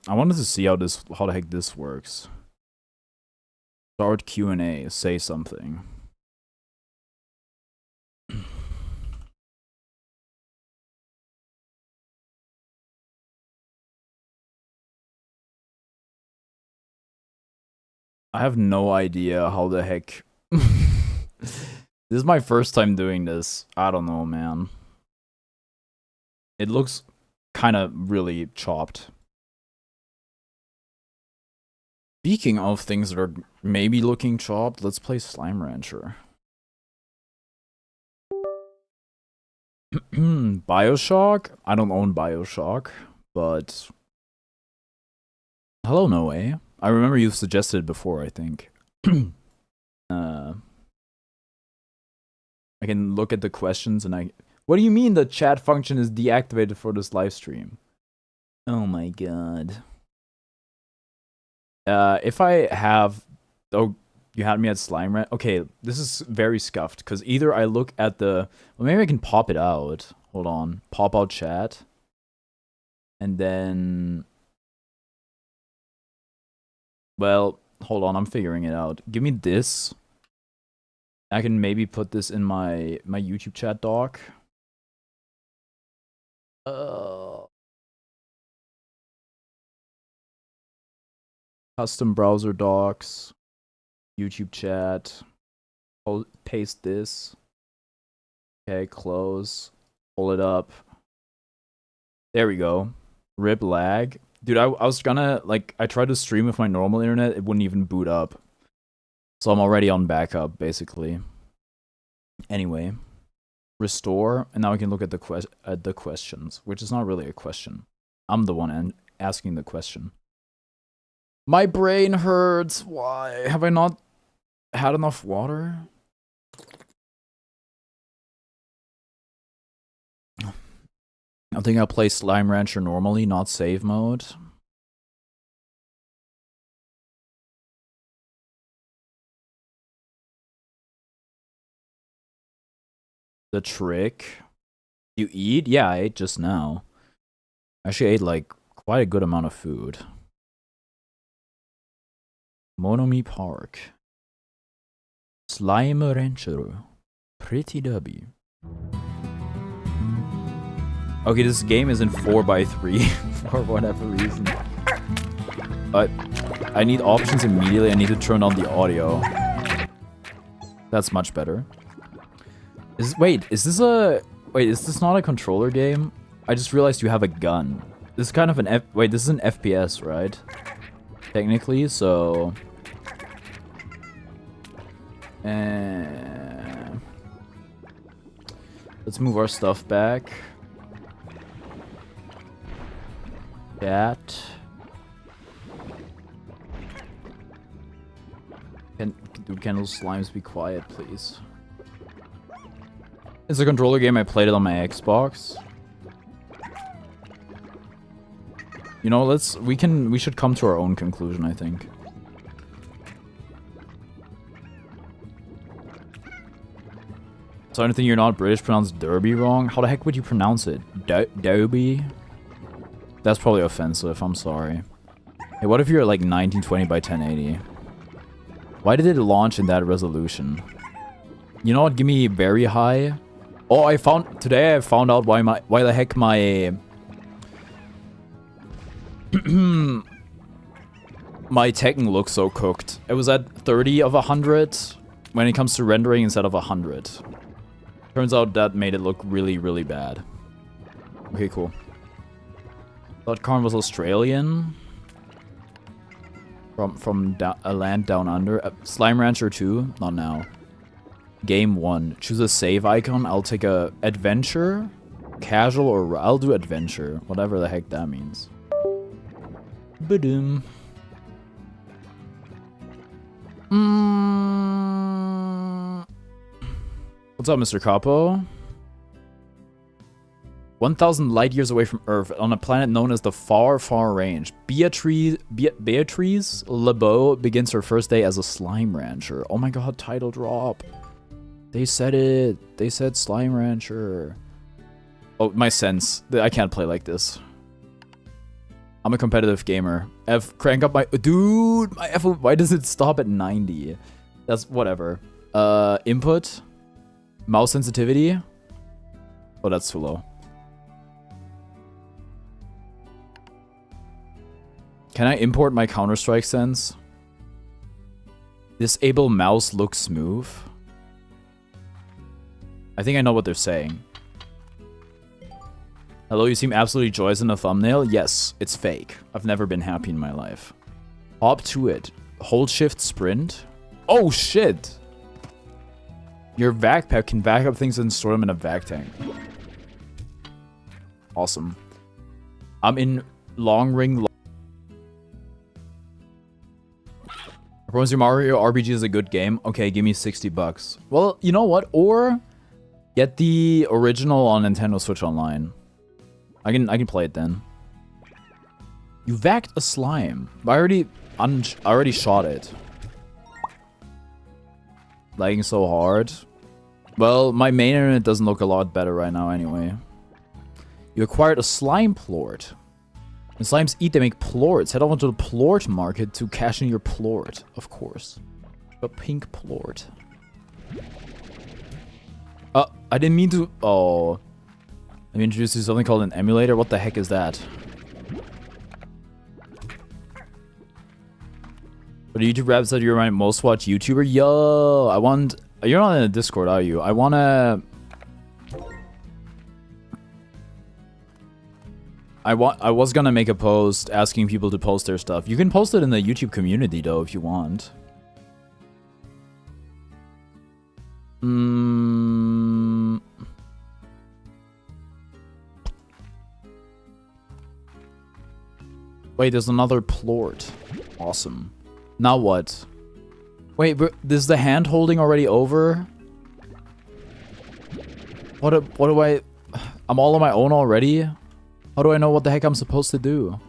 I wanted to see how the heck this works. Start Q&A, say something. I have no idea how the heck. This is my first time doing this. I don't know, man. It looks kind of really chopped. Speaking of things that are maybe looking chopped, let's play Slime Rancher. Bioshock? I don't own Bioshock, but... Hello, Noe. I remember you suggested it before, I think. I can look at the questions and I... What do you mean the chat function is deactivated for this live stream? Oh my god. If I have... Oh, you had me at Slime Rancher? Okay, this is very scuffed, because either I look at the... Well, maybe I can pop it out. Hold on. Pop out chat. And then... Well, hold on, I'm figuring it out. Give me this. I can maybe put this in my YouTube chat doc. Custom browser docs. YouTube chat. Paste this. Okay, close. Pull it up. There we go. Rip lag. Dude, I was gonna, like, I tried to stream with my normal internet, it wouldn't even boot up. So I'm already on backup, basically. Anyway. Restore, and now we can look at the questions, which is not really a question. I'm the one asking the question. My brain hurts, why? Have I not had enough water? I think I'll play Slime Rancher normally, not save mode. The trick. You eat? Yeah, I ate just now. I actually ate like quite a good amount of food. Monomi Park. Slime Rancher. Pretty dubby. Okay, this game is in 4x3 for whatever reason. But I need options immediately. I need to turn on the audio. That's much better. Wait, is this not a controller game? I just realized you have a gun. This is kind of an wait, this is an FPS, right? Technically, so... Let's move our stuff back. That. Can those slimes be quiet, please? It's a controller game. I played it on my Xbox. You know, we should come to our own conclusion, I think. So anything you're not British pronounce Derby wrong? How the heck would you pronounce it? Derby? That's probably offensive, I'm sorry. Hey, what if you're at like 1920 by 1080? Why did it launch in that resolution? You know what, give me very high. Oh, today I found out why the heck my... my Tekken looks so cooked. It was at 30 of 100 when it comes to rendering instead of 100. Turns out that made it look really, really bad. Okay, cool. Thought Karn was Australian. From a land down under. Slime Rancher 2? Not now. Game 1. Choose a save icon. I'll take a adventure, casual, or I'll do adventure. Whatever the heck that means. Badoom. What's up, Mr. Capo? 1,000 light years away from Earth, on a planet known as the Far, Far Range, Beatrice LeBeau begins her first day as a Slime Rancher. Oh my god, title drop. They said it. They said Slime Rancher. Oh, my sense. I can't play like this. I'm a competitive gamer. Crank up my... Dude, my F... Why does it stop at 90? That's whatever. Input. Mouse sensitivity. Oh, that's too low. Can I import my Counter-Strike sense? Disable mouse look smooth. I think I know what they're saying. Hello, you seem absolutely joyous in the thumbnail. Yes, it's fake. I've never been happy in my life. Hop to it. Hold shift sprint. Oh shit! Your vac pack can back up things and store them in a vac tank. Awesome. I'm in long ring. I promise you Mario RPG is a good game. Okay, give me 60 bucks. Well, you know what? Or get the original on Nintendo Switch Online. I can play it then. You vacked a slime. I already shot it. Lagging so hard. Well, my main internet doesn't look a lot better right now anyway. You acquired a slime plort. When slimes eat, they make plorts. Head over to the plort market to cash in your plort. Of course. A pink plort. I didn't mean to... Oh. Let me introduce you to something called an emulator. What the heck is that? But YouTube rap said you're my most watched YouTuber. Yo, I want... You're not in the Discord, are you? I wanna... I was gonna make a post asking people to post their stuff. You can post it in the YouTube community though if you want. Wait, there's another plort. Awesome. Now what? Wait, but is the hand holding already over? What do I... I'm all on my own already? How do I know what the heck I'm supposed to do?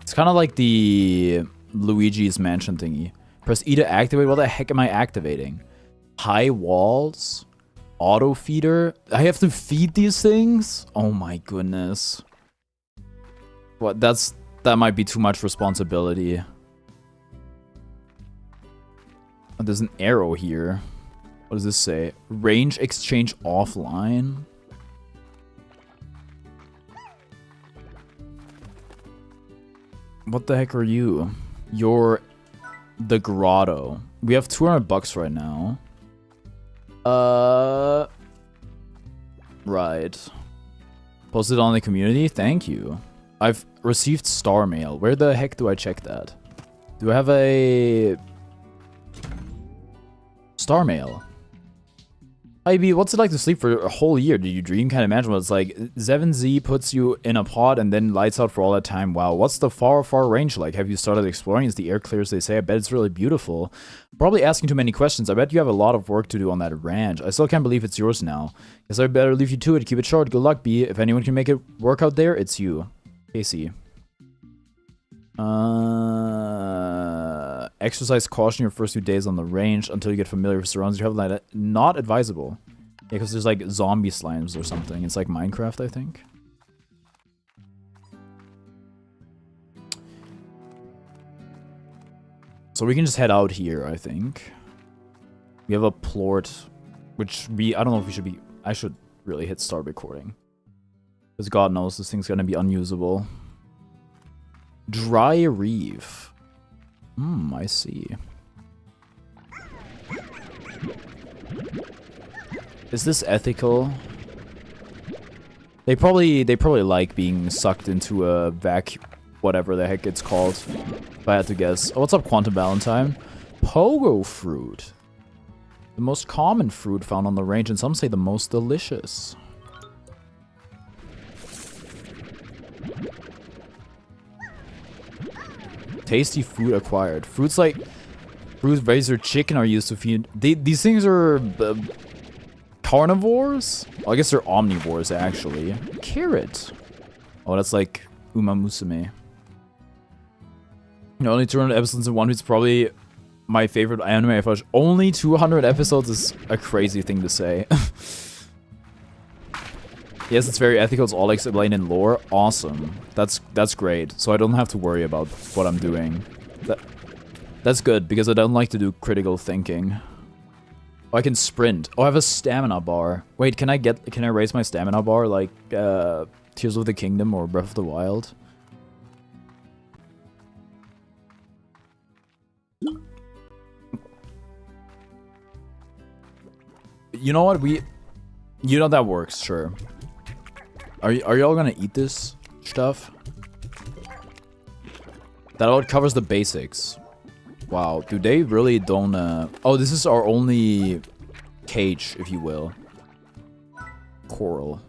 It's kind of like the Luigi's Mansion thingy. Press E to activate. What the heck am I activating? High walls? Auto feeder? I have to feed these things? Oh my goodness. What? That might be too much responsibility. There's an arrow here. What does this say? Range exchange offline? What the heck are you? You're the grotto. We have 200 bucks right now. Right. Posted on the community? Thank you. I've received star mail. Where the heck do I check that? Do I have a... Star mail? IB, what's it like to sleep for a whole year? Did you dream? Can't imagine what it's like. 7Z puts you in a pod and then lights out for all that time. Wow, what's the far range like? Have you started exploring? Is the air clear as they say? I bet it's really beautiful. Probably asking too many questions. I bet you have a lot of work to do on that ranch. I still can't believe it's yours now. Guess I better leave you to it. Keep it short. Good luck, B. If anyone can make it work out there, it's you. Casey. Exercise caution your first few days on the range until you get familiar with surroundings. You have like not advisable. Yeah, because there's like zombie slimes or something. It's like Minecraft, I think. So we can just head out here, I think. We have a plort, which I don't know if we should be... I should really hit start recording. Because God knows this thing's gonna be unusable. Dry reef. I see. Is this ethical? They probably like being sucked into a whatever the heck it's called. If I had to guess. Oh, what's up, Quantum Valentine? Pogo fruit. The most common fruit found on the range, and some say the most delicious. Tasty food acquired. Fruits like fruit, veggies, or chicken are used to feed. These things are carnivores? Well, I guess they're omnivores, actually. Carrot. Oh, that's like Uma Musume. You know, only 200 episodes in One Piece, probably my favorite anime I've watched. Only 200 episodes is a crazy thing to say. Yes, it's very ethical. It's all explained in lore. Awesome. That's great. So I don't have to worry about what I'm doing. That's good, because I don't like to do critical thinking. Oh, I can sprint. Oh, I have a stamina bar. Wait, can I raise my stamina bar like Tears of the Kingdom or Breath of the Wild? You know what? You know that works, sure. Are y'all gonna eat this stuff? That all covers the basics. Wow, dude, they really don't, Oh, this is our only cage, if you will. Coral.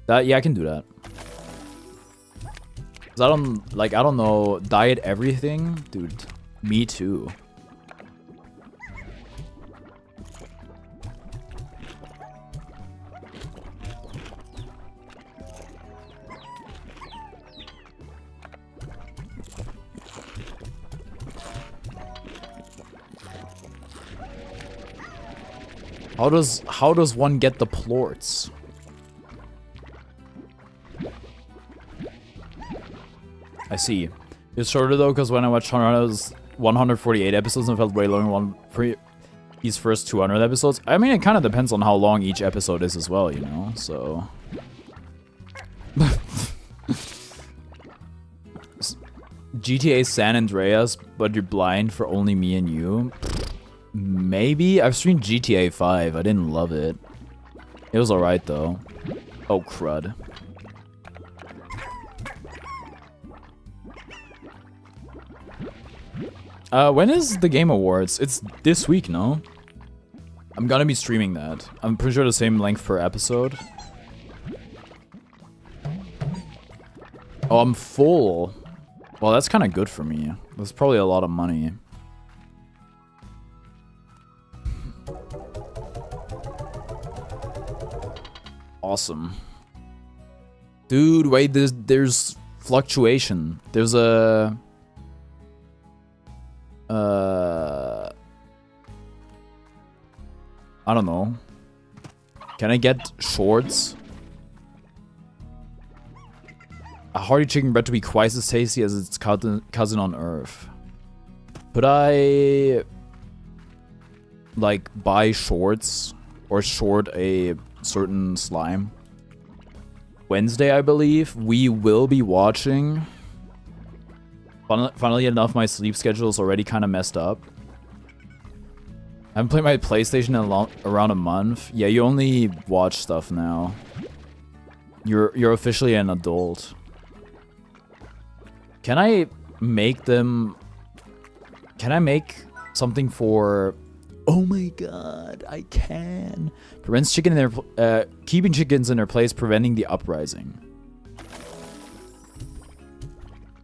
Yeah, I can do that. 'Cause I don't know, diet everything? Dude, me too. How does one get the plorts? I see. It's shorter though, because when I watched 148 episodes and felt way longer for these first 200 episodes. I mean, it kind of depends on how long each episode is as well, you know. So GTA San Andreas, but you're blind for only me and you. Maybe? I've streamed GTA 5. I didn't love it. It was alright, though. Oh, crud. When is the Game Awards? It's this week, no? I'm gonna be streaming that. I'm pretty sure the same length per episode. Oh, I'm full. Well, that's kind of good for me. That's probably a lot of money. Awesome. Dude, wait, there's fluctuation. There's a... I don't know. Can I get shorts? A hearty chicken bread to be twice as tasty as its cousin on Earth. Could I... like, buy shorts? Or short a certain slime? Wednesday, I believe, we will be watching... Funnily enough, my sleep schedule is already kind of messed up. I haven't played my PlayStation in around a month. Yeah, you only watch stuff now. You're officially an adult. Can I make them... Can I make something for... Oh my god, I can. Prevents chicken in their... keeping chickens in their place, preventing the uprising.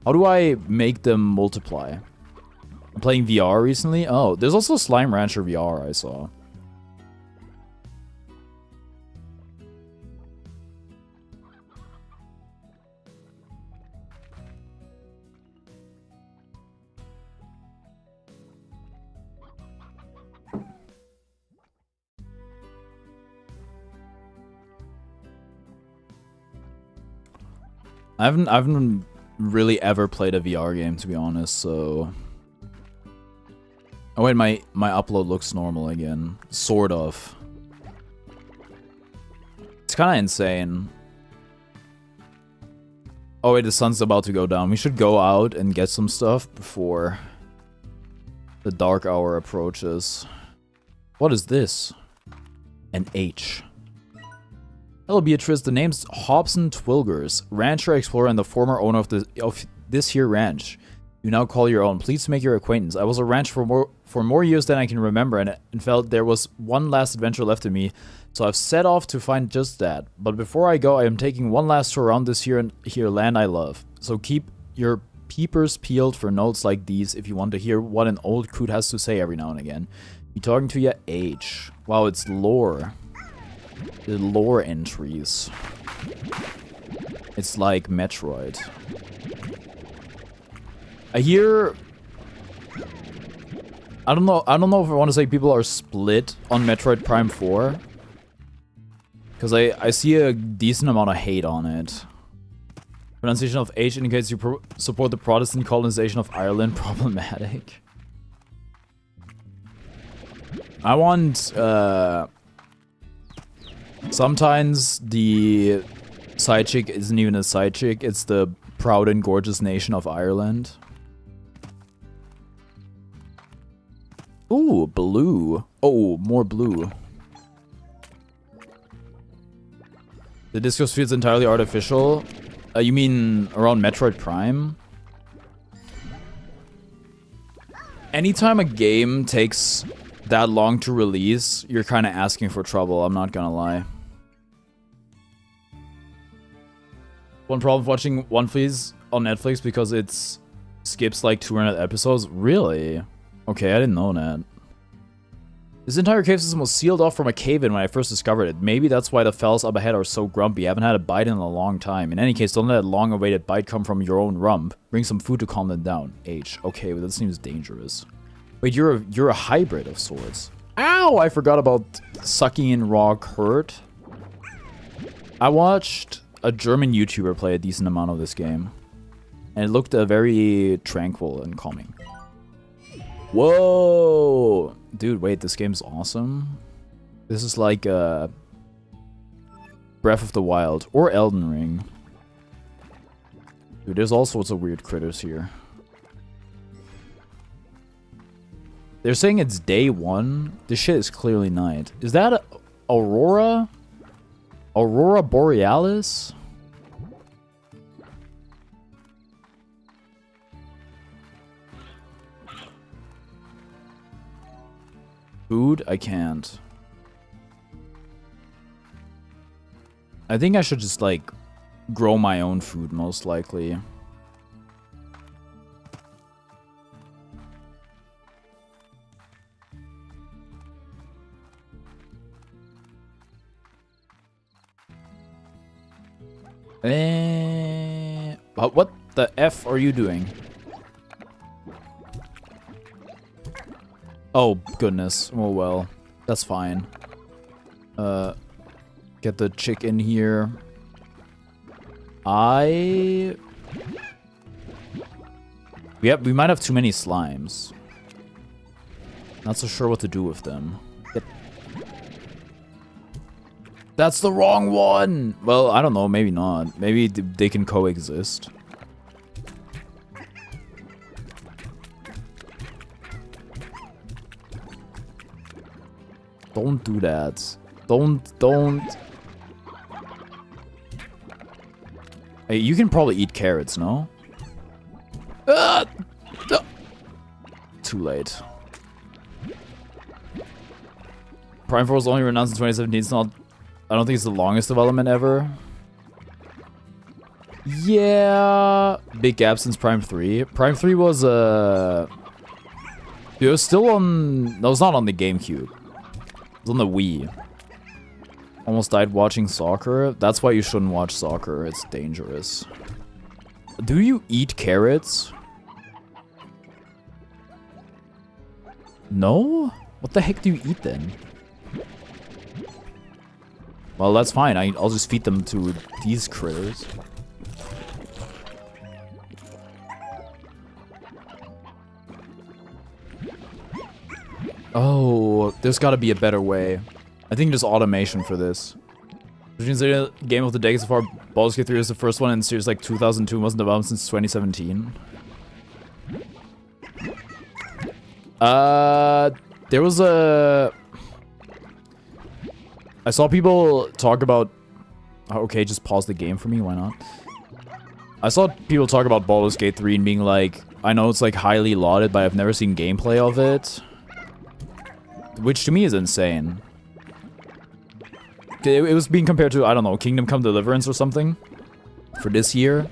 How do I make them multiply? I'm playing VR recently. Oh, there's also Slime Rancher VR I saw. I haven't really ever played a VR game, to be honest, so... Oh wait, my upload looks normal again. Sort of. It's kind of insane. Oh wait, the sun's about to go down. We should go out and get some stuff before the dark hour approaches. What is this? An H. Hello Beatrice, the name's Hobson Twilgers, rancher, explorer, and the former owner of this here ranch. You now call your own. Please make your acquaintance. I was a rancher for more years than I can remember and felt there was one last adventure left in me, so I've set off to find just that. But before I go, I am taking one last tour around this here land I love. So keep your peepers peeled for notes like these if you want to hear what an old coot has to say every now and again. Be talking to your age. Wow, it's lore. The lore entries. It's like Metroid. I hear... I don't know if I want to say people are split on Metroid Prime 4. Because I see a decent amount of hate on it. Pronunciation of H indicates you support the Protestant colonization of Ireland. Problematic. I want, sometimes the side chick isn't even a side chick, it's the proud and gorgeous nation of Ireland. Ooh, blue. Oh, more blue. The disco field's entirely artificial. You mean around Metroid Prime? Anytime a game takes that long to release, you're kind of asking for trouble, I'm not gonna lie. One problem with watching One Piece on Netflix because it skips like 200 episodes? Really? Okay, I didn't know that. This entire cave system was sealed off from a cave-in when I first discovered it. Maybe that's why the fellas up ahead are so grumpy. I haven't had a bite in a long time. In any case, don't let a long-awaited bite come from your own rump. Bring some food to calm them down. H. Okay, well, that seems dangerous. Wait, you're a hybrid of sorts. Ow! I forgot about sucking in raw curd. I watched a German YouTuber play a decent amount of this game. And it looked very tranquil and calming. Whoa! Dude, wait, this game's awesome. This is like Breath of the Wild or Elden Ring. Dude, there's all sorts of weird critters here. They're saying it's day 1. This shit is clearly night. Is that Aurora? Aurora Borealis? Food? I can't. I think I should just, like, grow my own food, most likely. What the F are you doing? Oh, goodness. Oh, well. That's fine. Get the chick in here. We might have too many slimes. Not so sure what to do with them. That's the wrong one! Well, I don't know. Maybe not. Maybe they can coexist. Don't do that. Don't. Hey, you can probably eat carrots, no? Too late. Prime 4 was only announced in 2017. It's not... I don't think it's the longest development ever. Yeah... Big gap since Prime 3. Prime 3 was, It was still on... No, it was not on the GameCube. It was on the Wii. Almost died watching soccer. That's why you shouldn't watch soccer. It's dangerous. Do you eat carrots? No? What the heck do you eat then? Well, that's fine. I'll just feed them to these critters. Oh, there's gotta be a better way. I think there's automation for this. The game of the decade so far, Baldur's Gate 3 is the first one in series like 2002, wasn't developed since 2017. There was a... I saw people talk about... Okay, just pause the game for me, why not? I saw people talk about Baldur's Gate 3 and being like, I know it's like highly lauded, but I've never seen gameplay of it. Which to me is insane. It was being compared to, I don't know, Kingdom Come Deliverance or something. For this year.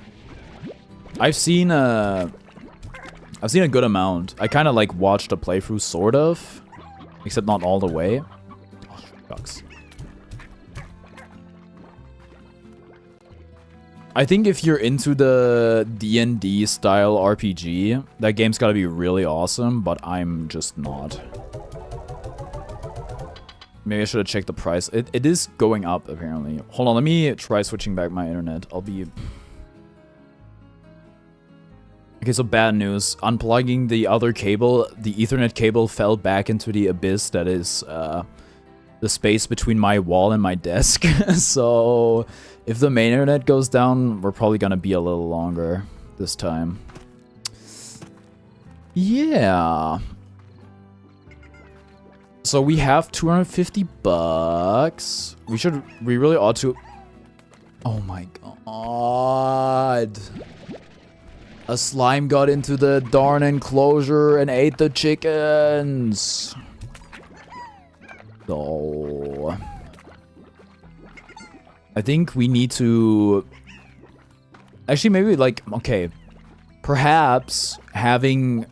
I've seen a good amount. I kind of like watched a playthrough, sort of. Except not all the way. Oh, shucks. I think if you're into the D&D style RPG, that game's gotta be really awesome, but I'm just not. Maybe I should have checked the price. It is going up, apparently. Hold on, let me try switching back my internet. I'll be... Okay, so bad news. Unplugging the other cable, the Ethernet cable fell back into the abyss that is the space between my wall and my desk. So if the main internet goes down, we're probably gonna be a little longer this time. Yeah. So we have 250 bucks. We really ought to... Oh my god. A slime got into the darn enclosure and ate the chickens. So... I think we need to... Actually, maybe like... Okay. Perhaps having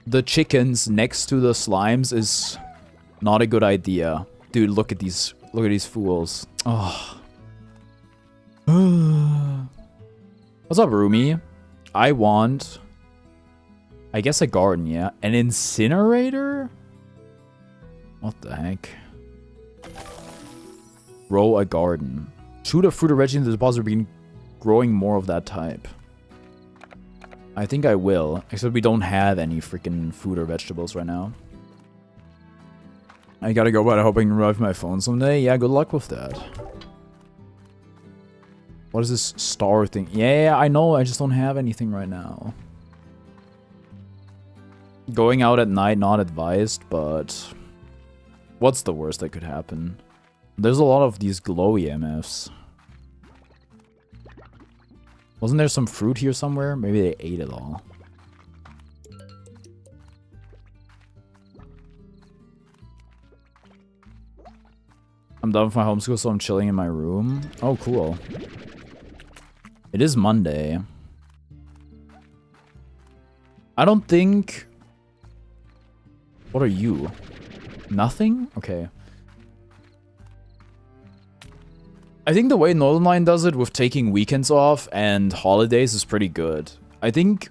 the chickens next to the slimes is... not a good idea. Dude, look at these fools. Oh. What's up, Rumi? I want... I guess a garden, yeah. An incinerator? What the heck? Grow a garden. Shoot a fruit or veggie into the deposit, begin growing more of that type. I think I will. Except we don't have any freaking food or vegetables right now. I gotta go, but I hope I can revive my phone someday. Yeah, good luck with that. What is this star thing? Yeah, I know, I just don't have anything right now. Going out at night, not advised, but... What's the worst that could happen? There's a lot of these glowy MFs. Wasn't there some fruit here somewhere? Maybe they ate it all. I'm done with my homeschool, so I'm chilling in my room. Oh, cool. It is Monday. I don't think... What are you? Nothing? Okay. I think the way Northern Line does it with taking weekends off and holidays is pretty good. I think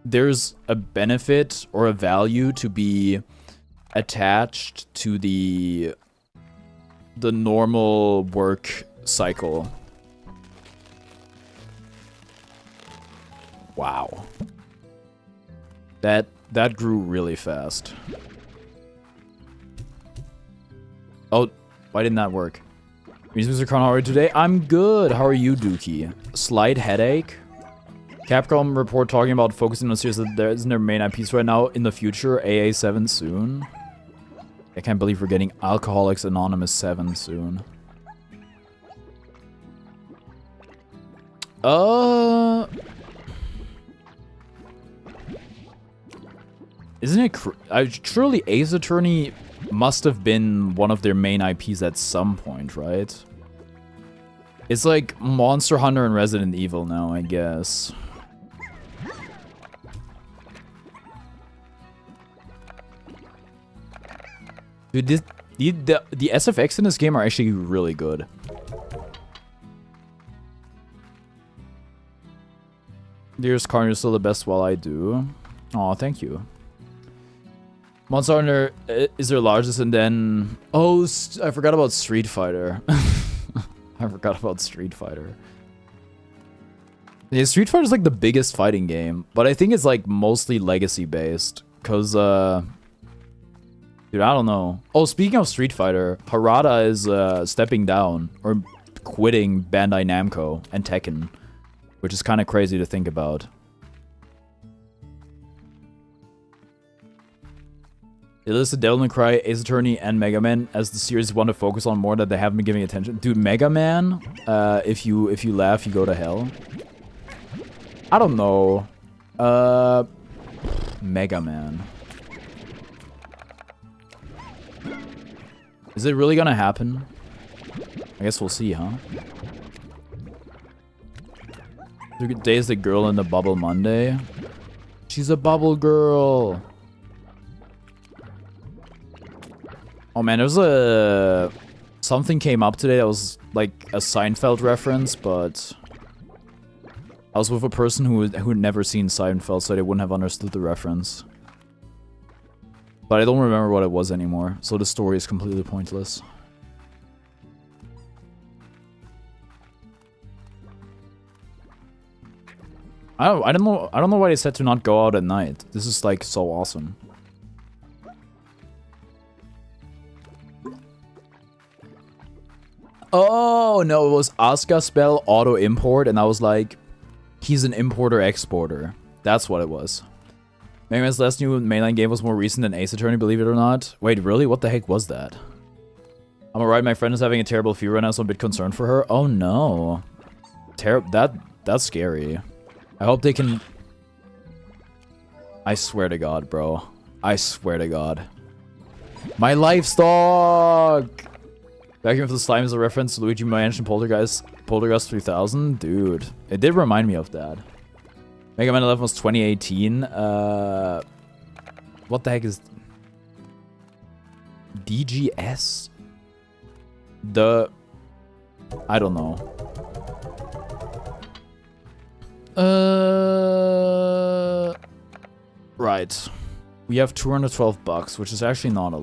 there's a benefit or a value to be attached to the normal work cycle. Wow. That grew really fast. Oh, why didn't that work? Mr. Kron, how are you today? I'm good. How are you, Dookie? Slight headache. Capcom report talking about focusing on series that there isn't their main IPs right now. In the future, AA7 soon. I can't believe we're getting Alcoholics Anonymous 7 soon. Isn't it surely Ace Attorney must have been one of their main IPs at some point, right? It's like Monster Hunter and Resident Evil now, I guess. Dude, the SFX in this game are actually really good. Dearest Carn, you're still the best while I do. Aw, thank you. Monster Hunter is their largest, and then... Oh, I forgot about Street Fighter. I forgot about Street Fighter. Yeah, Street Fighter is like the biggest fighting game, but I think it's like mostly legacy based, cause dude, I don't know. Oh, speaking of Street Fighter, Harada is stepping down or quitting Bandai Namco and Tekken, which is kind of crazy to think about. They listed Devil May Cry, Ace Attorney, and Mega Man as the series want to focus on more that they haven't been giving attention. Dude, Mega Man, if you laugh, you go to hell. I don't know. Mega Man. Is it really gonna happen? I guess we'll see, huh? Today is the girl in the Bubble Monday. She's a bubble girl. Oh man, there's a... Something came up today that was like a Seinfeld reference, but... I was with a person who had never seen Seinfeld, so they wouldn't have understood the reference. But I don't remember what it was anymore, so the story is completely pointless. I don't know why they said to not go out at night. This is like so awesome. Oh no, it was Asuka spell auto import, and I was like, he's an importer exporter. That's what it was. Mega Man's last new mainline game was more recent than Ace Attorney, believe it or not. Wait, really? What the heck was that? I'm alright, my friend is having a terrible fever right now, so I'm a bit concerned for her. Oh no. That's scary. I hope they can... I swear to God, bro. I swear to God. My livestock! Vacuum for the Slime is a reference to Luigi Mansion Poltergeist 3000? Dude, it did remind me of that. Mega Man 11 was 2018. What the heck is... DGS? I don't know. Right. We have 212 bucks, which is actually not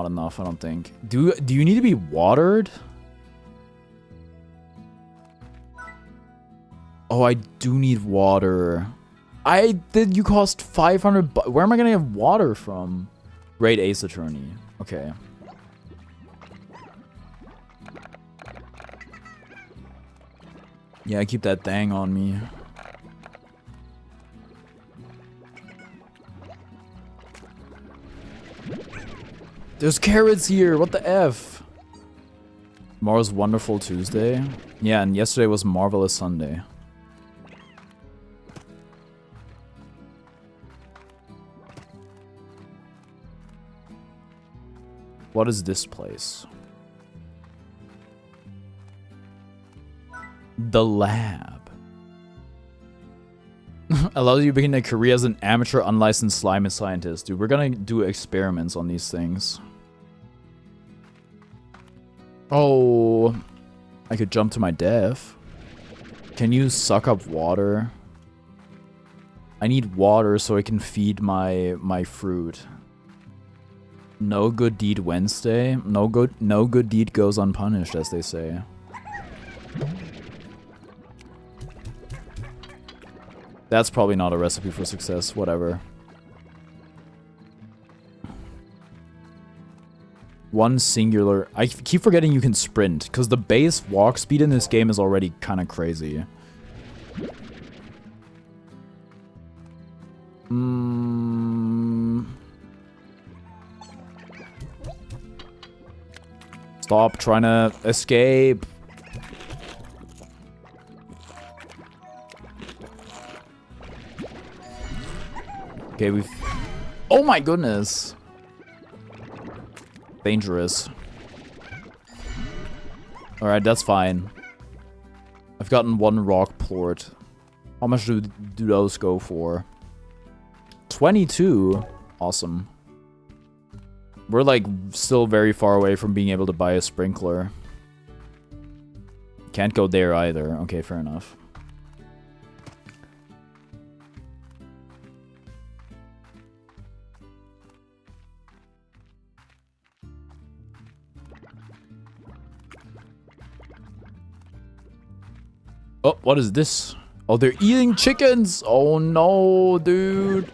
enough, I don't think. Do you need to be watered? Oh, I do need water. You cost 500 bucks. Where am I gonna get water from? Raid Ace Attorney. Okay. Yeah, keep that thing on me. There's carrots here. What the F? Tomorrow's Wonderful Tuesday. Yeah, and yesterday was Marvelous Sunday. What is this place? The lab. Allows you to begin a career as an amateur unlicensed slime scientist. Dude, we're gonna do experiments on these things. Oh, I could jump to my death. Can you suck up water? I need water so I can feed my fruit. No good deed Wednesday. No good deed goes unpunished, as they say. That's probably not a recipe for success. Whatever. One singular... I keep forgetting you can sprint, because the base walk speed in this game is already kind of crazy. Stop trying to escape. Okay, we've... Oh my goodness! Dangerous. Alright, that's fine. I've gotten one rock plort. How much do those go for? 22? Awesome. We're like still very far away from being able to buy a sprinkler. Can't go there either. Okay, fair enough. Oh, what is this? Oh, they're eating chickens! Oh no, dude.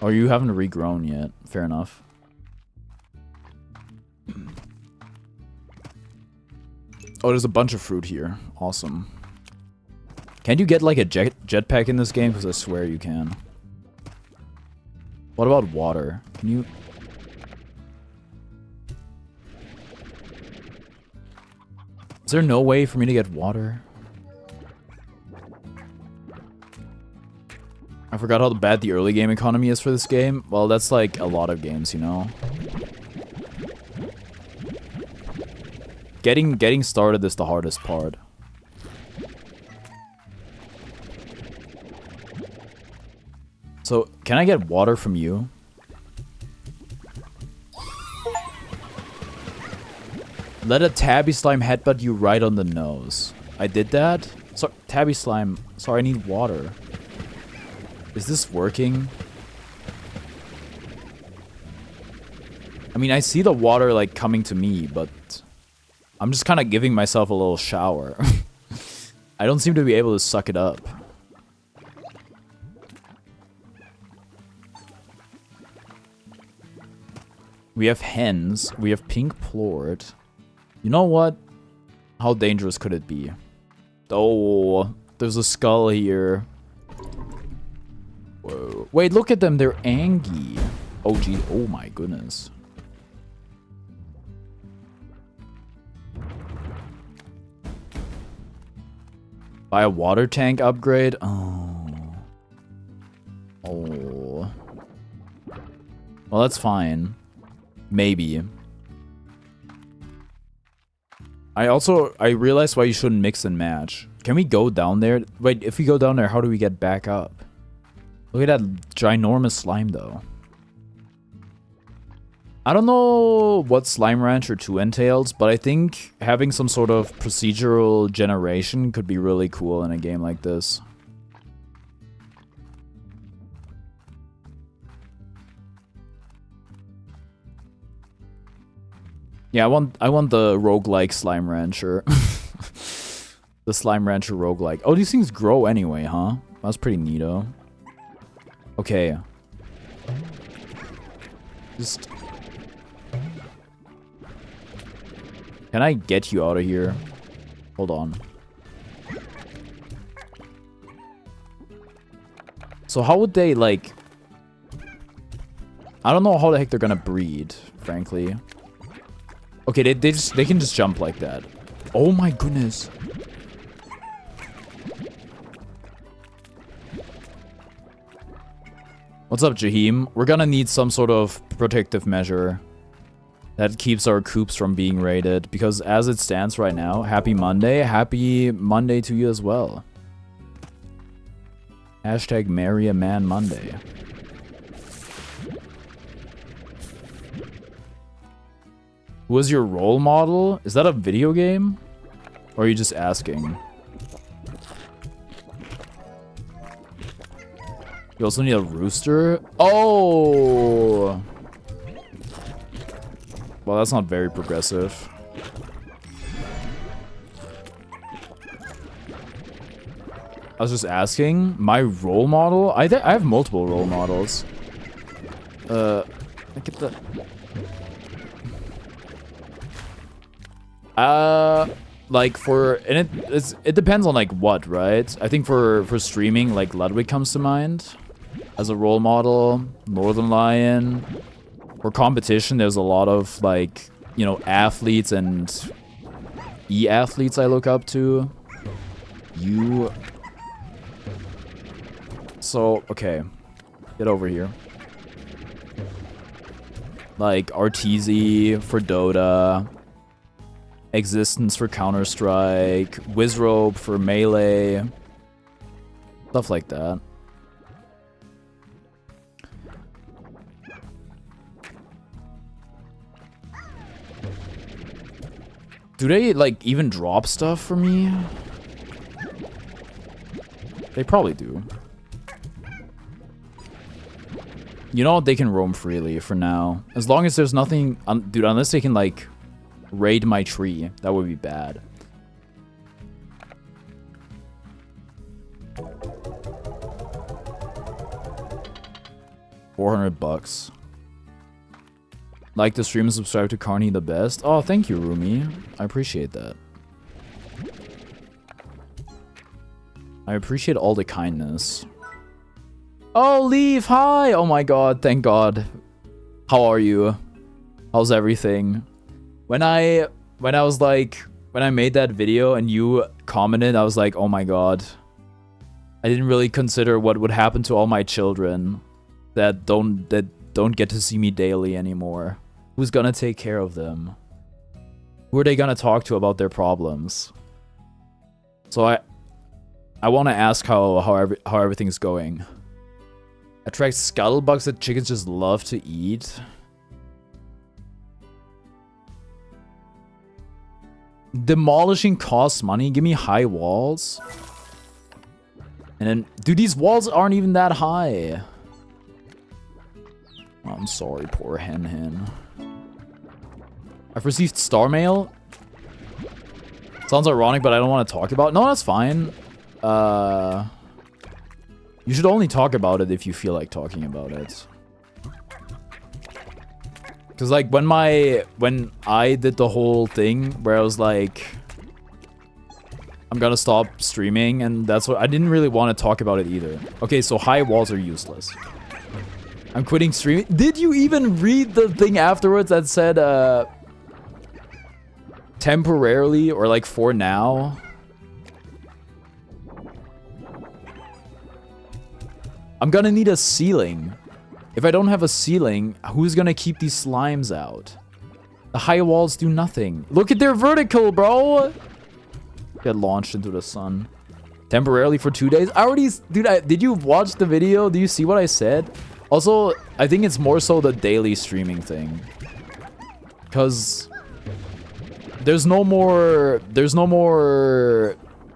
Oh, you haven't regrown yet. Fair enough. Oh, there's a bunch of fruit here. Awesome. Can't you get like a jetpack in this game? Because I swear you can. What about water? Can you... Is there no way for me to get water? I forgot how bad the early game economy is for this game. Well, that's like a lot of games, you know? Getting started is the hardest part. So, can I get water from you? Let a tabby slime headbutt you right on the nose. I did that? So, tabby slime. Sorry, I need water. Is this working? I mean, I see the water, like, coming to me, but... I'm just kind of giving myself a little shower. I don't seem to be able to suck it up. We have hens. We have pink plort. You know what? How dangerous could it be? Oh, there's a skull here. Whoa. Wait, look at them. They're angry. Oh, gee. Oh, my goodness. Buy a water tank upgrade? Oh. Oh. Well, that's fine. Maybe. I realized why you shouldn't mix and match. Can we go down there? Wait, if we go down there, how do we get back up? Look at that ginormous slime, though. I don't know what Slime Rancher 2 entails, but I think having some sort of procedural generation could be really cool in a game like this. Yeah, I want the roguelike Slime Rancher. The Slime Rancher roguelike. Oh, these things grow anyway, huh? That's pretty neato. Okay. Just... Can I get you out of here? Hold on. So how would they, like... I don't know how the heck they're gonna breed, frankly. Okay, they can just jump like that. Oh my goodness. What's up, Jaheim? We're gonna need some sort of protective measure that keeps our coops from being raided, because as it stands right now, happy Monday to you as well. Hashtag marry a man Monday. Who was your role model? Is that a video game? Or are you just asking? You also need a rooster? Oh! Well, that's not very progressive. I was just asking. My role model? I have multiple role models. I get the... like for... And it depends on like what, right? I think for streaming, like Ludwig comes to mind as a role model. Northern Lion. For competition, there's a lot of like, you know, athletes and e-athletes I look up to. You... So, okay. Get over here. Like Arteezy for Dota. Existence for Counter-Strike. Wizrobe for Melee. Stuff like that. Do they, like, even drop stuff for me? They probably do. You know, they can roam freely for now. As long as there's nothing... dude, unless they can, like, raid my tree. That would be bad. $400. Like the stream and subscribe to Carney the best. Oh, thank you, Rumi. I appreciate that. I appreciate all the kindness. Oh, Leaf, hi! Oh my god, thank god. How are you? How's everything? When I made that video and you commented, I was like, oh my god. I didn't really consider what would happen to all my children that don't get to see me daily anymore. Who's gonna take care of them? Who are they gonna talk to about their problems? So I want to ask how everything's going. Attracts scuttlebugs that chickens just love to eat. Demolishing costs money. Give me high walls. And then, dude, these walls aren't even that high. Oh, I'm sorry, poor hen. I've received star mail. Sounds ironic, but I don't want to talk about it. No, that's fine. You should only talk about it if you feel like talking about it. Because, like, when I did the whole thing where I was like, I'm gonna stop streaming, and that's what I didn't really want to talk about it either. Okay, so high walls are useless. I'm quitting streaming. Did you even read the thing afterwards that said, temporarily, or like for now? I'm gonna need a ceiling. If I don't have a ceiling, who's gonna keep these slimes out? The high walls do nothing. Look at their vertical, bro! Get launched into the sun. Temporarily for 2 days? I already... Dude, did you watch the video? Do you see what I said? Also, I think it's more so the daily streaming thing. Because... There's no more...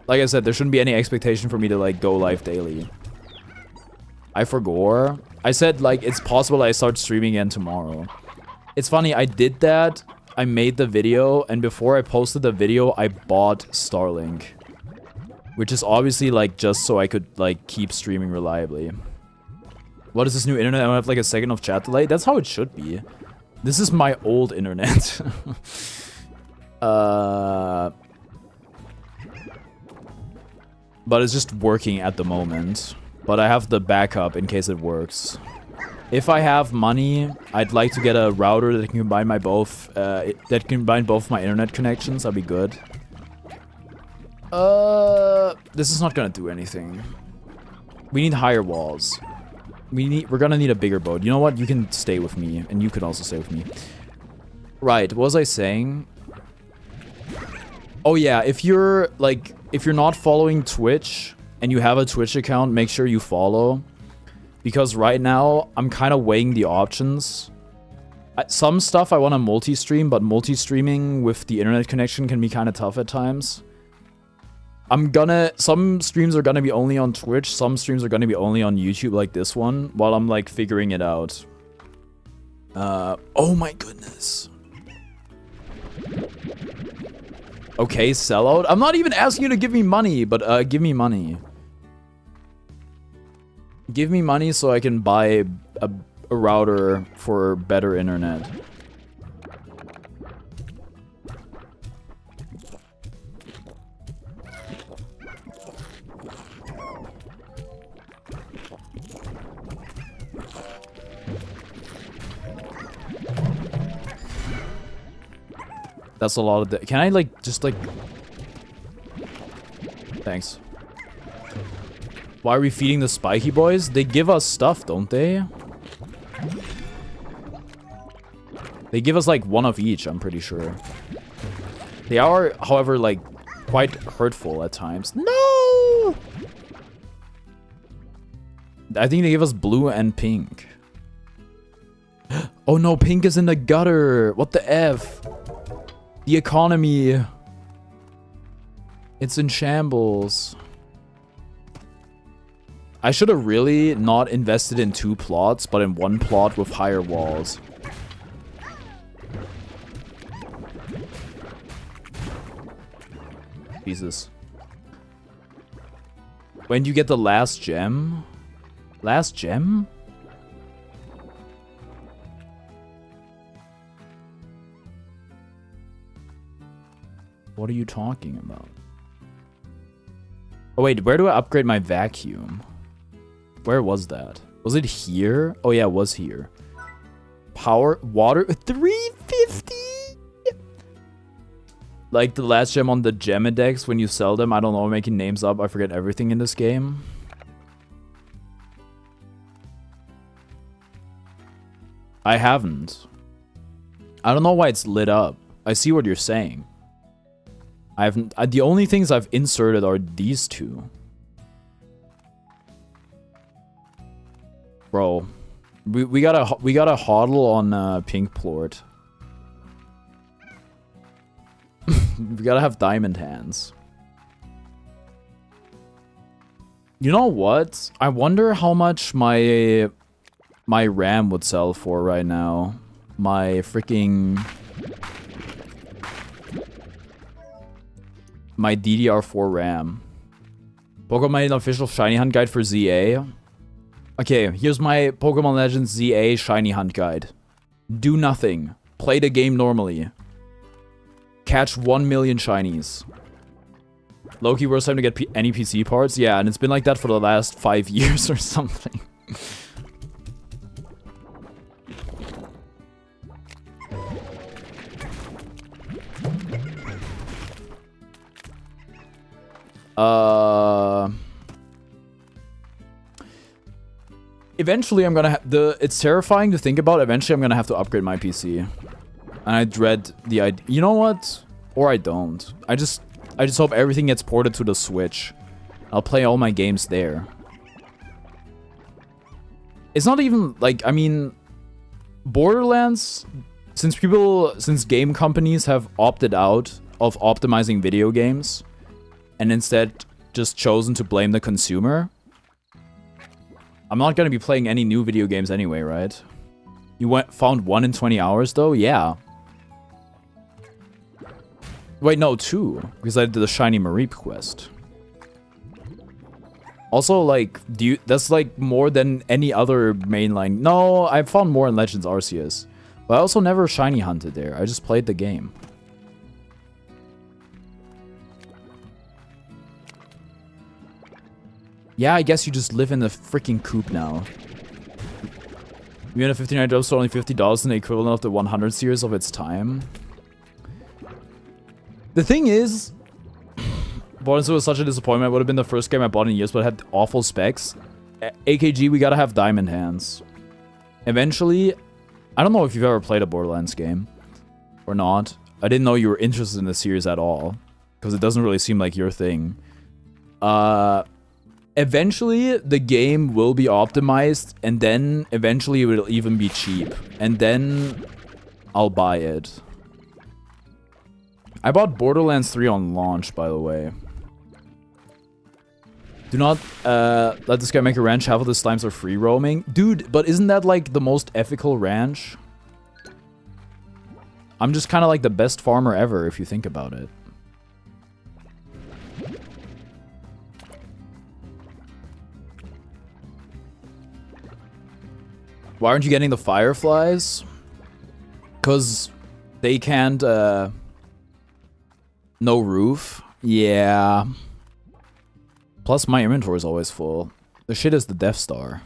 Like I said, there shouldn't be any expectation for me to, like, go live daily. I forgot. I said, like, it's possible I start streaming again tomorrow. It's funny, I did that. I made the video, and before I posted the video, I bought Starlink. Which is obviously, like, just so I could, like, keep streaming reliably. What is this new internet? I don't have, like, a second of chat delay? That's how it should be. This is my old internet. But it's just working at the moment. But I have the backup in case it works. If I have money, I'd like to get a router that can combine my both my internet connections. That'd be good. This is not gonna do anything. We need higher walls. We're gonna need a bigger boat. You know what? You can stay with me, and you can also stay with me. Right, what was I saying? Oh yeah, if you're not following Twitch and you have a Twitch account, make sure you follow. Because right now, I'm kind of weighing the options. Some stuff I want to multi-stream, but multi-streaming with the internet connection can be kind of tough at times. Some streams are gonna be only on Twitch, some streams are gonna be only on YouTube, like this one, while I'm, like, figuring it out. Oh my goodness. Okay, sellout. I'm not even asking you to give me money, but give me money. Give me money so I can buy a router for better internet. That's a lot of... Can I, like, just, like... Thanks. Why are we feeding the spiky boys? They give us stuff, don't they? They give us, like, one of each, I'm pretty sure. They are, however, like, quite hurtful at times. No! I think they give us blue and pink. Oh no, pink is in the gutter! What the F? The economy. It's in shambles. I should have really not invested in 2 plots, but in 1 plot with higher walls. Jesus. When do you get the last gem? Last gem? What are you talking about? Oh wait, where do I upgrade my vacuum? Where was that? Was it here? Oh yeah, it was here. Power, water, 350? Like the last gem on the gem index when you sell them. I don't know, I'm making names up. I forget everything in this game. I haven't. I don't know why it's lit up. I see what you're saying. I haven't. The only things I've inserted are these 2. Bro, we gotta hodl on pink plort. We gotta have diamond hands. You know what? I wonder how much my RAM would sell for right now. My freaking... my DDR4 RAM. Pokemon official shiny hunt guide for ZA. Okay, here's my Pokemon Legends ZA shiny hunt guide. Do nothing. Play the game normally. Catch 1 million shinies. Low-key worst time to get any PC parts? Yeah, and it's been like that for the last 5 years or something. Eventually I'm gonna it's terrifying to think about. Eventually I'm gonna have to upgrade my PC. And I dread the idea. You know what? Or I don't. I just hope everything gets ported to the Switch. I'll play all my games there. It's not even like, I mean, Borderlands, since game companies have opted out of optimizing video games and instead just chosen to blame the consumer, I'm not gonna be playing any new video games anyway, right? You found 1 in 20 hours though? Yeah. Wait, no, 2. Because I did the Shiny Mareep quest. Also, like, that's like more than any other mainline. No, I found more in Legends Arceus. But I also never shiny hunted there. I just played the game. Yeah, I guess you just live in the freaking coop now. Even a 59 drops for only $50 in the equivalent of the 100 series of its time. The thing is, Borderlands was such a disappointment. It would have been the first game I bought in years, but it had awful specs. AKG, we gotta have diamond hands. Eventually, I don't know if you've ever played a Borderlands game or not. I didn't know you were interested in the series at all, because it doesn't really seem like your thing. Eventually, the game will be optimized, and then eventually it will even be cheap. And then I'll buy it. I bought Borderlands 3 on launch, by the way. Do not let this guy make a ranch. Half of the slimes are free roaming. Dude, but isn't that like the most ethical ranch? I'm just kind of like the best farmer ever, if you think about it. Why aren't you getting the fireflies? Because they can't, no roof? Yeah. Plus, my inventory is always full. The shit is the Death Star.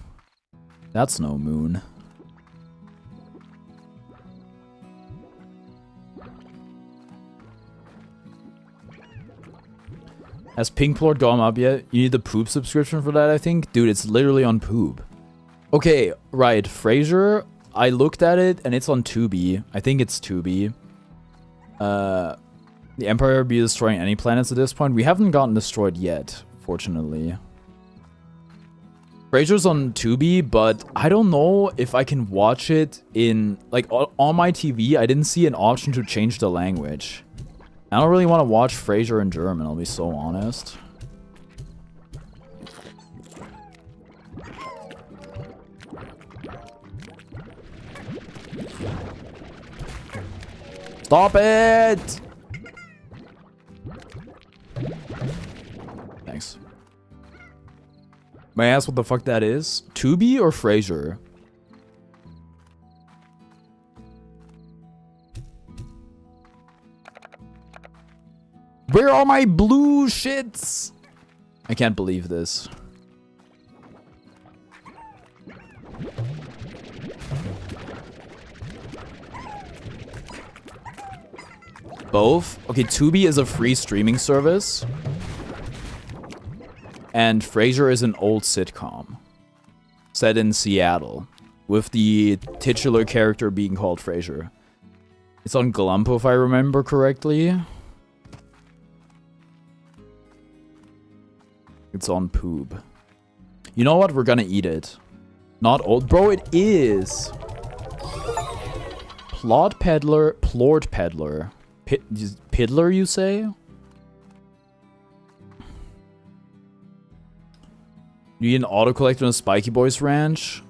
That's no moon. Has Pink Lord gone up yet? You need the Poop subscription for that, I think? Dude, it's literally on Poop. Okay, right. Frasier, I looked at it, and it's on Tubi. I think it's Tubi. The Empire be destroying any planets at this point? We haven't gotten destroyed yet, fortunately. Frasier's on Tubi, but I don't know if I can watch it in... Like, on my TV, I didn't see an option to change the language. I don't really want to watch Frasier in German, I'll be so honest. Stop it! Thanks. May I ask what the fuck that is? Tubi or Frasier? Where are my blue shits? I can't believe this. Both? Okay, Tubi is a free streaming service. And Frasier is an old sitcom. Set in Seattle. With the titular character being called Frasier. It's on Glumpo if I remember correctly. It's on Poob. You know what? We're gonna eat it. Not old. Bro, it is. Plot Peddler. Plort Peddler. Piddler, you say? You need an auto collector on a Spiky Boys ranch?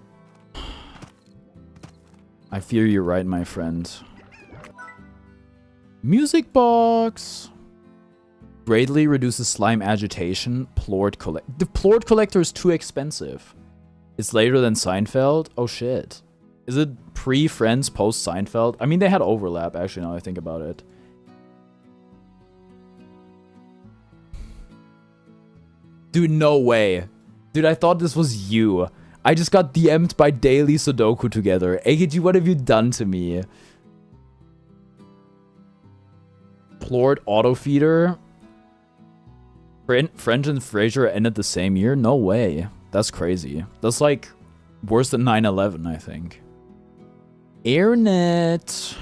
I fear you're right, my friend. Music box. Greatly reduces slime agitation. Plort collect. The Plort collector is too expensive. It's later than Seinfeld. Oh shit. Is it pre-Friends, post-Seinfeld? I mean, they had overlap, actually, now I think about it. Dude, no way. Dude, I thought this was you. I just got DM'd by Daily Sudoku together. AKG, what have you done to me? Plort auto-feeder. French and Frasier ended the same year? No way. That's crazy. That's like worse than 9/11, I think. Airnet.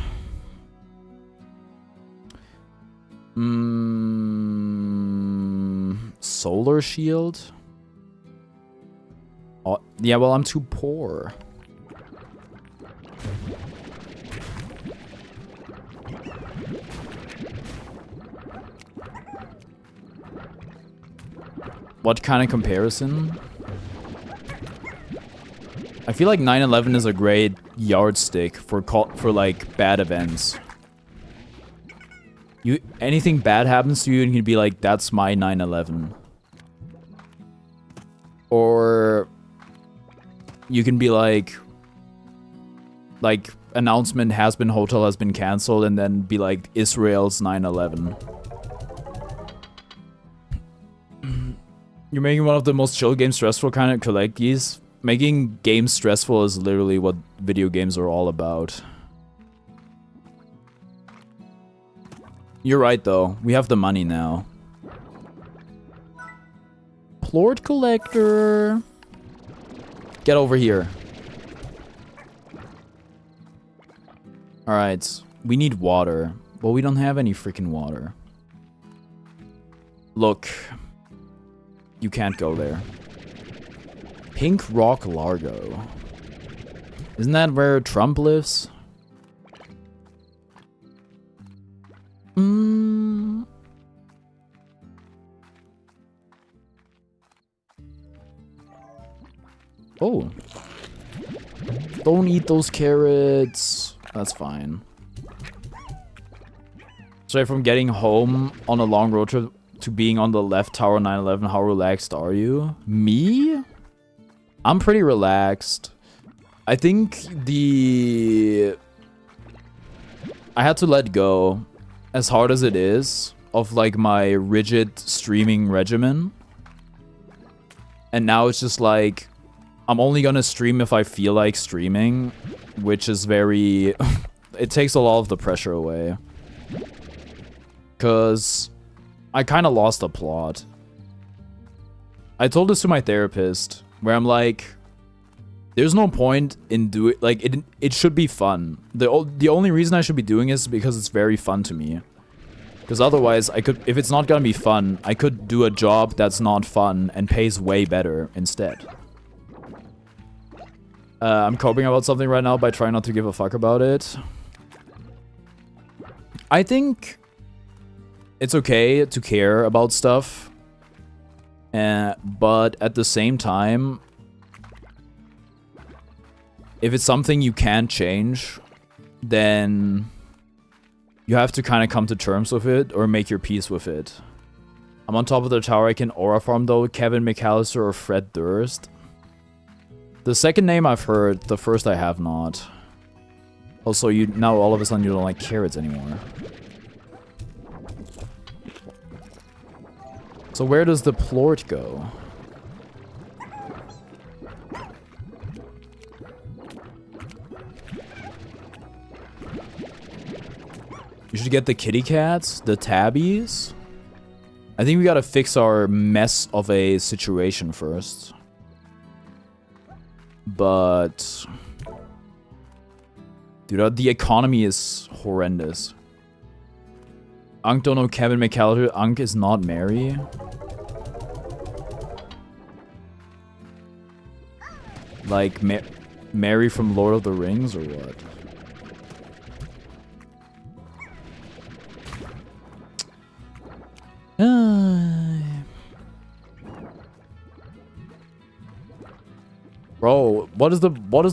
Solar shield? Oh, yeah, well, I'm too poor. What kind of comparison? I feel like 9/11 is a great yardstick for like bad events. Anything bad happens to you and you can be like, that's my 9/11. Or you can be like announcement hotel has been canceled, and then be like Israel's 9/11. You're making one of the most chill games stressful kind of collectees. Making games stressful is literally what video games are all about. You're right though, we have the money now. Plort collector. Get over here. Alright, we need water. Well, we don't have any freaking water. Look. You can't go there. Pink Rock Largo. Isn't that where Trump lives? Oh. Don't eat those carrots. That's fine. So from getting home on a long road trip to being on the left tower 9/11, how relaxed are you? Me? I'm pretty relaxed. I think I had to let go, as hard as it is, of like my rigid streaming regimen. And now it's just like, I'm only gonna stream if I feel like streaming, which is very... it takes a lot of the pressure away. Because I kind of lost the plot. I told this to my therapist, where I'm like, there's no point in doing... like, it should be fun. The only reason I should be doing it is because it's very fun to me. Because otherwise, if it's not gonna be fun, I could do a job that's not fun and pays way better instead. I'm coping about something right now by trying not to give a fuck about it. I think it's okay to care about stuff. But at the same time, if it's something you can't change, then you have to kind of come to terms with it or make your peace with it. I'm on top of the tower. I can aura farm though. Kevin McAllister or Fred Durst. The second name I've heard, the first I have not. Also, now all of a sudden you don't like carrots anymore. So where does the plort go? You should get the kitty cats, the tabbies. I think we gotta fix our mess of a situation first. But... dude, the economy is horrendous. Unk don't know Kevin McAllister. Unk is not Mary. Like, Mary from Lord of the Rings, or what? Bro, what does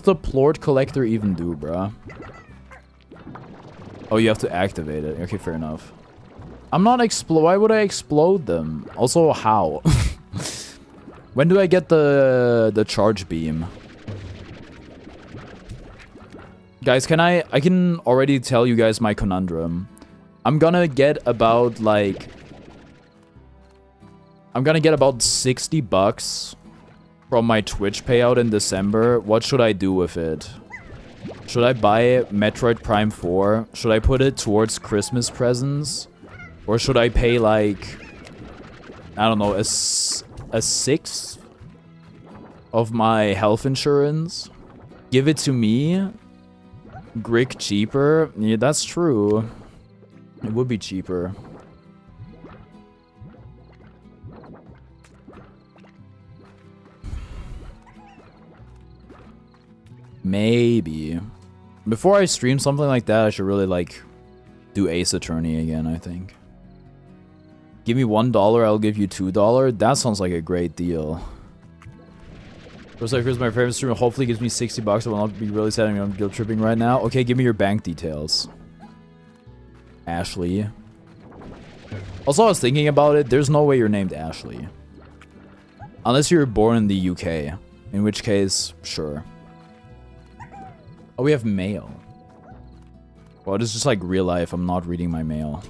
the plort collector even do, bruh? Oh, you have to activate it. Okay, fair enough. I'm not why would I explode them? Also, how? When do I get the charge beam? Guys, I can already tell you guys my conundrum. I'm gonna get about like $60 from my Twitch payout in December. What should I do with it? Should I buy Metroid Prime 4? Should I put it towards Christmas presents? Or should I pay like, I don't know, a sixth of my health insurance? Give it to me? Grick cheaper? Yeah, that's true. It would be cheaper. Maybe. Before I stream something like that, I should really, like, do Ace Attorney again, I think. Give me $1, I'll give you $2. That sounds like a great deal. First, here's my favorite streamer. Hopefully gives me $60. I will not be really sad. I'm guilt tripping right now. Okay, give me your bank details. Ashley. Also, I was thinking about it. There's no way you're named Ashley. Unless you were born in the UK. In which case, sure. Oh, we have mail. Well, it's just like real life. I'm not reading my mail.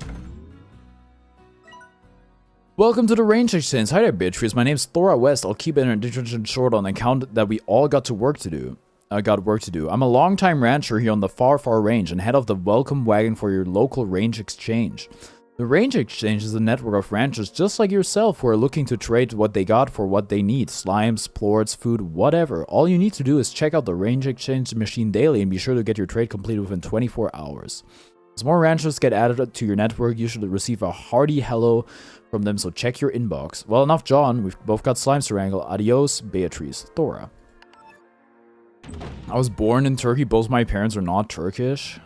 Welcome to the Range Exchange. Hi there, bitches. My name's Thora West. I'll keep it in introduction short on account that we all got work to do. I'm a long-time rancher here on the far range and head of the welcome wagon for your local Range Exchange. The Range Exchange is a network of ranchers just like yourself who are looking to trade what they got for what they need. Slimes, plorts, food, whatever. All you need to do is check out the Range Exchange machine daily and be sure to get your trade completed within 24 hours. As more ranchers get added to your network, you should receive a hearty hello from them, so check your inbox. Well, enough John. We've both got slimes to wrangle. Adios, Beatrice. Thora. I was born in Turkey. Both my parents are not Turkish.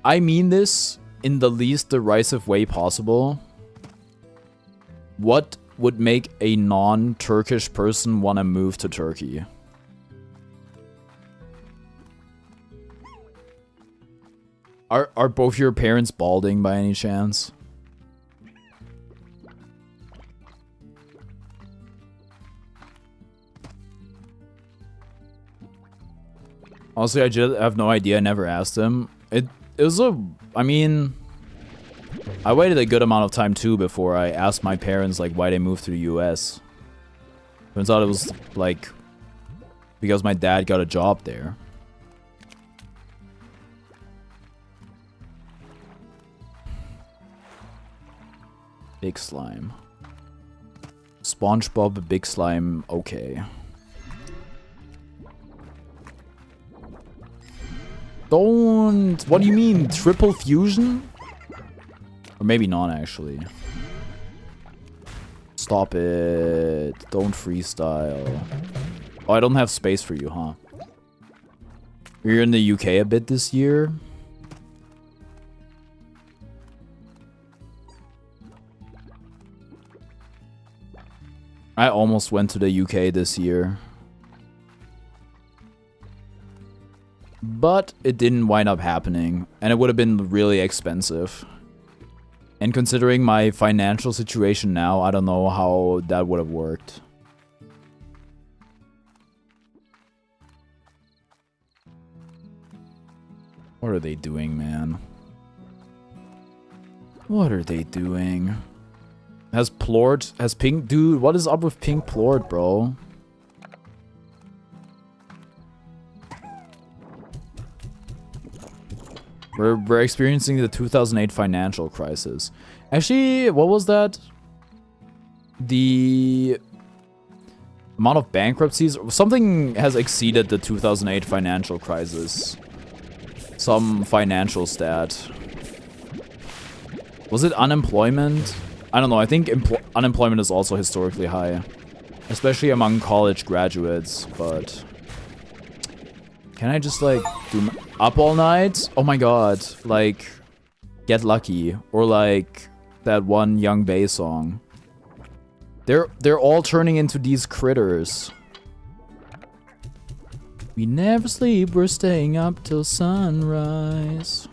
I mean this in the least derisive way possible. What would make a non-Turkish person want to move to Turkey? Are both your parents balding by any chance? Honestly, I just have no idea. I never asked him. It was I mean, I waited a good amount of time too before I asked my parents like why they moved to the US. Turns out it was like because my dad got a job there. Big slime. SpongeBob, big slime, okay. Don't... What do you mean? Triple fusion? Or maybe not, actually. Stop it. Don't freestyle. Oh, I don't have space for you, huh? You're in the UK a bit this year? I almost went to the UK this year. But it didn't wind up happening, and it would have been really expensive. And considering my financial situation now, I don't know how that would have worked. What are they doing, man? What are they doing? Has Pink... Dude, what is up with Pink Plort, bro? We're experiencing the 2008 financial crisis. Actually, what was that? The amount of bankruptcies... Something has exceeded the 2008 financial crisis. Some financial stat. Was it unemployment? I don't know, I think unemployment is also historically high. Especially among college graduates, but... Can I just, like, do up all night? Oh my god, like, Get Lucky. Or, like, that one Young Bae song. They're all turning into these critters. We never sleep, we're staying up till sunrise.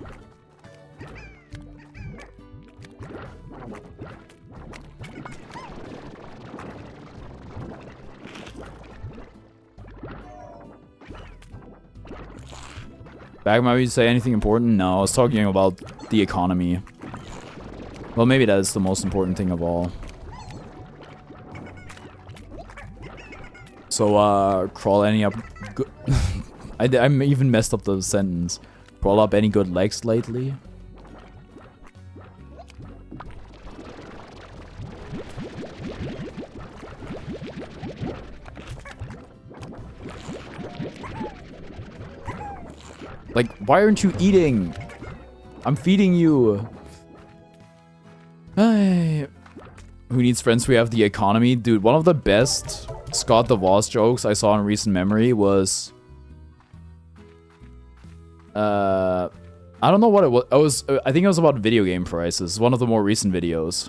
Bagma, you say anything important? No, I was talking about the economy. Well, maybe that is the most important thing of all. So, crawl any up... I even messed up the sentence. Crawl up any good legs lately? Like, why aren't you eating? I'm feeding you. Hey. Who needs friends? We have the economy. Dude, one of the best Scott the Voss jokes I saw in recent memory was... I don't know what it was. I think it was about video game prices. One of the more recent videos.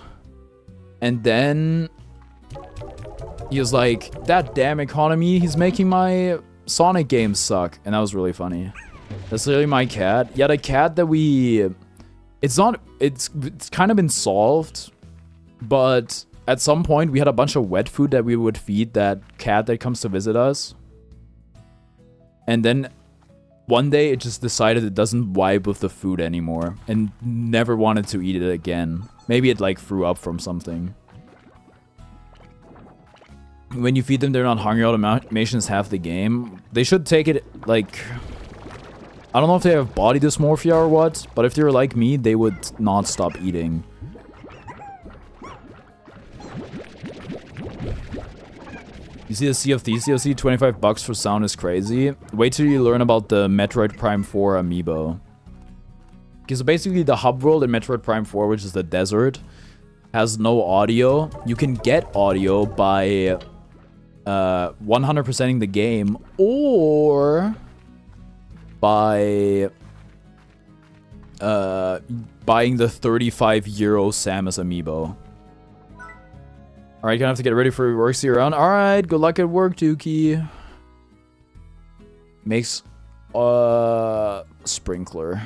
And then... he was like, that damn economy, he's making my Sonic games suck. And that was really funny. That's literally my cat. Yeah, the cat that we... It's kind of been solved. But at some point, we had a bunch of wet food that we would feed that cat that comes to visit us. And then one day, it just decided it doesn't vibe with the food anymore. And never wanted to eat it again. Maybe it, like, threw up from something. When you feed them, they're not hungry. Automation is half the game. They should take it, like... I don't know if they have body dysmorphia or what, but if they're like me, they would not stop eating. You see the Sea of Thieves DLC? 25 bucks for sound is crazy. Wait till you learn about the Metroid Prime 4 amiibo. Okay, so basically the hub world in Metroid Prime 4, which is the desert, has no audio. You can get audio by 100%ing the game, or by buying the 35 euro Samus amiibo. Alright, gonna have to get ready for work. See you around. Alright, good luck at work, Dookie. Makes sprinkler.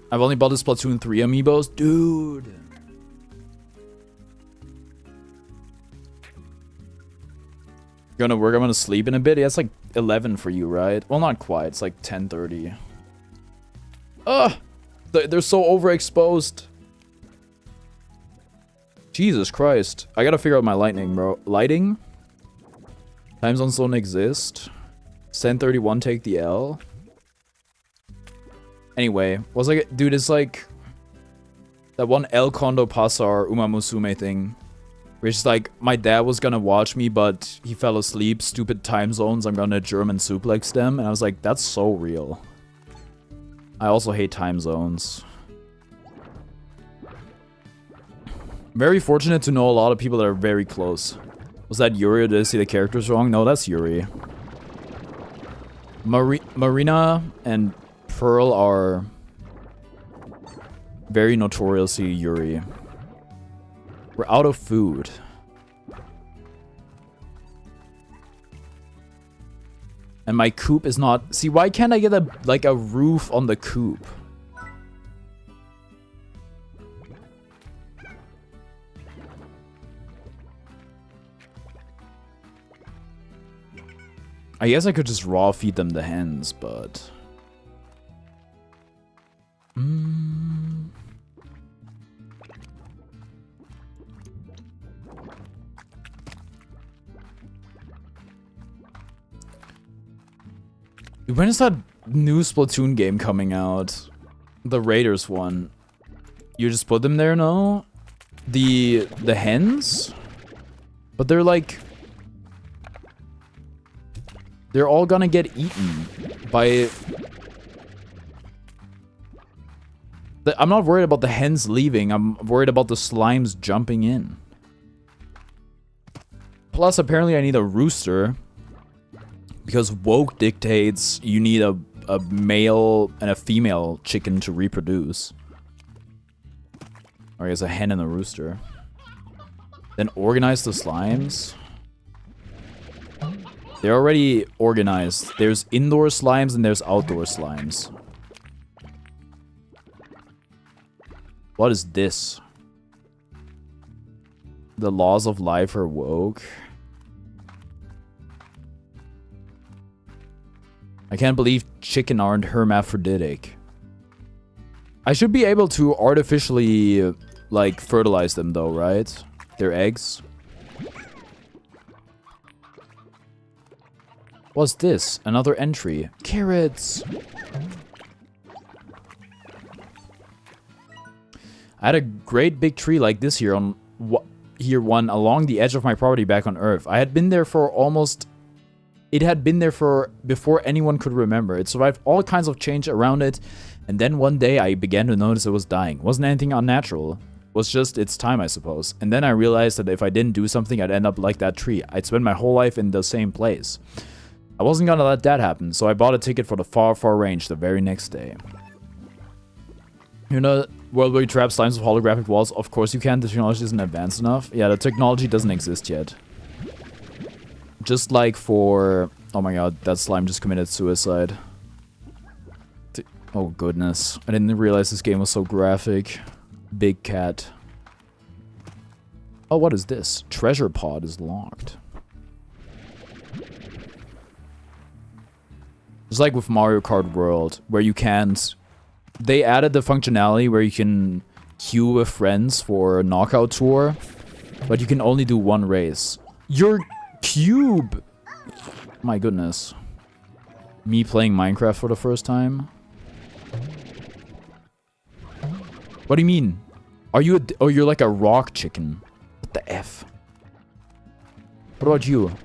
I've only bought the Splatoon 3 amiibos. Dude. You're gonna work, I'm gonna sleep in a bit. Yeah, it's like 11 for you, right? Well, not quite. It's like 10:30. Ugh! They're so overexposed. Jesus Christ. I gotta figure out my lighting, bro. Lighting? Time zones don't exist. 10:31, take the L. Anyway, was like, dude, it's like that one El Kondo Pasar Uma Musume thing. Where it's like, my dad was gonna watch me, but he fell asleep. Stupid time zones, I'm gonna German suplex them. And I was like, that's so real. I also hate time zones. Very fortunate to know a lot of people that are very close. Was that Yuri, or did I see the characters wrong? No, that's Yuri. Marina and Pearl are very notoriously Yuri. We're out of food. And my coop is not... See, why can't I get a roof on the coop? I guess I could just raw feed them the hens, but... When is that new Splatoon game coming out? The Raiders one. You just put them there now? The hens? But they're like... They're all gonna get eaten by... I'm not worried about the hens leaving. I'm worried about the slimes jumping in. Plus, apparently I need a rooster. Because woke dictates you need a male and a female chicken to reproduce. Or I guess a hen and a rooster. Then organize the slimes. They're already organized. There's indoor slimes and there's outdoor slimes. What is this? The laws of life are woke. I can't believe chicken aren't hermaphroditic. I should be able to artificially, like, fertilize them though, right? Their eggs. What's this? Another entry. Carrots! I had a great big tree like this here on one along the edge of my property back on Earth. I had been there for almost... It had been there for before anyone could remember. It survived all kinds of change around it, and then one day I began to notice it was dying. Wasn't anything unnatural. Was just its time, I suppose. And then I realized that if I didn't do something, I'd end up like that tree. I'd spend my whole life in the same place. I wasn't gonna let that happen, so I bought a ticket for the far, far range the very next day. You know, world where you trap slimes with holographic walls? Of course you can, the technology isn't advanced enough. Yeah, the technology doesn't exist yet. Just like for... Oh my god, that slime just committed suicide. Oh goodness, I didn't realize this game was so graphic. Big cat. Oh, what is this? Treasure pod is locked. Just like with Mario Kart World, where you can't... They added the functionality where you can queue with friends for a knockout tour, but you can only do one race. Your cube! My goodness. Me playing Minecraft for the first time? What do you mean? Are you a... Oh, you're like a rock chicken. What the F? What about you?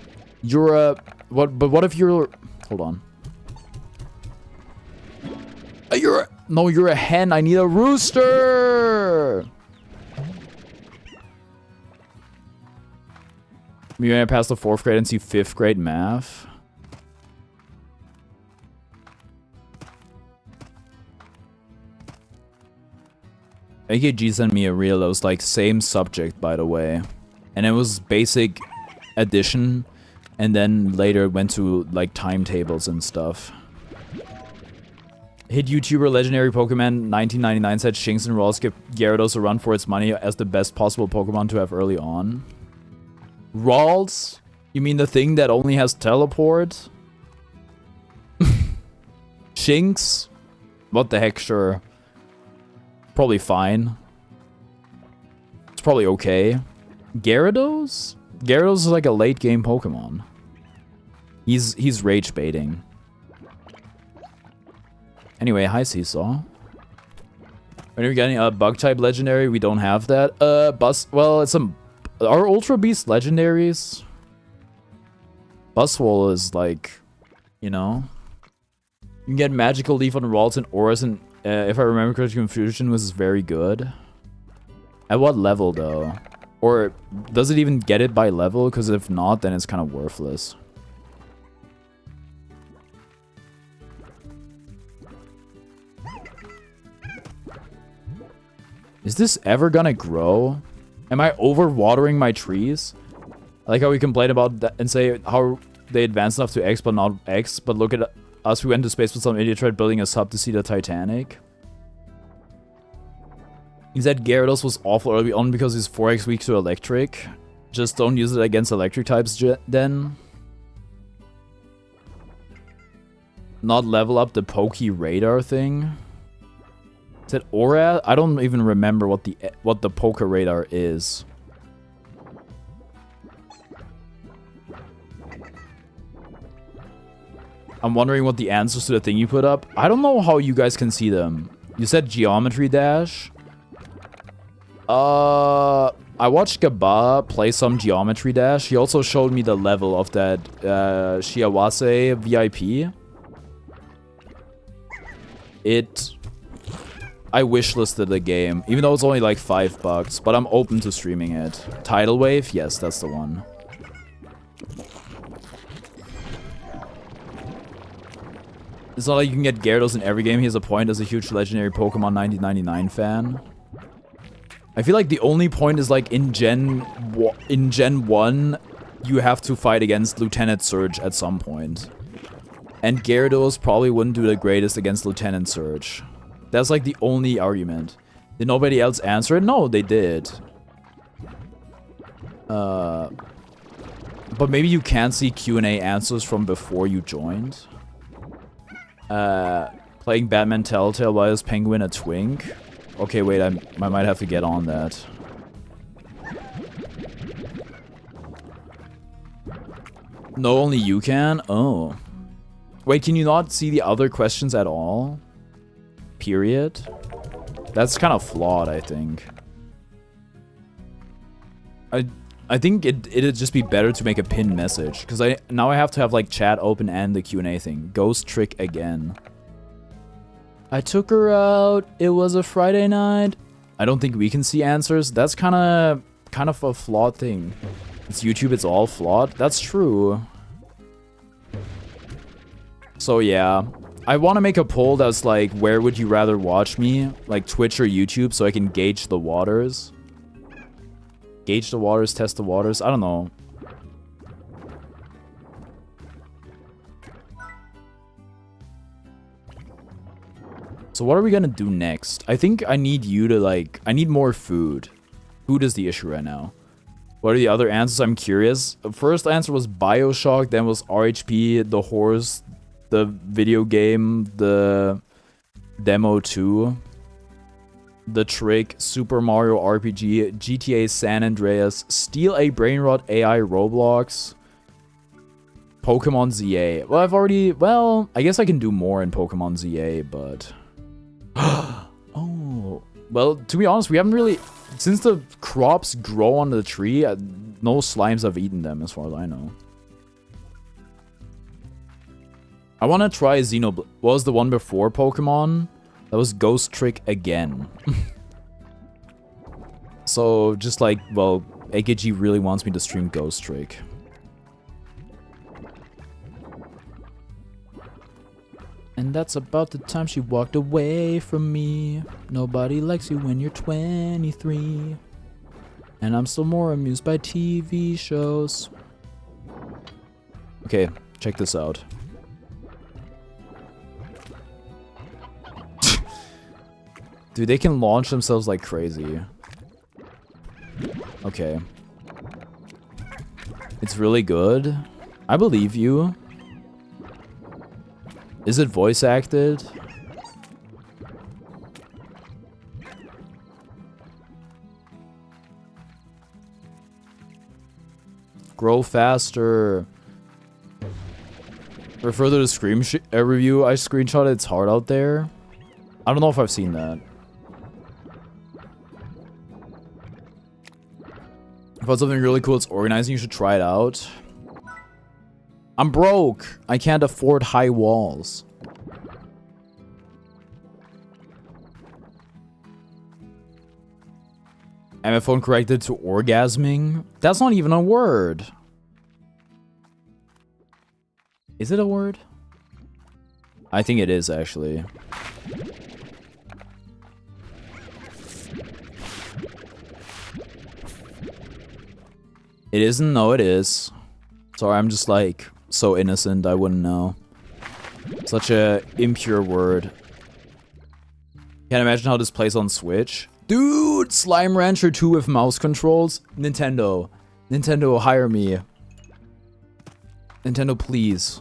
You're a... What? But what if you're... Hold on. You're a... No, you're a hen. I need a rooster! Maybe I pass the 4th grade and see 5th grade math. AKG sent me a reel that was like same subject, by the way. And it was basic addition. And then later it went to like timetables and stuff. Hit YouTuber legendary Pokemon 1999 said Shinx and Rolls give Gyarados a run for its money as the best possible Pokemon to have early on. Rolls? You mean the thing that only has teleport? Shinx? What the heck, sure. Probably fine. It's probably okay. Gyarados? Gyarados is like a late game Pokemon. He's rage baiting. Anyway, hi Seesaw. When are we getting a bug type legendary? We don't have that. Well, it's some... Are Ultra Beast legendaries? Buzzwole is like, you know. You can get Magical Leaf on Rolls and Auras, and if I remember correctly, Confusion was very good. At what level though? Or does it even get it by level? Because if not, then it's kind of worthless. Is this ever gonna grow? Am I overwatering my trees? I like how we complain about that and say how they advanced enough to X but not X, but look at us, we went to space with some idiot tried building a sub to see the Titanic. He said Gyarados was awful early on because he's 4x weak to electric. Just don't use it against electric types then. Not level up the Pokey Radar thing. Is it Aura? I don't even remember what the Poke Radar is. I'm wondering what the answers to the thing you put up. I don't know how you guys can see them. You said Geometry Dash. I watched Gaba play some Geometry Dash. He also showed me the level of that Shiawase VIP. I wishlisted the game, even though it's only like $5, but I'm open to streaming it. Tidal Wave? Yes, that's the one. It's not like you can get Gyarados in every game. He has a point as a huge legendary Pokemon 1999 fan. I feel like the only point is like in Gen 1, you have to fight against Lieutenant Surge at some point. And Gyarados probably wouldn't do the greatest against Lieutenant Surge. That's like the only argument. Did nobody else answer it? No, they did. But maybe you can't see Q&A answers from before you joined. Playing Batman Telltale, why is Penguin a twink? Okay, wait, I might have to get on that. No, only you can? Oh. Wait, can you not see the other questions at all? Period? That's kind of flawed, I think. I think it'd just be better to make a pinned message, because now I have to have like chat open and the Q&A thing. Ghost trick again. I took her out. It was a Friday night. I don't think we can see answers. That's kind of a flawed thing. It's YouTube. It's all flawed. That's true. So yeah, I want to make a poll that's like, where would you rather watch me? Like Twitch or YouTube, so I can gauge the waters. Gauge the waters, test the waters. I don't know. So what are we gonna do next? I think I need you to like... I need more food. Food is the issue right now. What are the other answers? I'm curious. The first answer was Bioshock, then was RHP, the horse, the video game, the demo 2. The Trick, Super Mario RPG, GTA San Andreas, Steal a Brainrot AI Roblox, Pokemon ZA. Well, I've already... Well, I guess I can do more in Pokemon ZA, but... Oh. Well, to be honest, we haven't really... Since the crops grow on the tree, no slimes have eaten them, as far as I know. I want to try Xenoblade. What was the one before Pokemon? That was Ghost Trick again. So, just like, well, AKG really wants me to stream Ghost Trick. And that's about the time she walked away from me. Nobody likes you when you're 23. And I'm still more amused by TV shows. Okay, check this out. Dude, they can launch themselves like crazy. Okay. It's really good. I believe you. Is it voice acted? Grow faster. For further to Scream review, I screenshotted It's Hard Out There. I don't know if I've seen that. If it's something really cool it's organizing, you should try it out. I'm broke. I can't afford high walls. MFone corrected to orgasming? That's not even a word. Is it a word? I think it is, actually. It isn't? No, it is. Sorry, I'm just like so innocent, I wouldn't know. Such a impure word. Can't imagine how this plays on Switch. Dude, Slime Rancher 2 with mouse controls? Nintendo. Nintendo, hire me. Nintendo, please.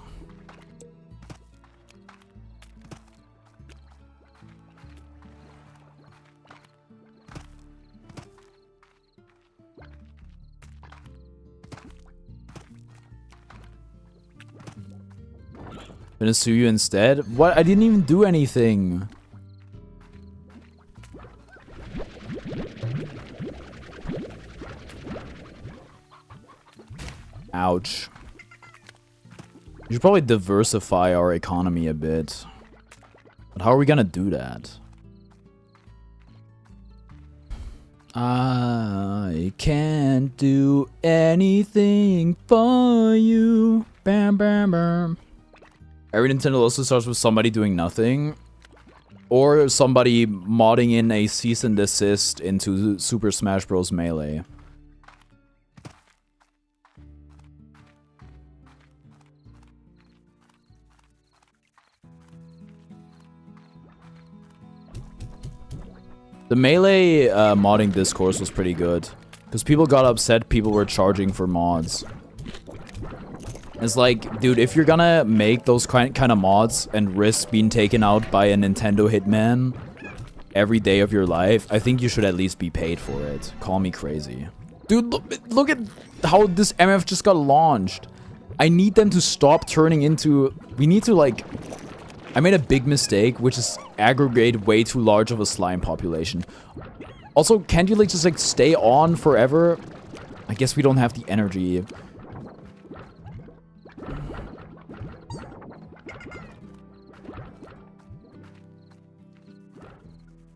I'm gonna sue you instead? What? I didn't even do anything. Ouch. We should probably diversify our economy a bit. But how are we gonna do that? I can't do anything for you. Bam, bam, bam. Every Nintendo also starts with somebody doing nothing. Or somebody modding in a cease and desist into Super Smash Bros. Melee. The Melee modding discourse was pretty good. Because people got upset people were charging for mods. It's like, dude, if you're gonna make those kind of mods and risk being taken out by a Nintendo hitman every day of your life, I think you should at least be paid for it. Call me crazy. Dude, look at how this MF just got launched. I need them to stop turning into... We need to, like... I made a big mistake, which is aggregate way too large of a slime population. Also, can't you, like, just, like, stay on forever? I guess we don't have the energy.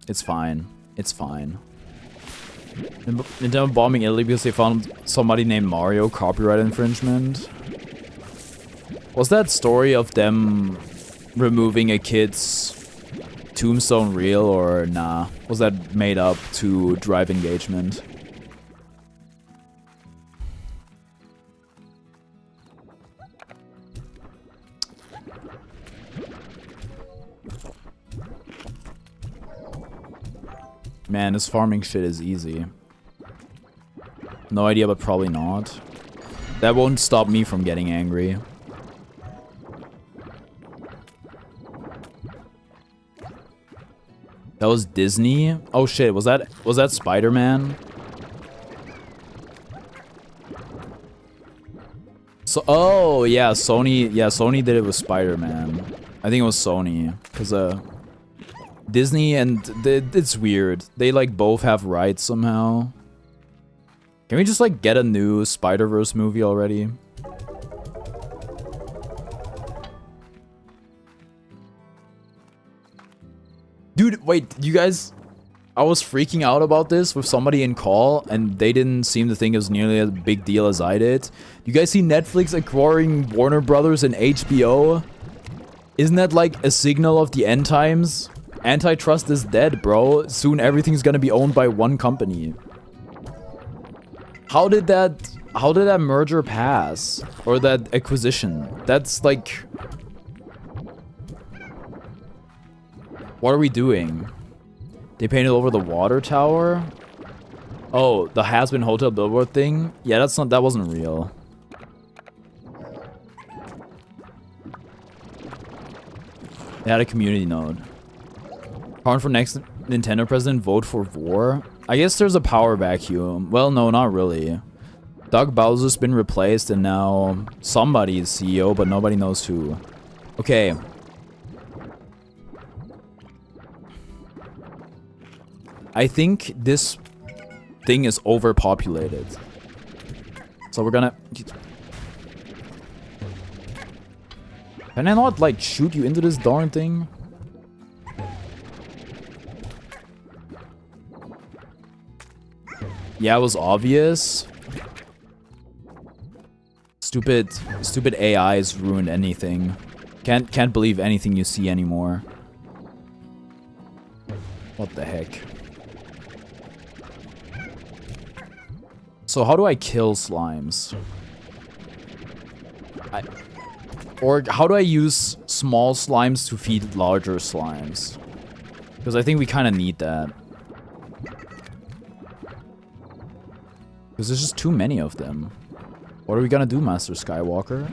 It's fine. It's fine. Nintendo bombing Italy because they found somebody named Mario copyright infringement. Was that story of them removing a kid's tombstone real or nah? Was that made up to drive engagement? Man, this farming shit is easy. No idea, but probably not. That won't stop me from getting angry. That was Disney? Oh shit, was that Spider-Man? So, oh yeah, Sony did it with Spider-Man. I think it was Sony, cause Disney and it's weird. They like both have rights somehow. Can we just like get a new Spider-Verse movie already? Dude, wait, you guys... I was freaking out about this with somebody in call, and they didn't seem to think it was nearly as big deal as I did. You guys see Netflix acquiring Warner Brothers and HBO? Isn't that like a signal of the end times? Antitrust is dead, bro. Soon everything's gonna be owned by one company. How did that merger pass? Or that acquisition? That's like... What are we doing? They painted over the water tower? Oh, the has-been hotel billboard thing? Yeah, that wasn't real. They had a community node. Calling for next Nintendo president, vote for war? I guess there's a power vacuum. Well, no, not really. Doug Bowser's been replaced and now somebody is CEO, but nobody knows who. Okay. I think this thing is overpopulated. So we're gonna... Can I not, like, shoot you into this darn thing? Yeah, it was obvious. Stupid AIs ruined anything. Can't believe anything you see anymore. What the heck? So how do I kill slimes? Or how do I use small slimes to feed larger slimes? Because I think we kind of need that. Because there's just too many of them. What are we gonna do, Master Skywalker?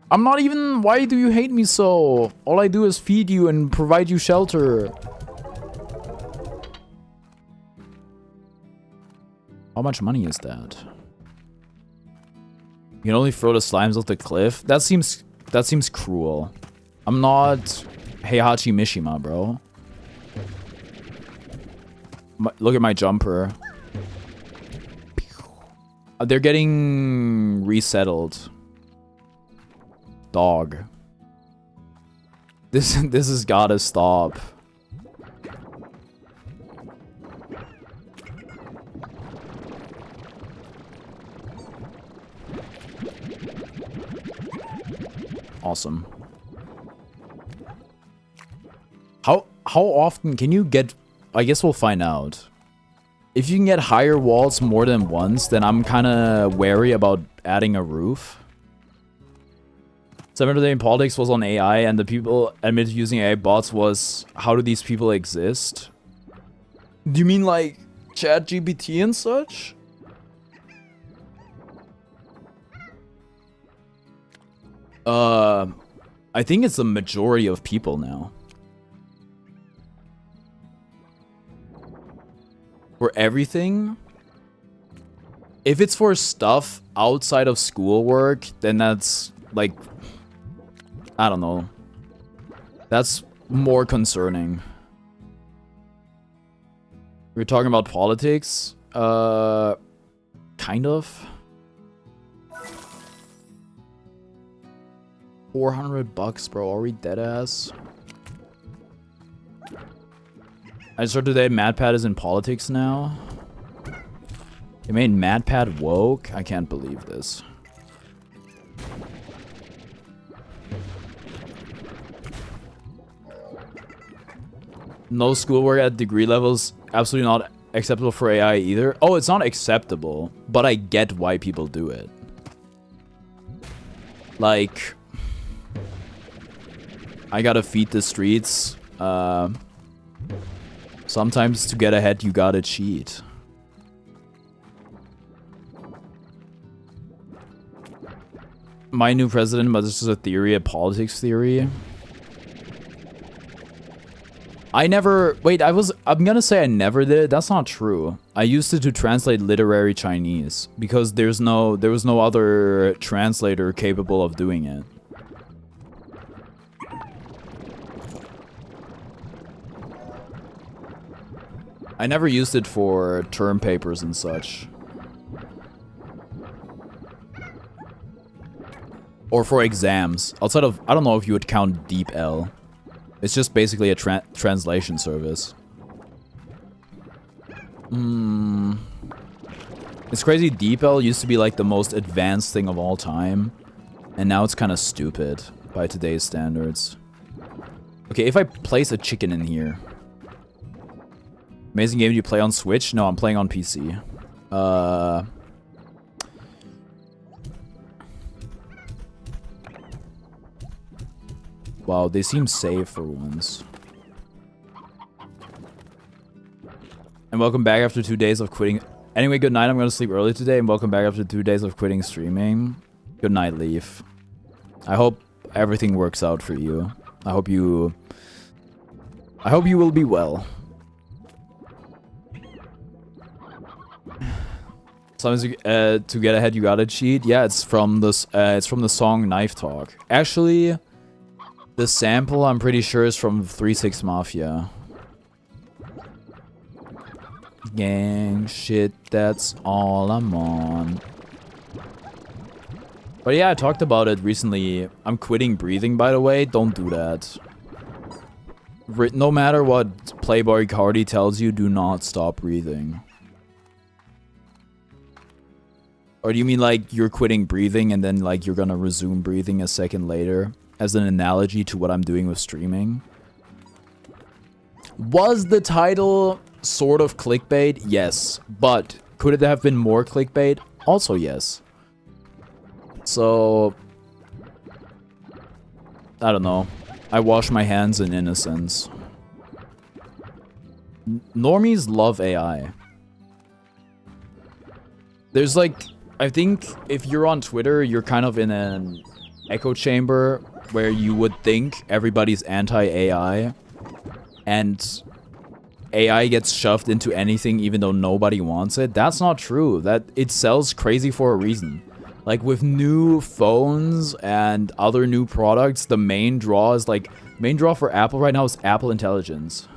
I'm not even... Why do you hate me so? All I do is feed you and provide you shelter. How much money is that? You can only throw the slimes off the cliff? That seems cruel. I'm not Heihachi Mishima, bro. Look at my jumper. They're getting resettled. Dog. This has gotta stop. Awesome. How often can you get... I guess we'll find out. If you can get higher walls more than once, then I'm kind of wary about adding a roof. 7 Day in Politics was on AI, and the people admitted using AI bots was, how do these people exist? Do you mean like Chat GPT and such? I think it's the majority of people now. For everything? If it's for stuff outside of schoolwork, then that's, like, I don't know. That's more concerning. We're talking about politics? Kind of. $400, bro. Are we dead ass? I just heard today MatPat is in politics now. They made MatPat woke? I can't believe this. No schoolwork at degree levels. Absolutely not acceptable for AI either. Oh, it's not acceptable, but I get why people do it. Like, I gotta feed the streets. Sometimes to get ahead, you gotta cheat. My new president, but this is a theory, a politics theory. I never... Wait, I'm gonna say I never did it. That's not true. I used it to translate literary Chinese because there was no other translator capable of doing it. I never used it for term papers and such. Or for exams. Outside of... I don't know if you would count DeepL. It's just basically a translation service. It's crazy. DeepL used to be like the most advanced thing of all time. And now it's kind of stupid by today's standards. Okay, if I place a chicken in here... Amazing game you play on Switch? No, I'm playing on PC. Wow, they seem safe for once. And welcome back after 2 days of quitting. Anyway, good night. I'm going to sleep early today. And welcome back after 2 days of quitting streaming. Good night, Leaf. I hope everything works out for you. I hope you will be well. Sometimes to get ahead, you gotta cheat. Yeah, it's from this. It's from the song Knife Talk. Actually, the sample I'm pretty sure is from 3-6 Mafia. Gang shit, that's all I'm on. But yeah, I talked about it recently. I'm quitting breathing, by the way. Don't do that. No matter what Playboy Cardi tells you, do not stop breathing. Or do you mean like you're quitting breathing and then like you're gonna resume breathing a second later? As an analogy to what I'm doing with streaming? Was the title sort of clickbait? Yes. But could it have been more clickbait? Also yes. So... I don't know. I wash my hands in innocence. Normies love AI. There's like... I think if you're on Twitter, you're kind of in an echo chamber where you would think everybody's anti-AI. And AI gets shoved into anything even though nobody wants it. That's not true. That it sells crazy for a reason. Like with new phones and other new products, the main draw is like... Main draw for Apple right now is Apple Intelligence.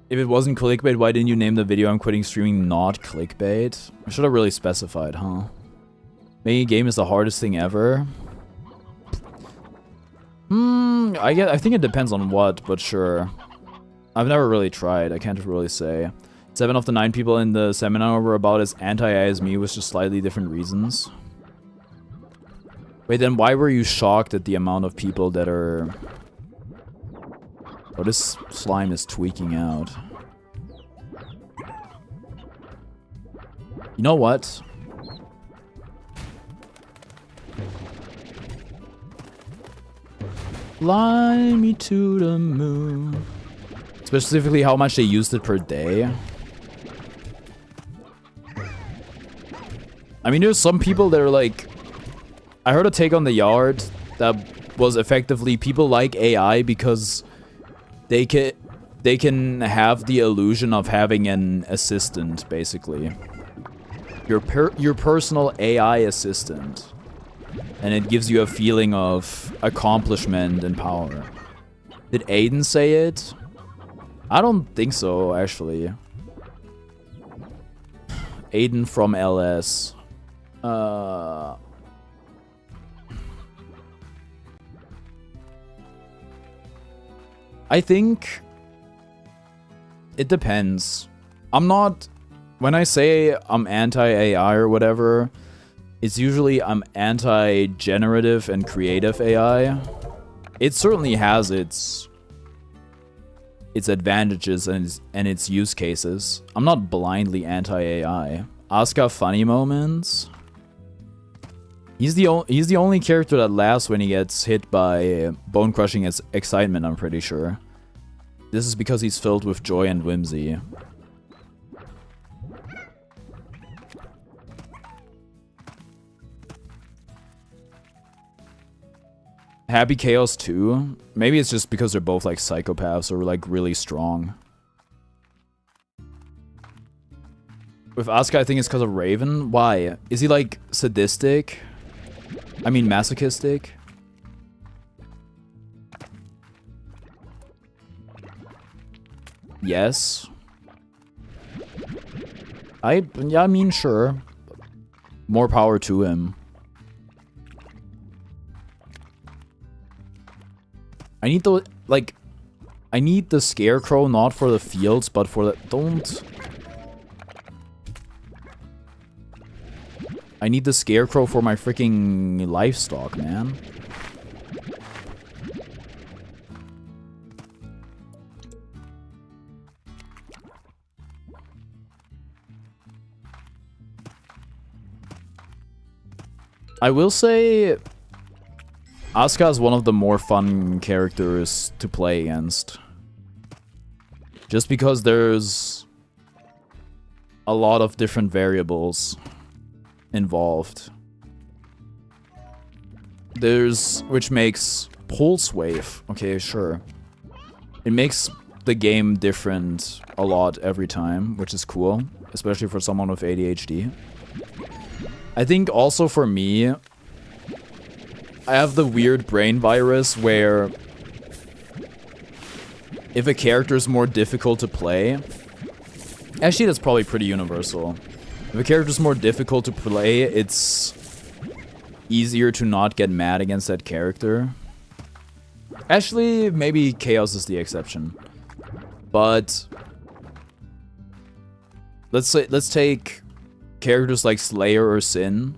If it wasn't clickbait, why didn't you name the video I'm quitting streaming not clickbait? I should have really specified, huh? Making a game is the hardest thing ever. I think it depends on what, but sure. I've never really tried. I can't really say. 7 of the 9 people in the seminar were about as anti-AI as me with just slightly different reasons. Wait, then why were you shocked at the amount of people that are... Oh, this slime is tweaking out. You know what? Fly me to the moon. It's Specifically how much they used it per day. I mean, there's some people that are like... I heard a take on the yard that was effectively people like AI because they can have the illusion of having an assistant, basically. Your personal AI assistant. And it gives you a feeling of accomplishment and power. Did Aiden say it? I don't think so, actually. Aiden from LS. I think it depends. I'm not... When I say I'm anti-AI or whatever, it's usually I'm anti-generative and creative AI. It certainly has its advantages and its use cases. I'm not blindly anti-AI. Asuka funny moments. He's the only character that laughs when he gets hit by bone-crushing excitement, I'm pretty sure. This is because he's filled with joy and whimsy. Happy Chaos 2? Maybe it's just because they're both like psychopaths or like really strong. With Asuka, I think it's because of Raven. Why? Is he like sadistic? I mean masochistic? Yes. Yeah, I mean, sure. More power to him. I need the, like, I need the scarecrow not for the fields, but for the, don't. I need the scarecrow for my freaking livestock, man. I will say, Asuka is one of the more fun characters to play against. Just because there's a lot of different variables involved. Which makes Pulse Wave. Okay, sure. It makes the game different a lot every time, which is cool. Especially for someone with ADHD. I think also for me, I have the weird brain virus where if a character is more difficult to play... Actually, that's probably pretty universal. If a character is more difficult to play, it's easier to not get mad against that character. Actually, maybe Chaos is the exception. But let's take characters like Slayer or Sin,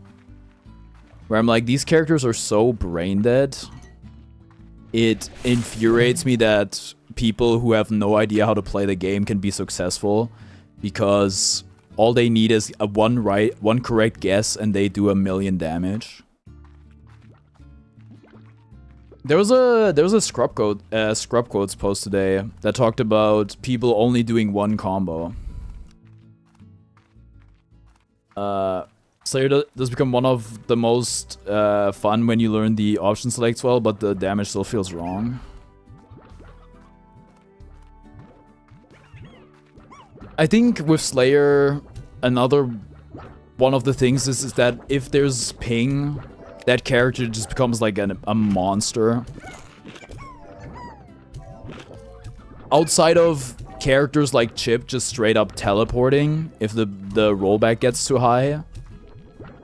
where I'm like, these characters are so brain dead. It infuriates me that people who have no idea how to play the game can be successful because all they need is one correct guess and they do 1,000,000 damage. There was a Scrub Quotes post today that talked about people only doing one combo. Slayer does become one of the most fun when you learn the option selects well, but the damage still feels wrong. I think with Slayer, another one of the things is that if there's ping, that character just becomes like a monster. Outside of characters like Chip just straight up teleporting if the rollback gets too high.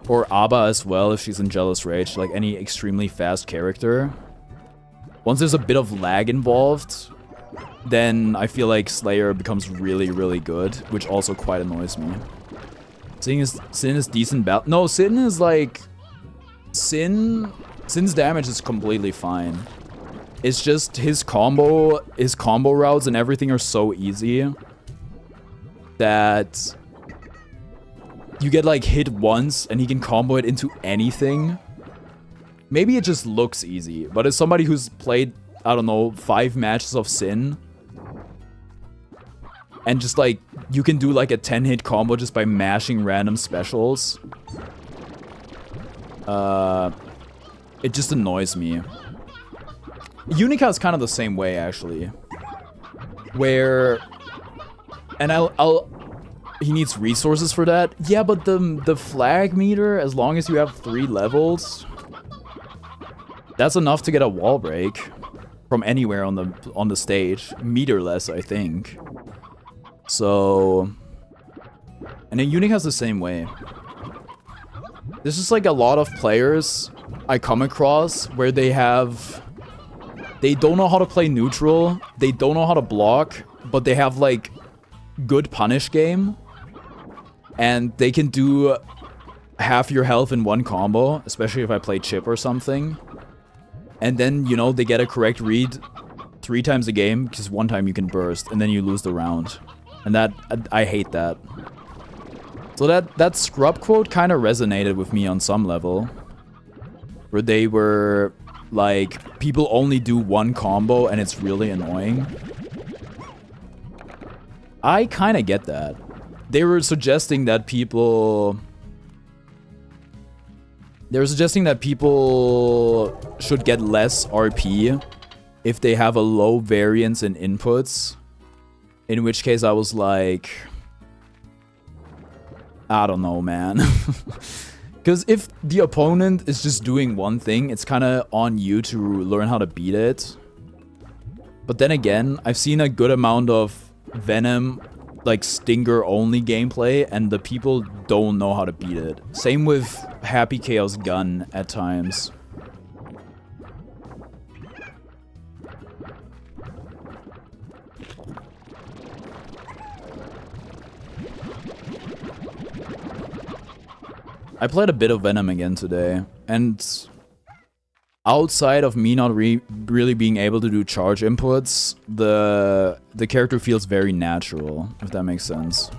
Or Abba as well if she's in Jealous Rage, like any extremely fast character. Once there's a bit of lag involved, then I feel like Slayer becomes really, really good, which also quite annoys me. Sin is decent battle. No, Sin is like... Sin's damage is completely fine. It's just his combo routes and everything are so easy that you get like hit once and he can combo it into anything. Maybe it just looks easy, but as somebody who's played, I don't know, 5 matches of Sin, And just like, you can do like a 10-hit combo just by mashing random specials. It just annoys me. Unica is kind of the same way, actually. Where... And he needs resources for that. Yeah, but the flag meter, as long as you have 3 levels... That's enough to get a wall break. From anywhere on the stage. Meterless, I think. So... And then Unica is the same way. There's just like a lot of players I come across where they don't know how to play neutral, they don't know how to block, but they have like good punish game, and they can do half your health in one combo, especially if I play chip or something. And then, you know, they get a correct read 3 times a game, because 1 time you can burst, and then you lose the round. And that, I hate that. So that scrub quote kind of resonated with me on some level. Where they were, like, people only do 1 combo and it's really annoying. I kind of get that. They were suggesting that people... They were suggesting that people should get less RP if they have a low variance in inputs. In which case I was like... I don't know, man. Because if the opponent is just doing one thing, it's kind of on you to learn how to beat it. But then again, I've seen a good amount of Venom, like Stinger-only gameplay, and the people don't know how to beat it. Same with Happy Chaos Gun at times. I played a bit of Venom again today, and outside of me not really being able to do charge inputs, the character feels very natural, if that makes sense.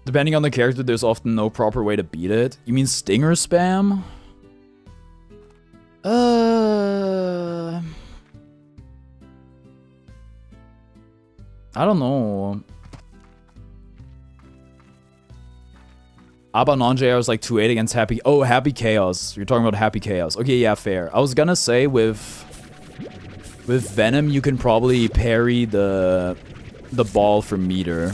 Depending on the character, there's often no proper way to beat it. You mean Stinger spam? I don't know. Abba non-JR was like 2-8 against Happy... Oh, Happy Chaos. You're talking about Happy Chaos. Okay, yeah, fair. I was gonna say with Venom, you can probably parry the ball from meter.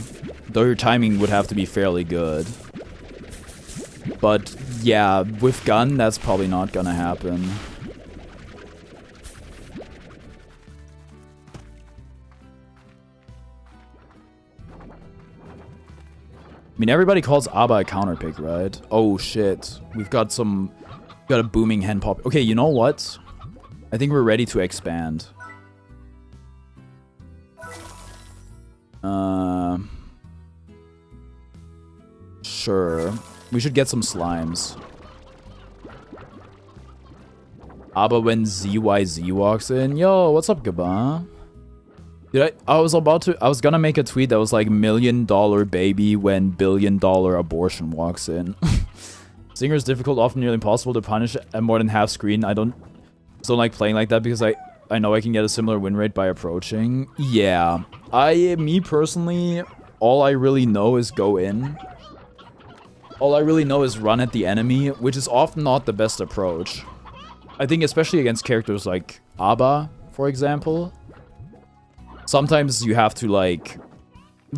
Though your timing would have to be fairly good. But, yeah, with gun, that's probably not gonna happen. I mean, everybody calls Abba a counterpick, right? Oh, shit. We've got a booming hen pop. Okay, you know what? I think we're ready to expand. Sure. We should get some slimes. Abba when ZYZ walks in. Yo, what's up, Gaba? Dude, I was gonna make a tweet that was like $1 million baby when $1 billion abortion walks in. Stinger is difficult, often nearly impossible to punish at more than half screen. I don't like playing like that because I know I can get a similar win rate by approaching. Yeah. Me personally, all I really know is go in. All I really know is run at the enemy, which is often not the best approach. I think especially against characters like Abba, for example. Sometimes you have to, like...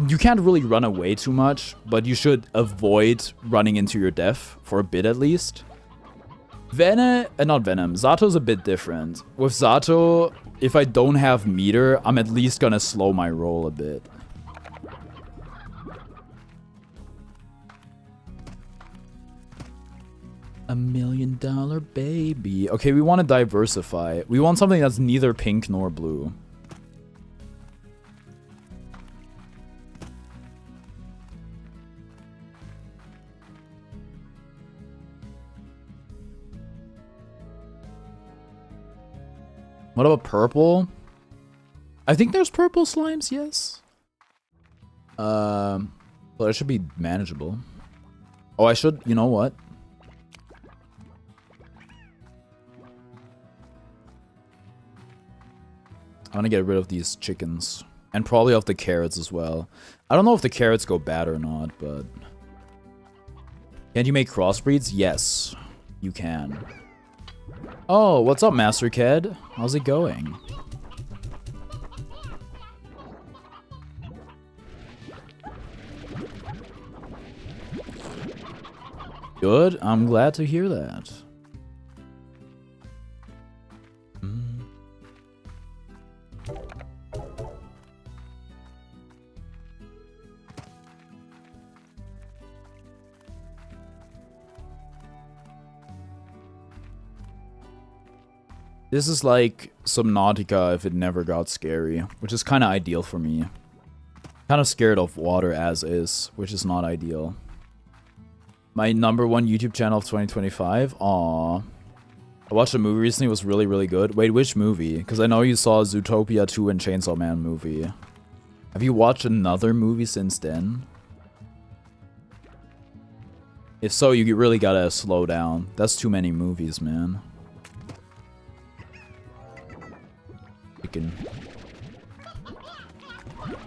You can't really run away too much, but you should avoid running into your death, for a bit at least. Not Venom. Zato's a bit different. With Zato, if I don't have meter, I'm at least gonna slow my roll a bit. $1 million baby. Okay, we want to diversify. We want something that's neither pink nor blue. What about purple? I think there's purple slimes, yes. Well, it should be manageable. Oh, I should, you know what? I want to get rid of these chickens. And probably of the carrots as well. I don't know if the carrots go bad or not, but... Can you make crossbreeds? Yes, you can. Oh, what's up, Master Ked? How's it going? Good, I'm glad to hear that. This is like Subnautica if it never got scary, which is kind of ideal for me. Kind of scared of water as is, which is not ideal. My #1 YouTube channel of 2025. Aww. I watched a movie recently, it was really, really good. Wait, which movie? Because I know you saw Zootopia 2 and Chainsaw Man movie. Have you watched another movie since then? If so, you really gotta slow down. That's too many movies, man.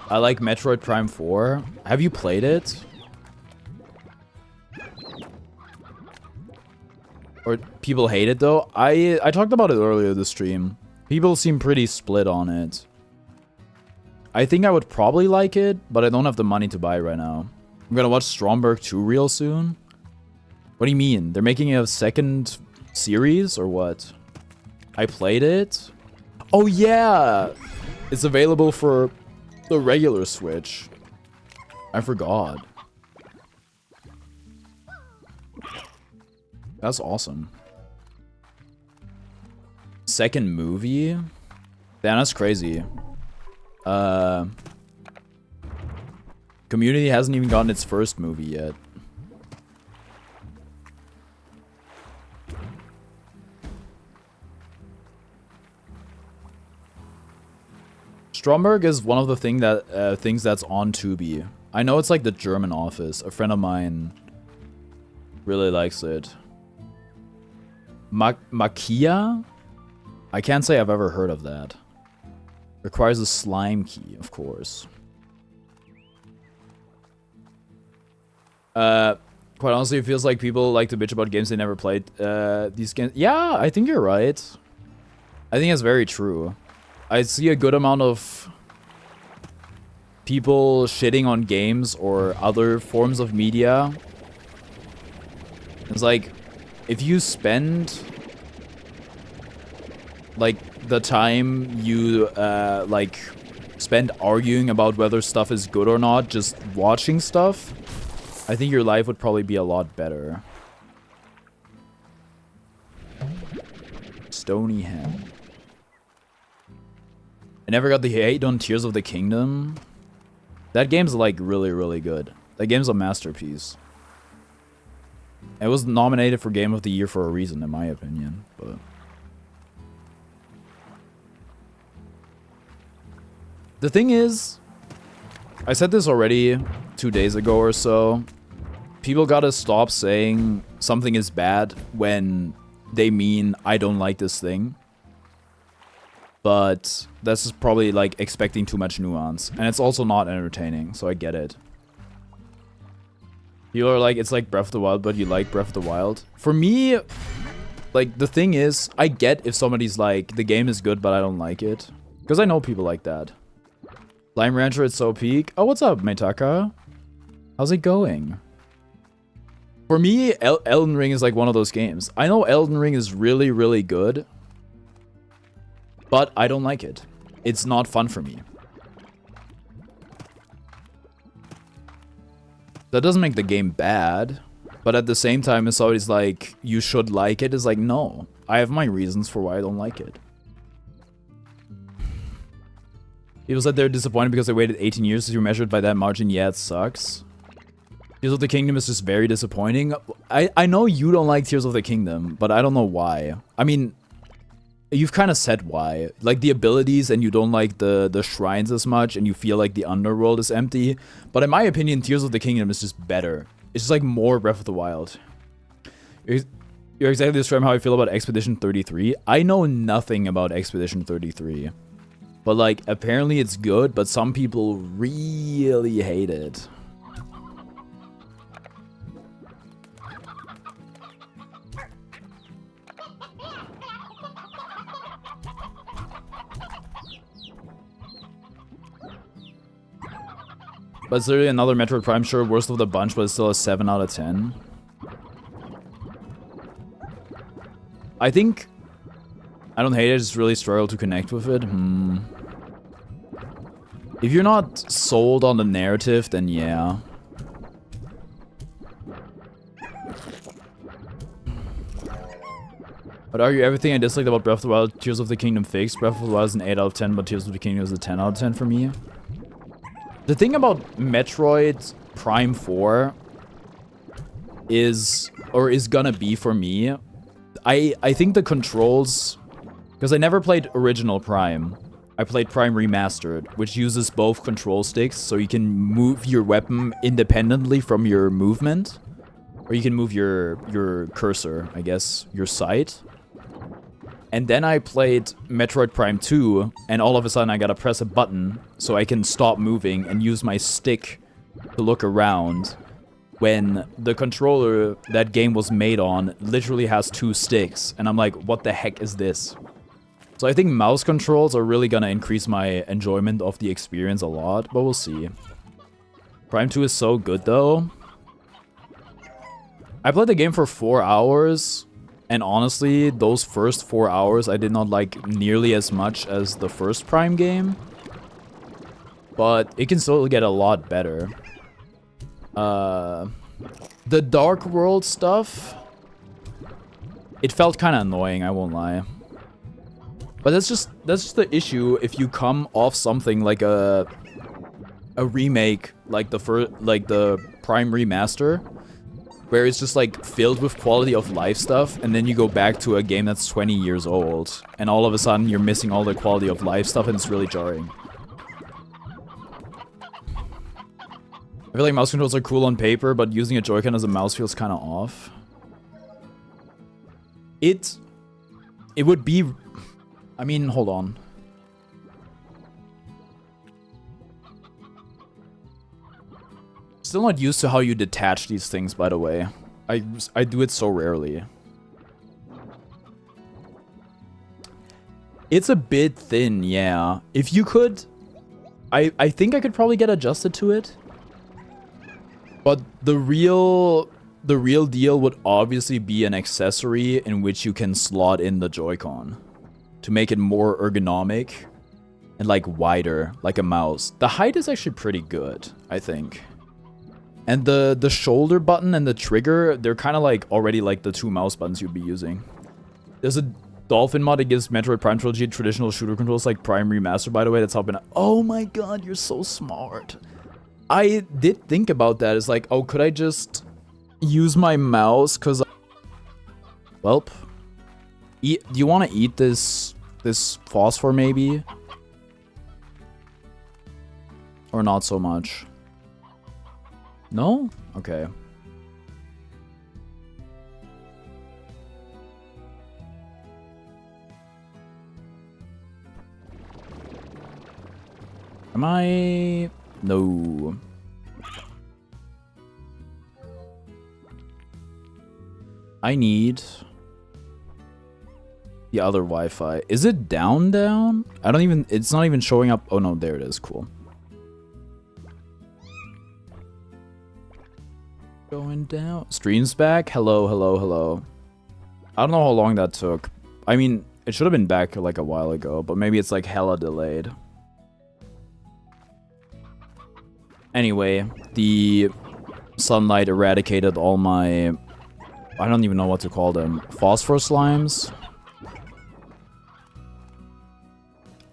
I like Metroid Prime 4. Have you played it? Or people hate it though? I talked about it earlier this stream. People seem pretty split on it. I think I would probably like it, but I don't have the money to buy it right now. I'm gonna watch Stromberg 2 real soon. What do you mean? They're making a second series or what? I played it. Oh yeah! It's available for the regular Switch. I forgot. That's awesome. Second movie? Damn, that's crazy. Community hasn't even gotten its first movie yet. Stromberg is one of the things that's on Tubi. I know it's like the German office. A friend of mine really likes it. Makia? I can't say I've ever heard of that. Requires a slime key, of course. Quite honestly, it feels like people like to bitch about games they never played. These games... Yeah, I think you're right. I think it's very true. I see a good amount of people shitting on games or other forms of media. It's like, if you spend like the time you like spend arguing about whether stuff is good or not, just watching stuff, I think your life would probably be a lot better. Stony Hen. I never got the hate on Tears of the Kingdom. That game's like really, really good. That game's a masterpiece. It was nominated for Game of the Year for a reason, in my opinion. But the thing is, I said this already 2 days ago or so. People gotta stop saying something is bad when they mean I don't like this thing. But that's just probably like expecting too much nuance. And it's also not entertaining, so I get it. People are like, it's like Breath of the Wild, but you like Breath of the Wild. For me, like, the thing is, I get if somebody's like, the game is good, but I don't like it. Because I know people like that. Lime Rancher, it's so peak. Oh, what's up, Metaka? How's it going? For me, Elden Ring is like one of those games. I know Elden Ring is really, really good. But I don't like it. It's not fun for me. That doesn't make the game bad. But at the same time, if somebody's like, you should like it, it's like, no. I have my reasons for why I don't like it. People said they're disappointed because they waited 18 years to be measured by that margin. Yeah, it sucks. Tears of the Kingdom is just very disappointing. I know you don't like Tears of the Kingdom, but I don't know why. I mean... You've kind of said why. Like the abilities, and you don't like the shrines as much, and you feel like the underworld is empty. But in my opinion, Tears of the Kingdom is just better. It's just like more Breath of the Wild. You're exactly describing how I feel about Expedition 33. I know nothing about Expedition 33. But, like, apparently it's good, but some people really hate it. But it's literally another Metroid Prime, sure, worst of the bunch, but it's still a 7 out of 10. I think... I don't hate it, I just really struggle to connect with it. If you're not sold on the narrative, then yeah. But argue everything I disliked about Breath of the Wild, Tears of the Kingdom fixed. Breath of the Wild is an 8 out of 10, but Tears of the Kingdom is a 10 out of 10 for me. The thing about Metroid Prime 4 is gonna be for me, I think the controls, because I never played original Prime. I played Prime Remastered, which uses both control sticks, so you can move your weapon independently from your movement. Or you can move your cursor, I guess, your sight. And then I played Metroid Prime 2, and all of a sudden I gotta press a button so I can stop moving and use my stick to look around. When the controller that game was made on literally has 2 sticks, and I'm like, what the heck is this? So I think mouse controls are really gonna increase my enjoyment of the experience a lot, but we'll see. Prime 2 is so good though. I played the game for 4 hours, and honestly, those first 4 hours I did not like nearly as much as the first Prime game. But it can still get a lot better. The Dark World stuff, it felt kind of annoying, I won't lie. But that's just the issue if you come off something like a remake, like the Prime Remaster, where it's just like filled with quality of life stuff, and then you go back to a game that's 20 years old, and all of a sudden you're missing all the quality of life stuff, and it's really jarring. I feel like mouse controls are cool on paper, but using a Joy-Con as a mouse feels kind of off. It would be... I mean, hold on. Still not used to how you detach these things, by the way. I do it so rarely. It's a bit thin, yeah. If you could... I think I could probably get adjusted to it. But the real deal would obviously be an accessory in which you can slot in the Joy-Con to make it more ergonomic and like wider, like a mouse. The height is actually pretty good, I think. And the shoulder button and the trigger, they're kind of like already like the 2 mouse buttons you'd be using. There's a Dolphin mod that gives Metroid Prime Trilogy traditional shooter controls like Prime Remaster, by the way. That's helping out. Oh my god, you're so smart. I did think about that. It's like, oh, could I just use my mouse? Because, welp. Do you want to eat this phosphor maybe? Or not so much? No? Okay. Am I... No. I need the other Wi-Fi. Is it down? I don't even... It's not even showing up. Oh no, there it is. Cool. Going down. Stream's back. Hello, hello, hello. I don't know how long that took. I mean, it should have been back like a while ago, but maybe it's like hella delayed. Anyway, the sunlight eradicated all my... I don't even know what to call them. Phosphor slimes?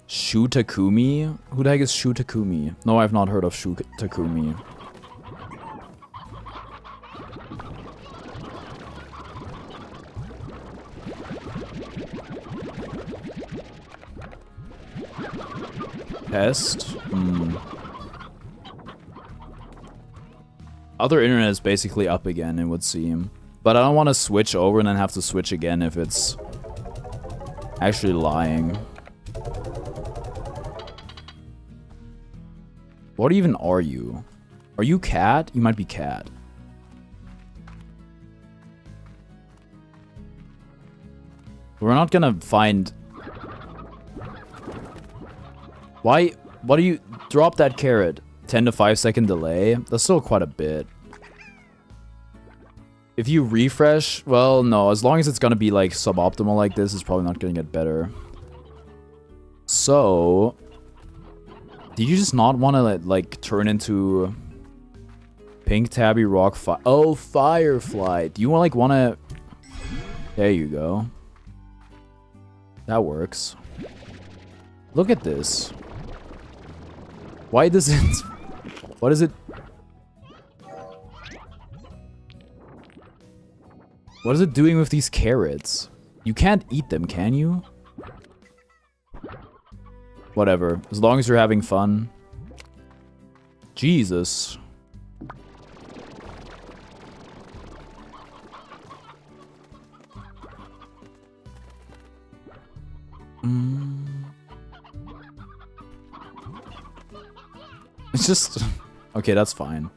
Shu Takumi? Who the heck is Shu Takumi? No, I've not heard of Shu Takumi. Test? Other internet is basically up again, it would seem. But I don't want to switch over and then have to switch again if it's actually lying. What even are you? Are you cat? You might be cat. We're not gonna find... Why? What do you... Drop that carrot. 10 to 5 second delay. That's still quite a bit. If you refresh... Well, no. As long as it's gonna be, like, suboptimal like this, it's probably not gonna get better. So... Do you just not want to, like, turn into... Pink tabby rock oh, firefly. Do you want to... There you go. That works. Look at this. Why does it... What is it? What is it doing with these carrots? You can't eat them, can you? Whatever. As long as you're having fun. Jesus. It's just... Okay, that's fine.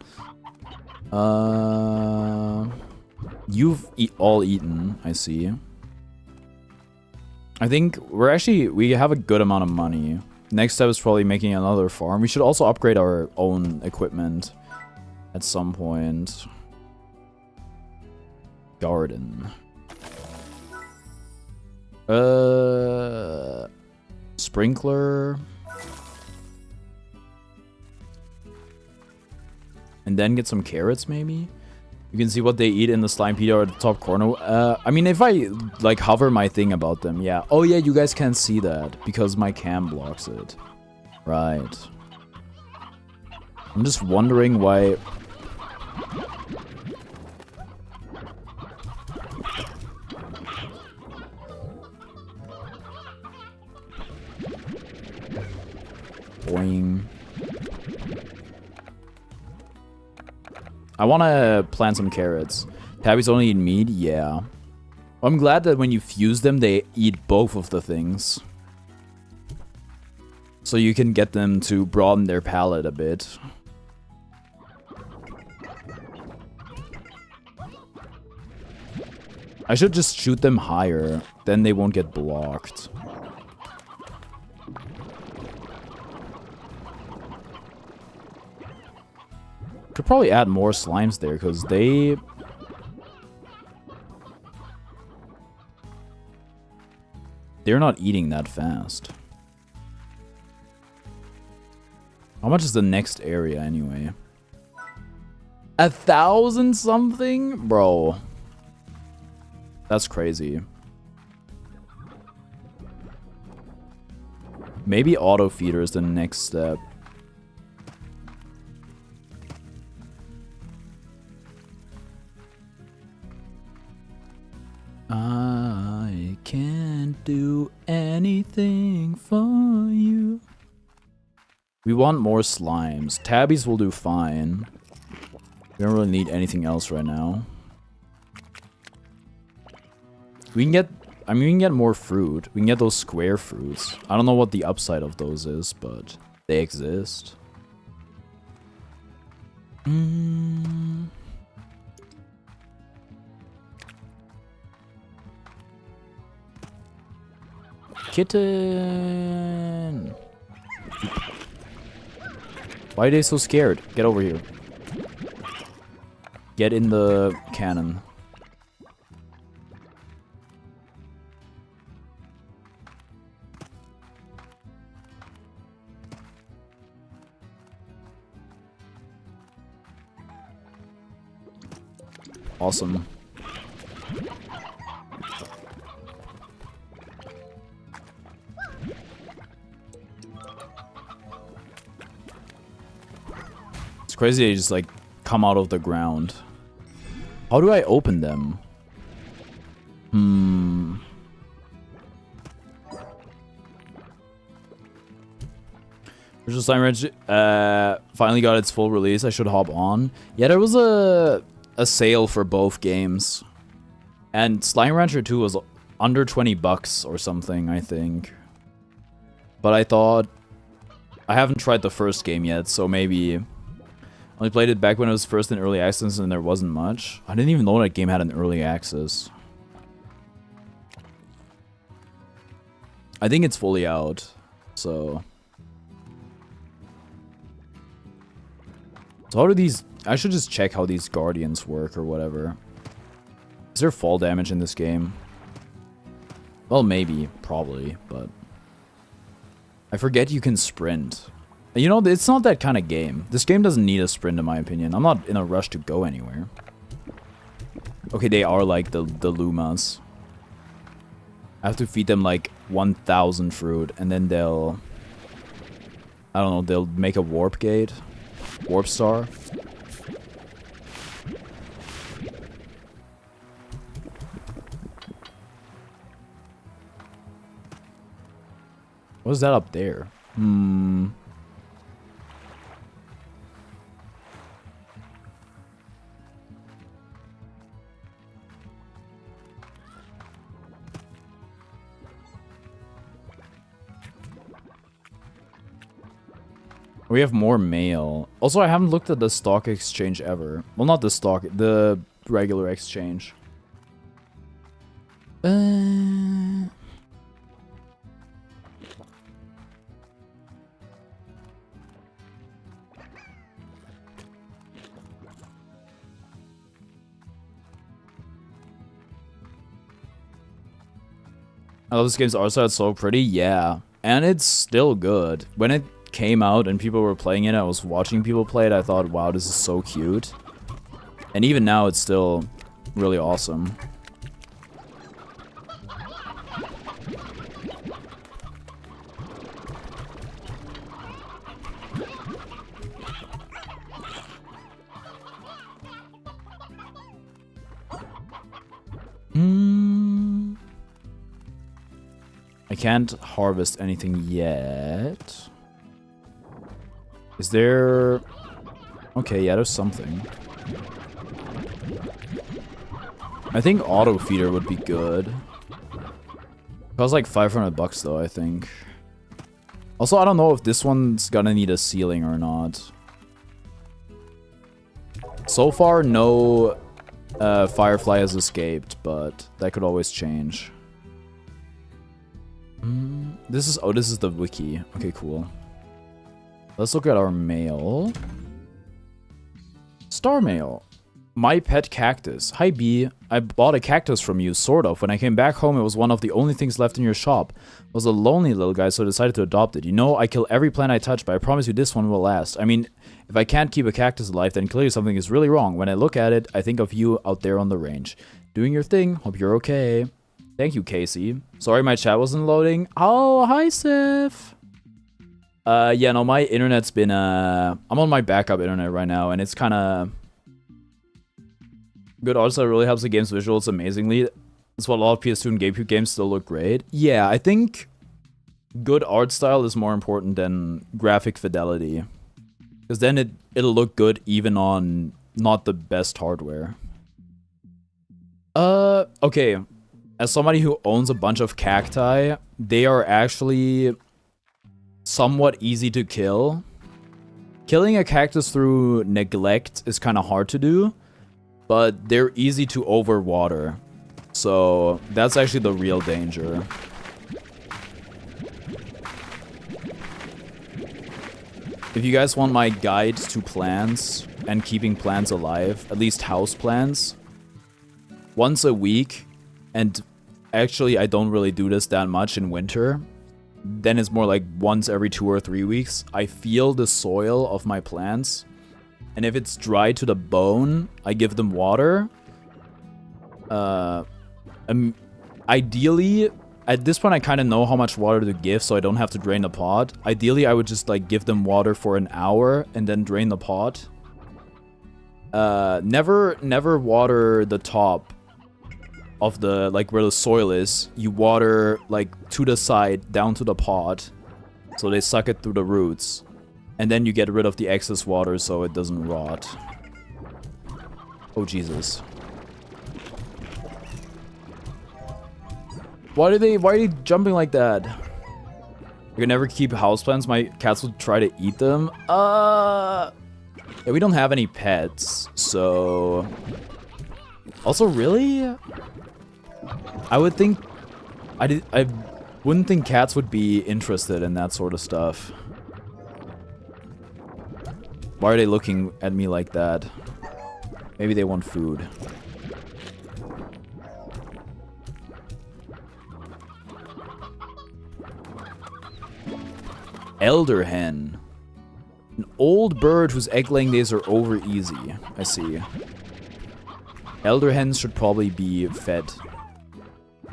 You've all eaten, I see. I think we have a good amount of money. Next step is probably making another farm. We should also upgrade our own equipment at some point. Garden. Sprinkler. And then get some carrots, maybe? You can see what they eat in the Slimepedia at the top corner. I mean, if I, like, hover my thing about them, yeah. Oh, yeah, you guys can't see that because my cam blocks it. Right. I'm just wondering why... Boing. I want to plant some carrots. Tabbies only eat meat? Yeah. Well, I'm glad that when you fuse them, they eat both of the things. So you can get them to broaden their palate a bit. I should just shoot them higher. Then they won't get blocked. Could probably add more slimes there, because they're not eating that fast. How much is the next area, anyway? 1,000 something? Bro. That's crazy. Maybe auto feeder is the next step. I can't do anything for you. We want more slimes. Tabbies will do fine. We don't really need anything else right now. We can get... I mean, we can get more fruit. We can get those square fruits. I don't know what the upside of those is, but they exist. Kitten! Why are they so scared? Get over here. Get in the cannon. Awesome. It's crazy they just like come out of the ground. How do I open them? Virtual Slime Ranch finally got its full release. I should hop on. Yeah, there was a sale for both games. And Slime Rancher 2 was under $20 or something, I think. But I thought I haven't tried the first game yet, so maybe... Only played it back when it was first in early access and there wasn't much. I didn't even know that game had an early access. I think it's fully out, so... So how do these... I should just check how these guardians work or whatever. Is there fall damage in this game? Well, maybe. Probably, but... I forget you can sprint. You know, it's not that kind of game. This game doesn't need a sprint, in my opinion. I'm not in a rush to go anywhere. Okay, they are like the Lumas. I have to feed them like 1,000 fruit, and then they'll... I don't know, they'll make a warp gate. Warp star. What is that up there? We have more mail. Also, I haven't looked at the stock exchange ever. Well, not the stock, the regular exchange. I love this game's art style, it's so pretty, yeah. And it's still good. When it came out and people were playing it, I was watching people play it, I thought, wow, this is so cute. And even now, it's still really awesome. I can't harvest anything yet. Is there... Okay, yeah, there's something. I think auto feeder would be good. Costs like 500 bucks though, I think. Also, I don't know if this one's gonna need a ceiling or not. So far, no Firefly has escaped, but that could always change. This is the wiki. Okay, cool. Let's look at our mail. Star mail. My pet cactus. Hi B, I bought a cactus from you, sort of. When I came back home, it was one of the only things left in your shop. It was a lonely little guy, so I decided to adopt it. You know, I kill every plant I touch, but I promise you this one will last. I mean, if I can't keep a cactus alive, then clearly something is really wrong. When I look at it, I think of you out there on the range. Doing your thing. Hope you're okay. Thank you, Casey. Sorry my chat wasn't loading. Oh, hi, Sif. Yeah, no, my internet's been, I'm on my backup internet right now, and it's kind of... Good art style really helps the game's visuals amazingly. That's why a lot of PS2 and GameCube games still look great. Yeah, I think good art style is more important than graphic fidelity. Because then it'll look good even on not the best hardware. Okay. As somebody who owns a bunch of cacti, they are actually somewhat easy to kill. Killing a cactus through neglect is kind of hard to do, but they're easy to overwater. So that's actually the real danger. If you guys want my guide to plants and keeping plants alive, at least house plants, once a week, and actually I don't really do this that much in winter, then it's more like once every 2 or 3 weeks, I feel the soil of my plants, and if it's dry to the bone, I give them water. Ideally, at this point I kind of know how much water to give, so I don't have to drain the pot. Ideally, I would just like give them water for an hour and then drain the pot. Never water the top of the, like, where the soil is. You water like to the side down to the pot, so they suck it through the roots, and then you get rid of the excess water so it doesn't rot. Oh Jesus. Why are they jumping like that? I could never keep houseplants. My cats would try to eat them. Yeah, we don't have any pets, so... Also, really? I would think... I wouldn't think cats would be interested in that sort of stuff. Why are they looking at me like that? Maybe they want food. Elder hen. An old bird whose egg-laying days are over easy. I see. Elder hens should probably be fed.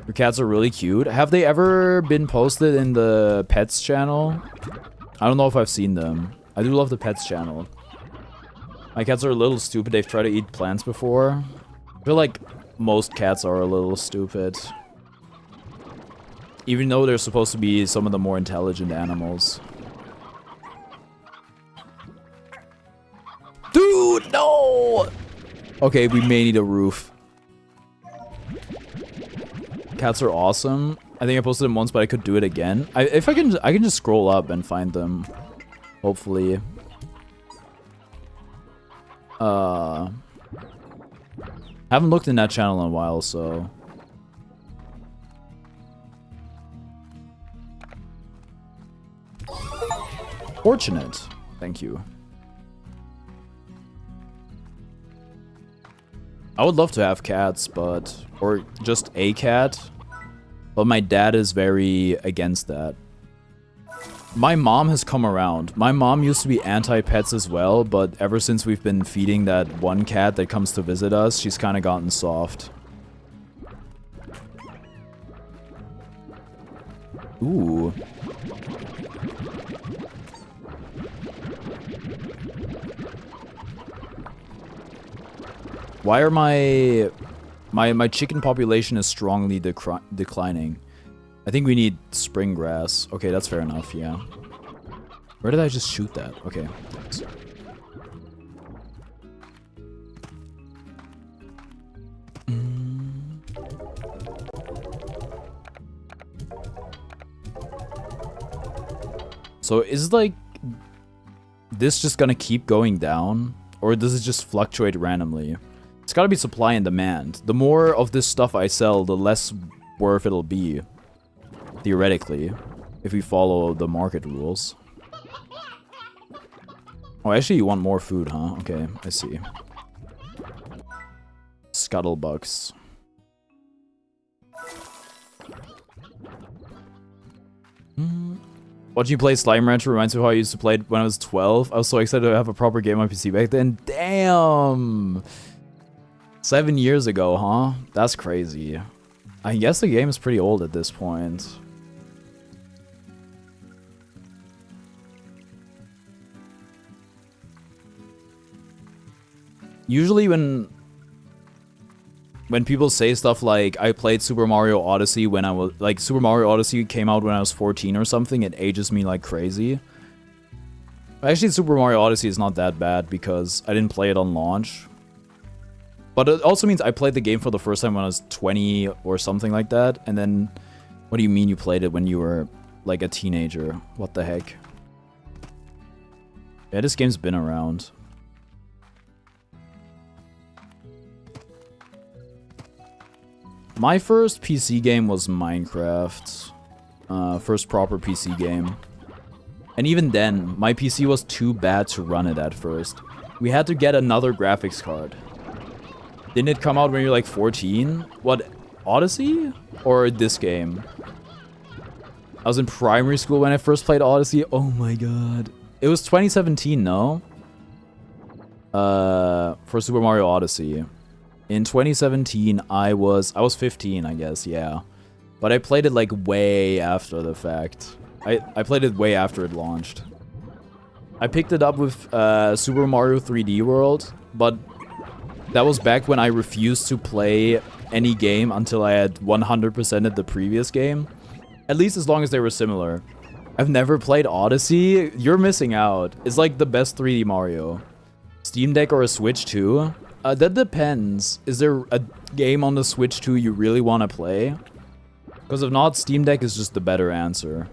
Your cats are really cute. Have they ever been posted in the pets channel? I don't know if I've seen them. I do love the pets channel. My cats are a little stupid. They've tried to eat plants before. I feel like most cats are a little stupid. Even though they're supposed to be some of the more intelligent animals. Dude, no! Okay, we may need a roof. Cats are awesome. I think I posted them once, but I could do it again. I can just scroll up and find them. Hopefully. Haven't looked in that channel in a while, so... Fortunate. Thank you. I would love to have cats, but... Or just a cat. But my dad is very against that. My mom has come around. My mom used to be anti-pets as well, but ever since we've been feeding that one cat that comes to visit us, she's kind of gotten soft. Ooh. Why are my chicken population is strongly declining? I think we need spring grass. Okay, that's fair enough, yeah. Where did I just shoot that? Okay, thanks. So is like this just gonna keep going down? Or does it just fluctuate randomly? It's gotta be supply and demand. The more of this stuff I sell, the less worth it'll be. Theoretically. If we follow the market rules. Oh, actually you want more food, huh? Okay, I see. Scuttlebucks. Watching you play Slime Rancher reminds me of how I used to play it when I was 12. I was so excited to have a proper game on PC back then. Damn! 7 years ago, huh? That's crazy. I guess the game is pretty old at this point. Usually when people say stuff like, I played Super Mario Odyssey when I was, like, Super Mario Odyssey came out when I was 14 or something, it ages me like crazy. Actually, Super Mario Odyssey is not that bad because I didn't play it on launch. But it also means I played the game for the first time when I was 20 or something like that, and then, what do you mean you played it when you were, like, a teenager? What the heck? Yeah, this game's been around. My first PC game was Minecraft. First proper PC game. And even then, my PC was too bad to run it at first. We had to get another graphics card. Didn't it come out when you were like 14? What, Odyssey? Or this game? I was in primary school when I first played Odyssey. Oh my god. It was 2017, no? For Super Mario Odyssey. In 2017, I was 15, I guess, yeah. But I played it like way after the fact. I played it way after it launched. I picked it up with Super Mario 3D World, but that was back when I refused to play any game until I had 100%ed the previous game. At least as long as they were similar. I've never played Odyssey. You're missing out. It's like the best 3D Mario. Steam Deck or a Switch 2? That depends. Is there a game on the Switch 2 you really want to play? Because if not, Steam Deck is just the better answer.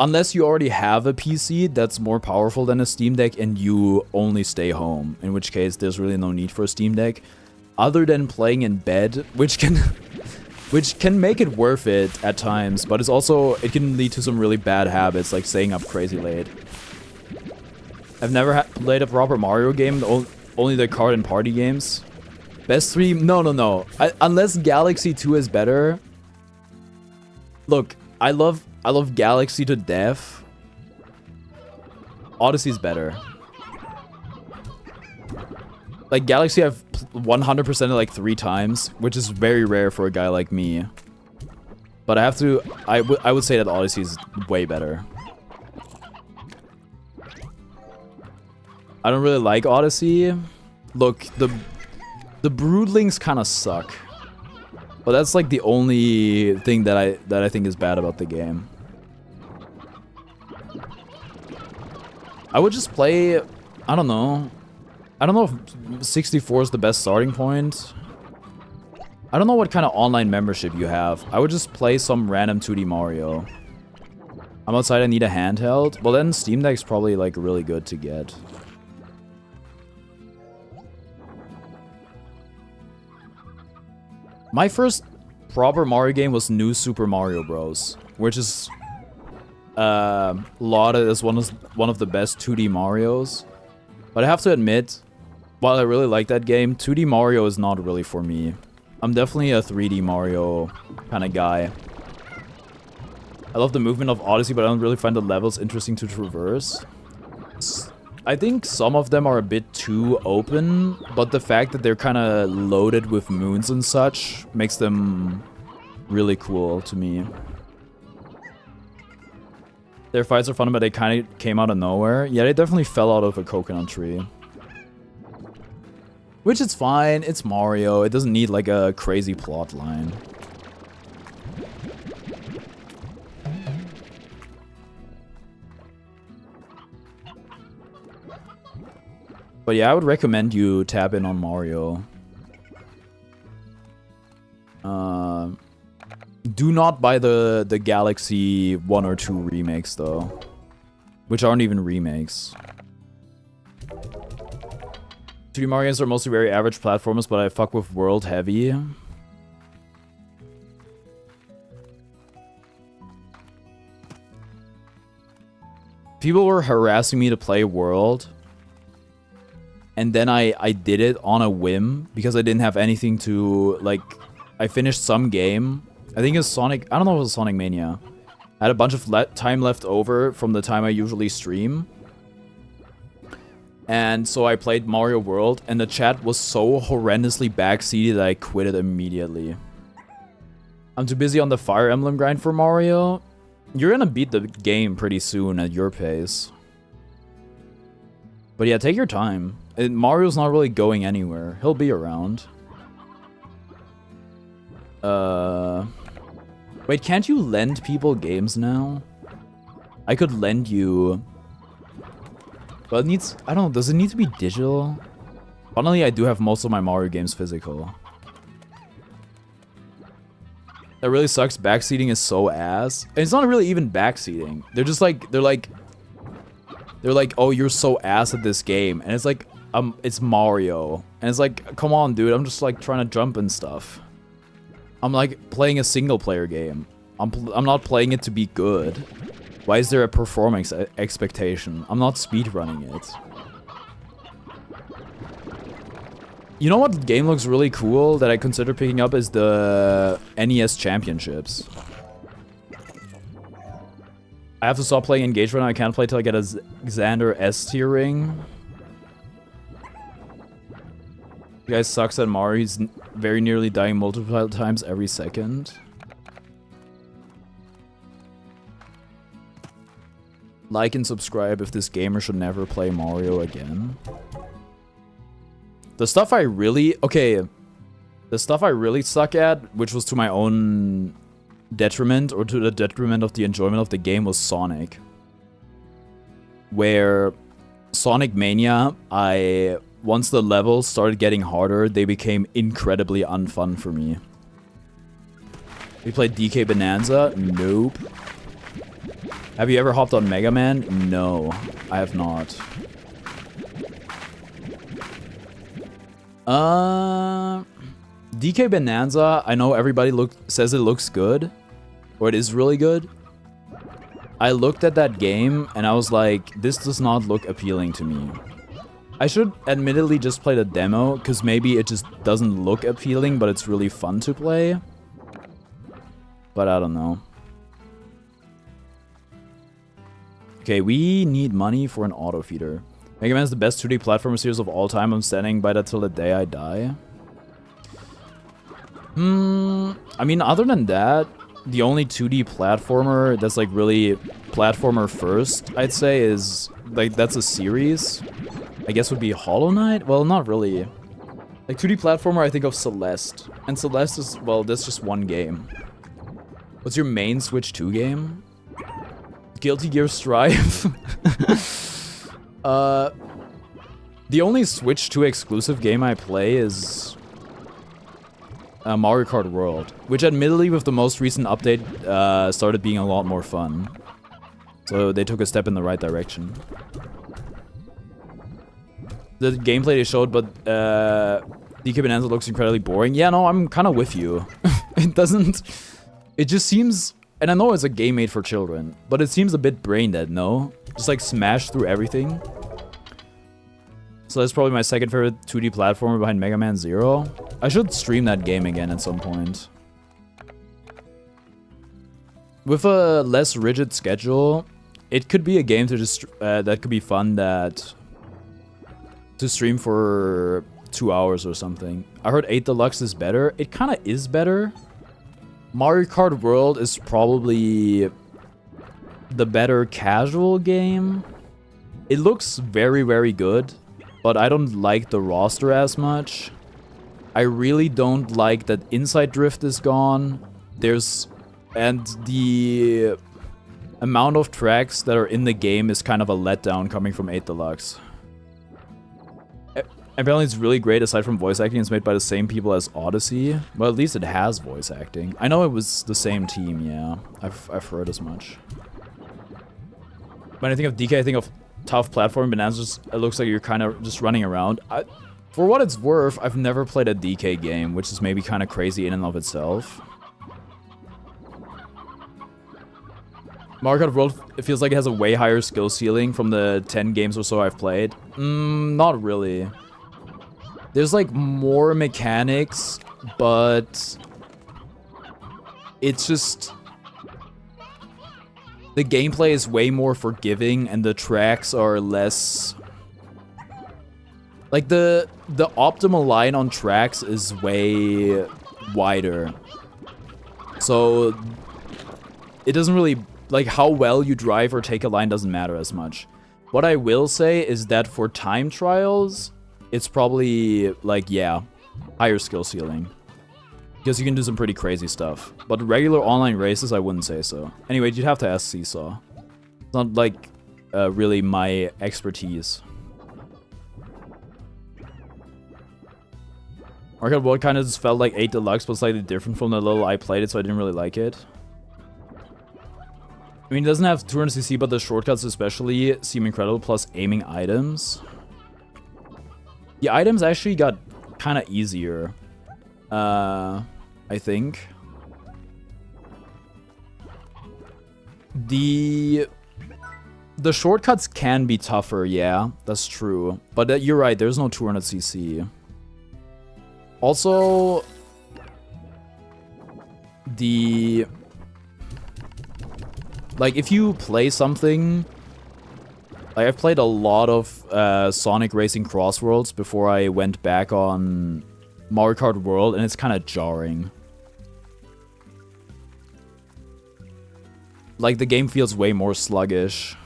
unless you already have a PC that's more powerful than a Steam Deck and you only stay home, in which case there's really no need for a Steam Deck, other than playing in bed, which can make it worth it at times, but it can lead to some really bad habits, like staying up crazy late. I've never played a proper Mario game, only the card and party games. Best 3? No. Unless Galaxy 2 is better. Look, I love Galaxy to death. Odyssey's better. Like, Galaxy I've 100%ed like 3 times, which is very rare for a guy like me. But I would say that Odyssey is way better. I don't really like Odyssey. Look, the broodlings kind of suck. But that's like the only thing that I think is bad about the game. I would just play, I don't know. I don't know if 64 is the best starting point. I don't know what kind of online membership you have. I would just play some random 2D Mario. I'm outside, I need a handheld. Well, then Steam Deck's probably like really good to get. My first proper Mario game was New Super Mario Bros., which is lauded as one of the best 2D Marios. But I have to admit, while I really like that game, 2D Mario is not really for me. I'm definitely a 3D Mario kind of guy. I love the movement of Odyssey, but I don't really find the levels interesting to traverse. I think some of them are a bit too open, but the fact that they're kind of loaded with moons and such makes them really cool to me. Their fights are fun, but they kind of came out of nowhere. Yeah, they definitely fell out of a coconut tree. Which is fine, it's Mario, it doesn't need like a crazy plot line. But yeah, I would recommend you tap in on Mario. Do not buy the Galaxy 1 or 2 remakes though. Which aren't even remakes. 2D Mario games are mostly very average platformers, but I fuck with World heavy. People were harassing me to play World. And then I did it on a whim because I didn't have anything to, like, I finished some game. I think it's Sonic, I don't know if it was Sonic Mania. I had a bunch of time left over from the time I usually stream. And so I played Mario World, and the chat was so horrendously backseated that I quit it immediately. I'm too busy on the Fire Emblem grind for Mario. You're gonna beat the game pretty soon at your pace. But yeah, take your time. Mario's not really going anywhere. He'll be around. Wait, can't you lend people games now? I could lend you... But it needs... I don't know, does it need to be digital? Funnily, I do have most of my Mario games physical. That really sucks. Backseating is so ass. And it's not really even backseating. They're just like... They're like, oh, you're so ass at this game. And it's like... it's Mario. And it's like, come on, dude. I'm just like trying to jump and stuff. I'm like playing a single player game. I'm not playing it to be good. Why is there a performance expectation? I'm not speedrunning it. You know what game looks really cool that I consider picking up is the NES Championships. I have to stop playing Engage right now. I can't play till I get a Xander S tier ring. You guys sucks at Mario. He's very nearly dying multiple times every second. Like and subscribe if this gamer should never play Mario again. The stuff I really... Okay. The stuff I really suck at, which was to my own detriment, or to the detriment of the enjoyment of the game, was Sonic. Where Sonic Mania, once the levels started getting harder, they became incredibly unfun for me. We played DK Bonanza? Nope. Have you ever hopped on Mega Man? No, I have not. DK Bonanza, I know everybody says it looks good. Or it is really good. I looked at that game and I was like, this does not look appealing to me. I should admittedly just play the demo, because maybe it just doesn't look appealing, but it's really fun to play. But I don't know. Okay, we need money for an auto feeder. Mega Man is the best 2D platformer series of all time. I'm standing by that till the day I die. I mean, other than that, the only 2D platformer that's like really platformer first, I'd say, is like that's a series. I guess would be Hollow Knight? Well, not really. Like 2D platformer, I think of Celeste. And Celeste is, well, that's just one game. What's your main Switch 2 game? Guilty Gear Strive? The only Switch 2 exclusive game I play is Mario Kart World, which admittedly with the most recent update started being a lot more fun. So they took a step in the right direction. The gameplay they showed, but DK Bonanza looks incredibly boring. Yeah, no, I'm kind of with you. It doesn't... It just seems... And I know it's a game made for children, but it seems a bit brain dead, no? Just like smash through everything. So that's probably my second favorite 2D platformer behind Mega Man 0. I should stream that game again at some point. With a less rigid schedule, it could be a game to just that could be fun to stream for 2 hours or something. I heard 8 Deluxe is better. It kind of is better. Mario Kart World is probably the better casual game. It looks very, very good, but I don't like the roster as much. I really don't like that Inside Drift is gone. And the amount of tracks that are in the game is kind of a letdown coming from 8 Deluxe. Apparently it's really great aside from voice acting. It's made by the same people as Odyssey. Well, at least it has voice acting. I know it was the same team, yeah. I've heard as much. When I think of DK, I think of tough platform. Bonanza, it looks like you're kind of just running around. For what it's worth, I've never played a DK game, which is maybe kind of crazy in and of itself. Mario Kart World, it feels like it has a way higher skill ceiling from the 10 games or so I've played. Not really. There's like more mechanics, but it's just... The gameplay is way more forgiving and the tracks are less... Like the optimal line on tracks is way wider. So it doesn't really... Like how well you drive or take a line doesn't matter as much. What I will say is that for time trials, it's probably, like, yeah, higher skill ceiling. Because you can do some pretty crazy stuff. But regular online races, I wouldn't say so. Anyway, you'd have to ask Seesaw. It's not, like, really my expertise. Mario Kart World kind of just felt like 8 Deluxe, but slightly different from the little I played it, so I didn't really like it. I mean, it doesn't have 200cc, but the shortcuts especially seem incredible, plus aiming items. The items actually got kind of easier, I think. The shortcuts can be tougher, yeah, that's true. But you're right, there's no 200cc. Also, like, if you play something... Like, I've played a lot of Sonic Racing Cross Worlds before I went back on Mario Kart World, and it's kind of jarring. Like, the game feels way more sluggish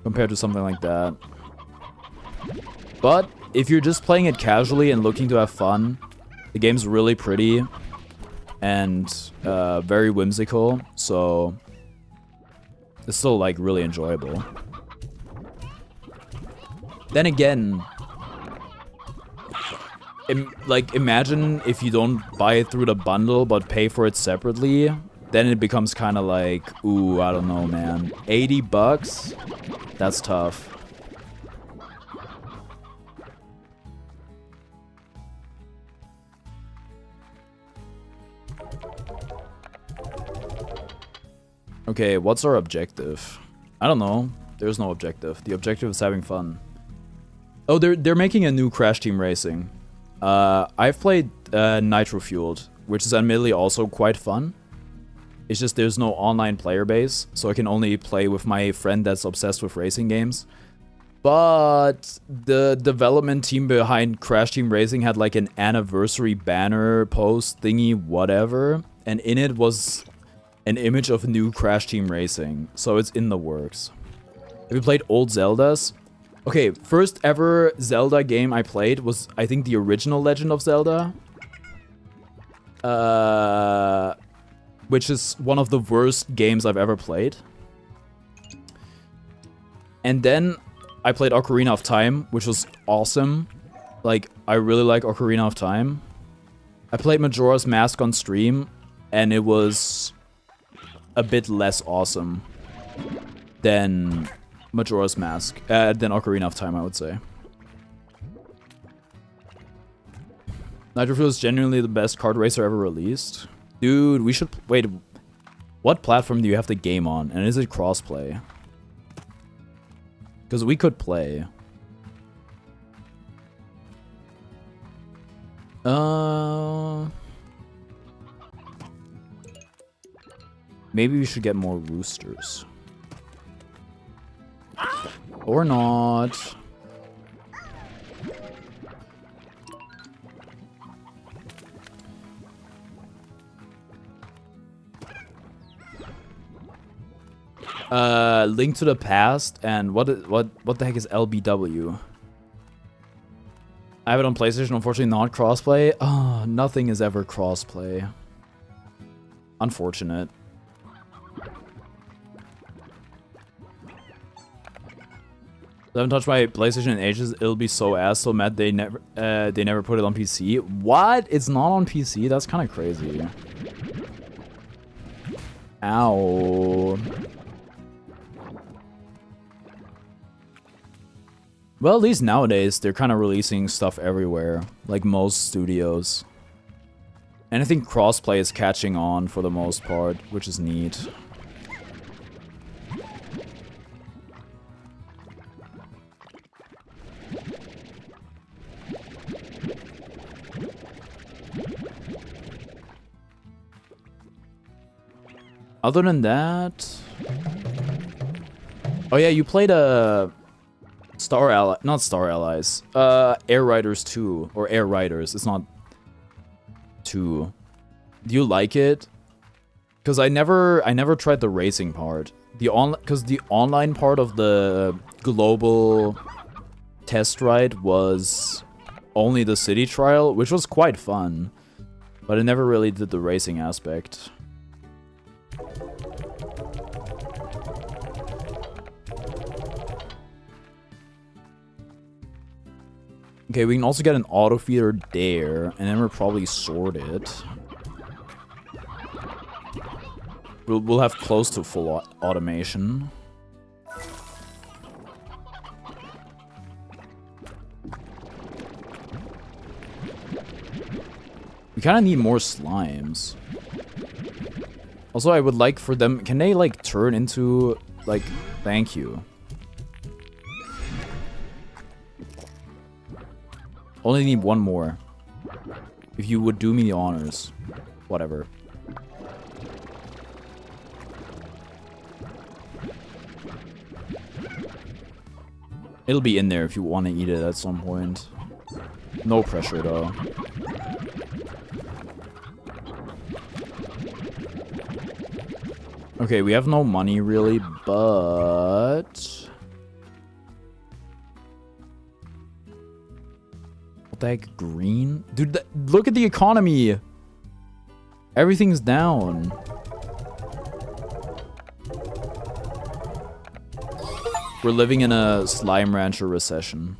compared to something like that. But if you're just playing it casually and looking to have fun, the game's really pretty and very whimsical, so it's still, like, really enjoyable. Then again, like, imagine if you don't buy it through the bundle but pay for it separately. then it becomes kind of like, ooh, I don't know, man. $80? That's tough. Okay, what's our objective? I don't know. There's no objective. The objective is having fun. Oh, they're making a new Crash Team Racing. I've played Nitro Fueled, which is admittedly also quite fun. It's just there's no online player base, so I can only play with my friend that's obsessed with racing games. But the development team behind Crash Team Racing had like an anniversary banner post thingy, whatever, and in it was an image of new Crash Team Racing, so it's in the works. Have you played old Zeldas? Okay, first ever Zelda game I played was, I think, the original Legend of Zelda. Which is one of the worst games I've ever played. And then I played Ocarina of Time, which was awesome. Like, I really like Ocarina of Time. I played Majora's Mask on stream, and it was a bit less awesome than Majora's Mask, than Ocarina of Time, I would say. Nitro Fuel is genuinely the best kart racer ever released. Dude, we should... Wait, what platform do you have the game on? And is it crossplay? Because we could play. Maybe we should get more roosters. Or not. Link to the Past, and what the heck is LBW? I have it on PlayStation, unfortunately not crossplay. Oh, nothing is ever crossplay. Unfortunate. I haven't touched my PlayStation in ages. It'll be so ass, so mad they never put it on PC. What? It's not on PC? That's kind of crazy. Ow. Well, at least nowadays, they're kind of releasing stuff everywhere, like most studios. And I think crossplay is catching on for the most part, which is neat. Other than that... Oh yeah, you played a... not Star Allies. Air Riders 2. Or Air Riders. It's not 2. Do you like it? Because I never tried the racing part. Because the online part of the global test ride was only the city trial, which was quite fun. But I never really did the racing aspect. Okay, we can also get an auto feeder there, and then we'll probably sort it. We'll have close to full automation. We kind of need more slimes. Also, I would like for them... Can they, like, turn into... Like, thank you. Only need one more. If you would do me the honors. Whatever. It'll be in there if you want to eat it at some point. No pressure, though. Okay, we have no money, really, but... What the heck? Green? Dude, look at the economy! Everything's down. We're living in a Slime Rancher recession.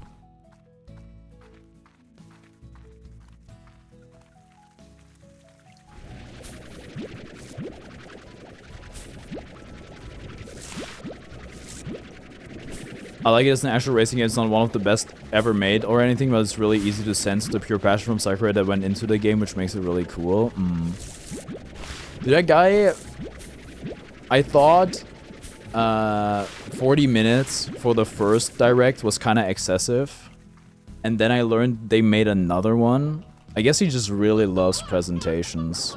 I like it as an actual racing game. It's not one of the best ever made or anything, but it's really easy to sense the pure passion from Sakurai that went into the game, which makes it really cool. Dude, that guy... I thought 40 minutes for the first direct was kind of excessive. And then I learned they made another one. I guess he just really loves presentations.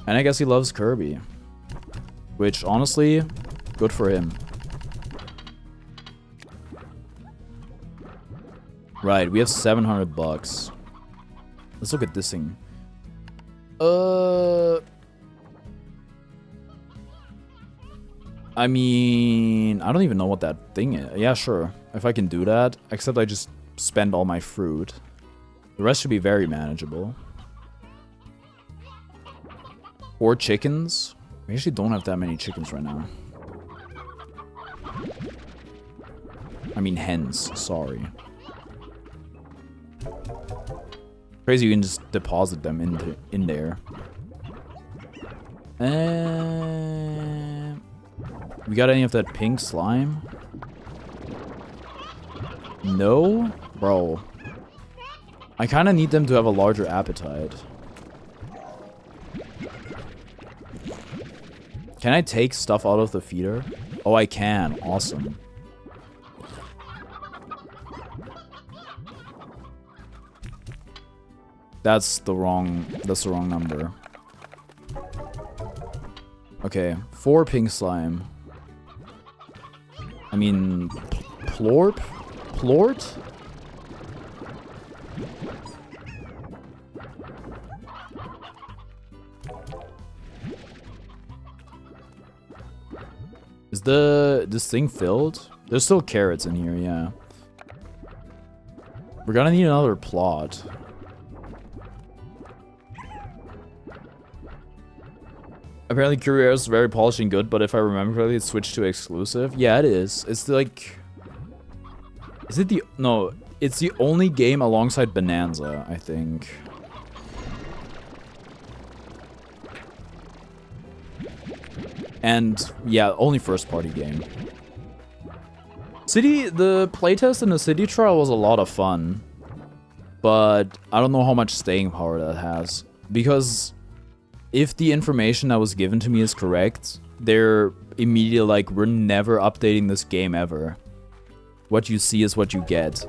And I guess he loves Kirby. Which, honestly, good for him. Right, we have 700 bucks. Let's look at this thing. I mean, I don't even know what that thing is. Yeah, sure. If I can do that. Except I just spend all my fruit. The rest should be very manageable. 4 chickens? We actually don't have that many chickens right now. I mean hens, sorry. Crazy you can just deposit them in there. We got any of that pink slime? No? Bro. I kind of need them to have a larger appetite. Can I take stuff out of the feeder? Oh, I can. Awesome. That's the wrong number. Okay, 4 pink slime. I mean, plort? Plort? Is this thing filled? There's still carrots in here, yeah. We're gonna need another plot. Apparently Courier is very polished and good, but if I remember correctly, it's switched to exclusive. Yeah, it is. It's like... Is it the... No, it's the only game alongside Bonanza, I think. And, yeah, only first-party game. The playtest in the City Trial was a lot of fun. But I don't know how much staying power that has. Because... if the information that was given to me is correct, they're immediately like, we're never updating this game ever. What you see is what you get.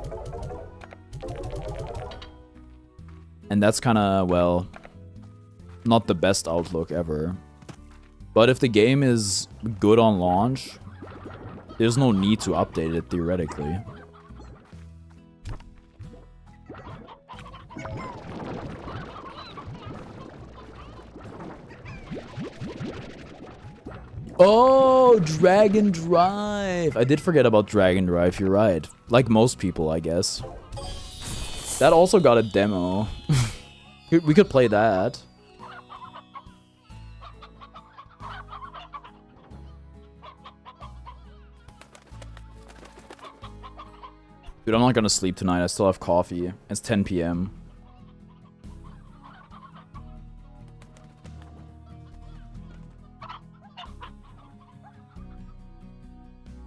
And that's kind of, well, not the best outlook ever. But if the game is good on launch, there's no need to update it theoretically. Oh, Dragon Drive. I did forget about Dragon Drive, you're right. Like most people, I guess. That also got a demo. We could play that. Dude, I'm not gonna sleep tonight. I still have coffee. It's 10 p.m.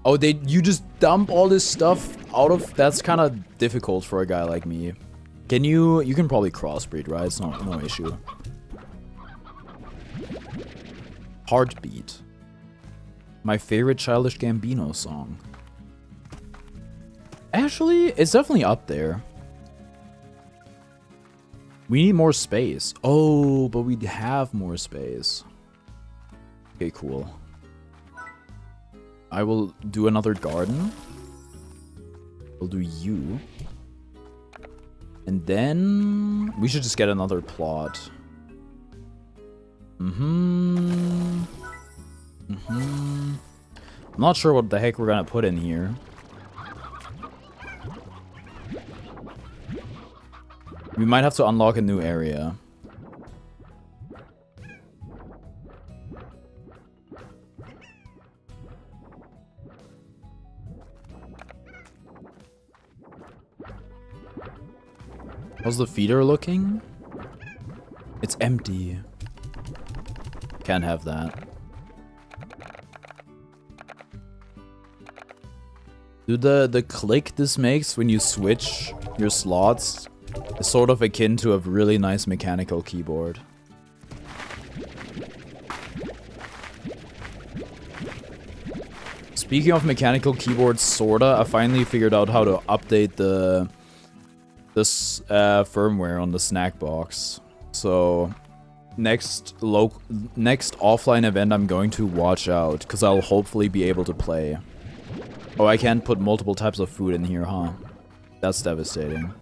Oh, you just dump all this stuff out of... That's kind of difficult for a guy like me. Can you can probably crossbreed, right? It's no issue. Heartbeat. My favorite Childish Gambino song. Actually, it's definitely up there. We need more space. Oh, but we have more space. Okay, cool. I will do another garden. We'll do you. And then we should just get another plot. I'm not sure what the heck we're gonna put in here. We might have to unlock a new area. How's the feeder looking? It's empty. Can't have that. Dude, the click this makes when you switch your slots is sort of akin to a really nice mechanical keyboard. Speaking of mechanical keyboards, sorta, I finally figured out how to update this firmware on the snack box. So next offline event I'm going to watch out, because I'll hopefully be able to play. Oh, I can't put multiple types of food in here, huh? That's devastating.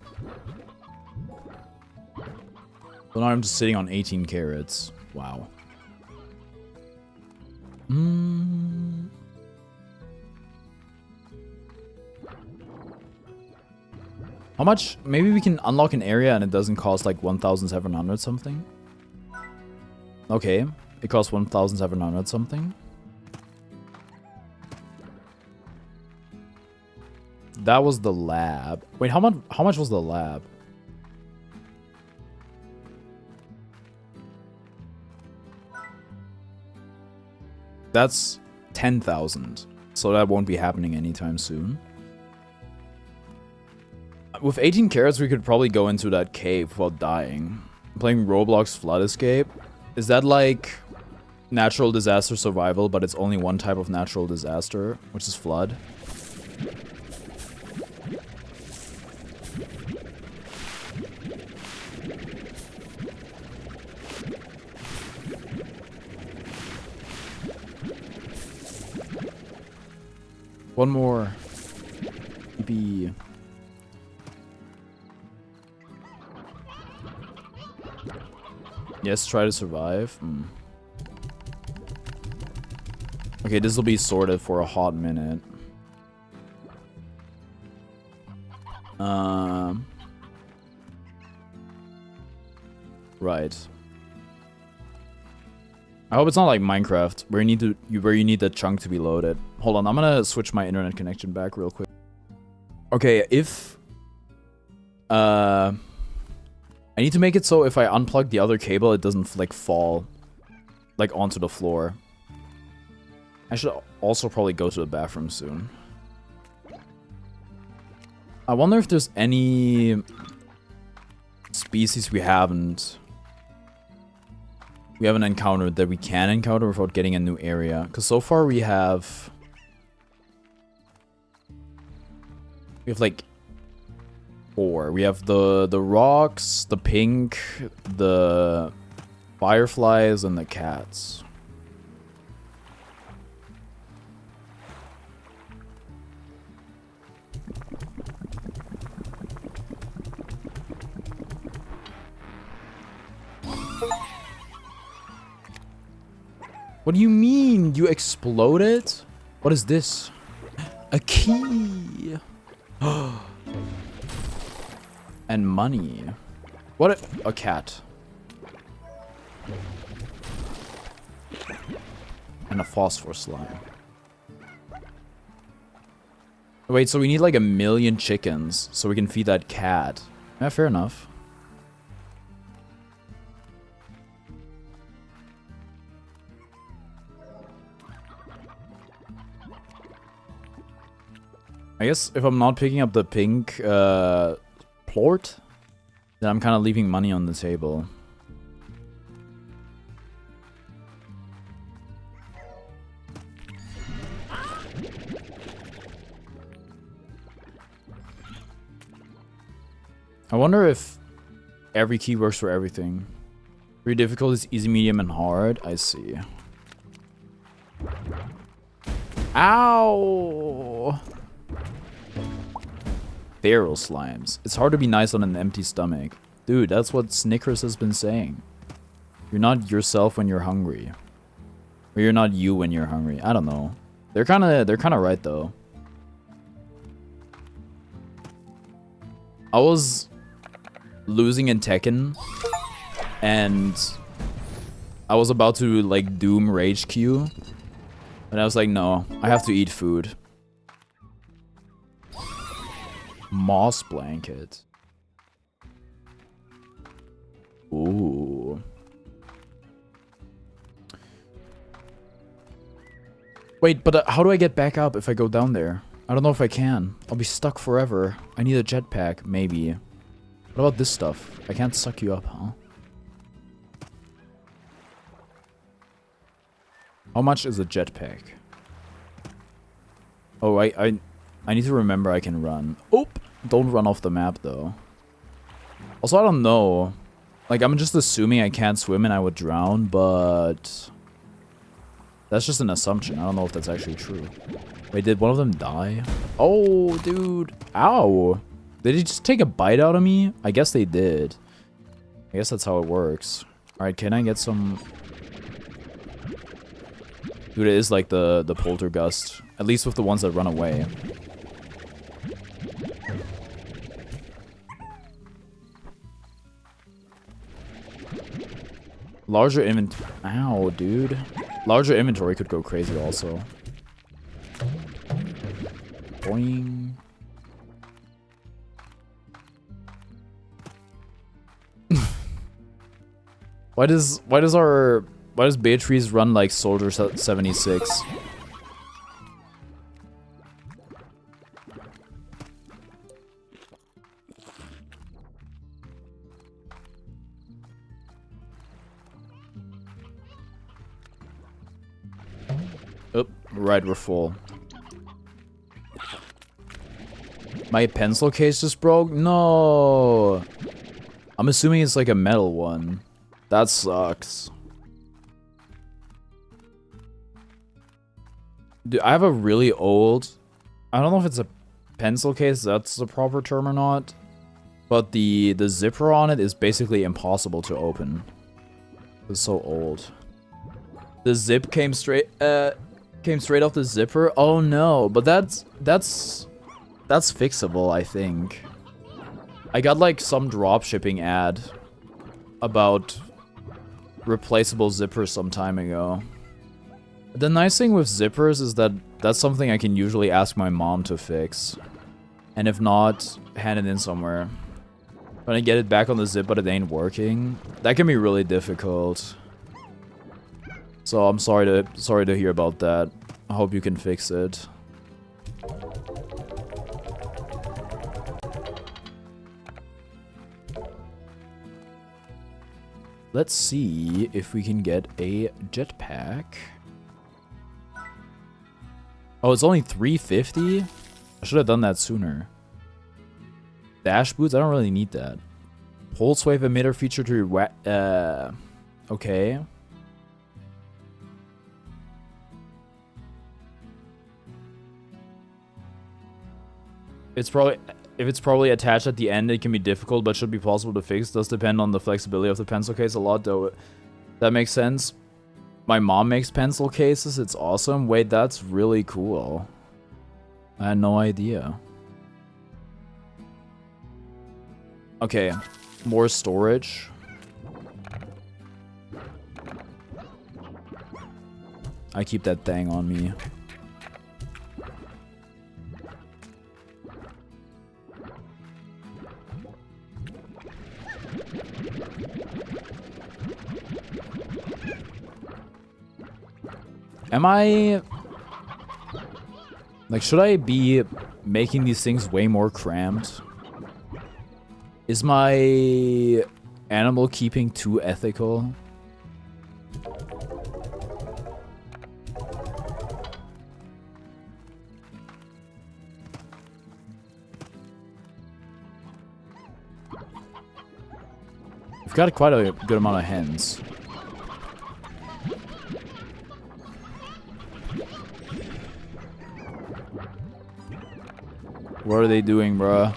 So now I'm just sitting on 18 carrots. Wow. How much? Maybe we can unlock an area and it doesn't cost like 1,700 something? Okay, it costs 1,700 something. That was the lab. Wait, how much was the lab? That's 10,000. So that won't be happening anytime soon. With 18 carrots, we could probably go into that cave without dying. I'm playing Roblox Flood Escape. Is that like natural disaster survival, but it's only one type of natural disaster, which is flood? One more. Maybe. Yes, try to survive. Okay, this will be sorted for a hot minute. Right. I hope it's not like Minecraft where you need the chunk to be loaded. Hold on, I'm gonna switch my internet connection back real quick. Okay, if I need to make it so if I unplug the other cable, it doesn't like fall like onto the floor. I should also probably go to the bathroom soon. I wonder if there's any species we haven't encountered that we can encounter without getting a new area. Because so far we have like 4. We have the rocks, the pink, the fireflies, and the cats. What do you mean? You exploded? What is this? A key. And money. What a cat. And a phosphor slime. Wait, so we need like 1,000,000 chickens so we can feed that cat. Yeah, fair enough. I guess if I'm not picking up the pink plort, then I'm kind of leaving money on the table. I wonder if every key works for everything. Very difficult is easy, medium, and hard. I see. Ow! Feral slimes. It's hard to be nice on an empty stomach. Dude, that's what Snickers has been saying. You're not yourself when you're hungry. Or you're not you when you're hungry. I don't know. They're kind of right though. I was losing in Tekken and I was about to like doom rage queue. And I was like, no, I have to eat food. Moss blanket. Ooh. Wait, but how do I get back up if I go down there? I don't know if I can. I'll be stuck forever. I need a jetpack, maybe. What about this stuff? I can't suck you up, huh? How much is a jetpack? Oh, I need to remember I can run. Oh, don't run off the map, though. Also, I don't know. Like, I'm just assuming I can't swim and I would drown, but... That's just an assumption. I don't know if that's actually true. Wait, did one of them die? Oh, dude. Ow. Did he just take a bite out of me? I guess they did. I guess that's how it works. Alright, can I get some... Dude, it is like the poltergust. At least with the ones that run away. Larger inventory. Ow, dude. Larger inventory could go crazy also. Boing. Why does Beatrice run like Soldier 76? Oh, right, we're full. My pencil case just broke? No! I'm assuming it's like a metal one. That sucks. Dude, I have a really old... I don't know if it's a pencil case, that's the proper term or not. But the zipper on it is basically impossible to open. It's so old. The zip came straight off the zipper? Oh no, but that's fixable, I think. I got like some dropshipping ad about replaceable zippers some time ago. The nice thing with zippers is that that's something I can usually ask my mom to fix. And if not, hand it in somewhere. When I get it back on the zip but it ain't working, that can be really difficult. So I'm sorry to hear about that. I hope you can fix it. Let's see if we can get a jetpack. Oh, it's only 350? I should have done that sooner. Dash boots? I don't really need that. Pulse wave emitter feature to your okay. If it's probably attached at the end, it can be difficult, but should be possible to fix. Does depend on the flexibility of the pencil case a lot, though. That makes sense. My mom makes pencil cases. It's awesome. Wait, that's really cool. I had no idea. Okay, more storage. I keep that thing on me. Am I... Like, should I be making these things way more cramped? Is my animal keeping too ethical? We've got quite a good amount of hens. What are they doing, bruh?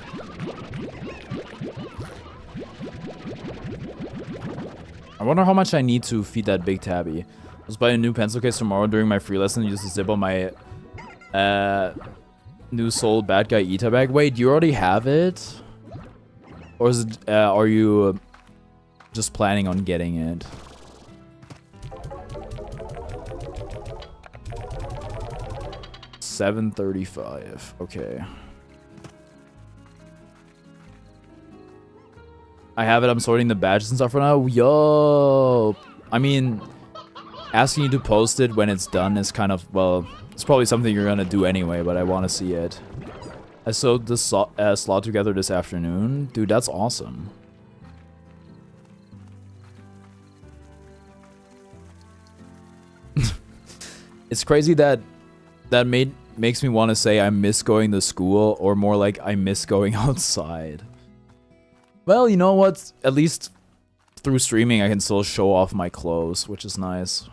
I wonder how much I need to feed that big tabby. I'll just buy a new pencil case tomorrow during my free lesson and use the zip on my new sold bad guy Ita bag. Wait, do you already have it? Or is it, are you just planning on getting it? $7.35. Okay. I have it. I'm sorting the badges and stuff right now. Yo. I mean, asking you to post it when it's done is kind of, well, It's probably something you're gonna do anyway, but I want to see it. I sewed the slot together this afternoon. Dude, that's awesome. It's crazy that makes me want to say I miss going to school, or more like I miss going outside. Well, you know what? At least through streaming, I can still show off my clothes, which is nice.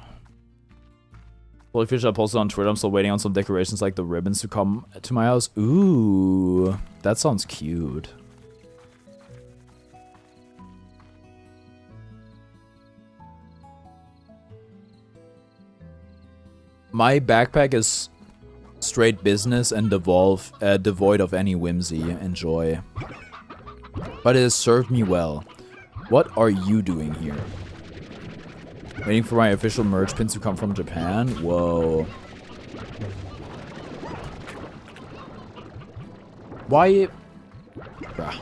Holy fish, I posted on Twitter. I'm still waiting on some decorations like the ribbons to come to my house. Ooh, that sounds cute. My backpack is straight business and devoid of any whimsy and joy. But it has served me well. What are you doing here? Waiting for my official merch pins to come from Japan? Whoa. Why? Bruh.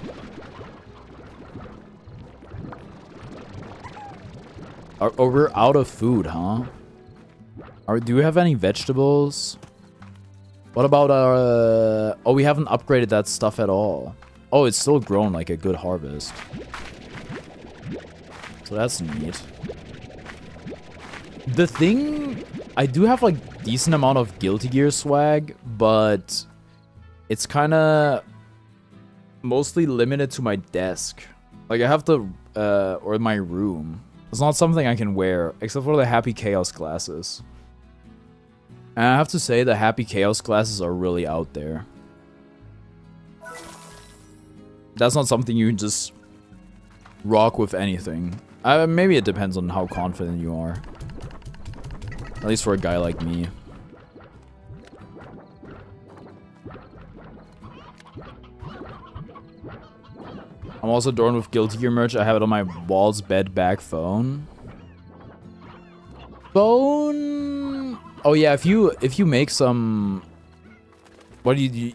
Oh, we're out of food, huh? Do we have any vegetables? What about our... oh, we haven't upgraded that stuff at all. Oh, it's still grown like a good harvest. So that's neat. The thing... I do have like decent amount of Guilty Gear swag, but... it's kind of... mostly limited to my desk. Like I have the... or my room. It's not something I can wear, except for the Happy Chaos glasses. And I have to say, the Happy Chaos glasses are really out there. That's not something you can just rock with anything. Maybe it depends on how confident you are. At least for a guy like me. I'm also adorned with Guilty Gear merch. I have it on my wall's bed back phone. Phone... oh yeah, if you make some... what do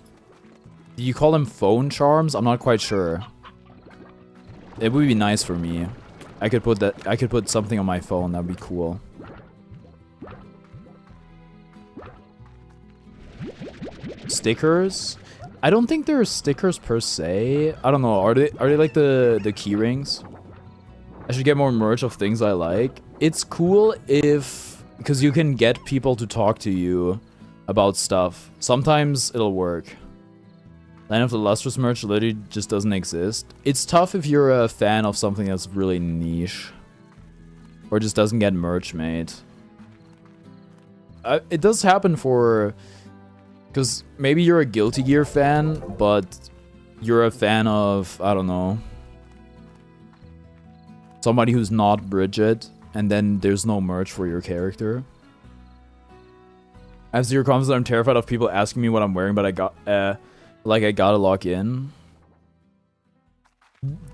you call them, phone charms? I'm not quite sure. It would be nice for me. I could put something on my phone. That'd be cool. Stickers? I don't think they're stickers per se. I don't know. Are they like the key rings? I should get more merch of things I like. It's cool if, because you can get people to talk to you about stuff. Sometimes it'll work. Land of the Lustrous merch literally just doesn't exist. It's tough if you're a fan of something that's really niche. Or just doesn't get merch made. It does happen for... because maybe you're a Guilty Gear fan, but you're a fan of, I don't know, somebody who's not Bridget, and then there's no merch for your character. As your comments, I'm terrified of people asking me what I'm wearing, but I gotta log in.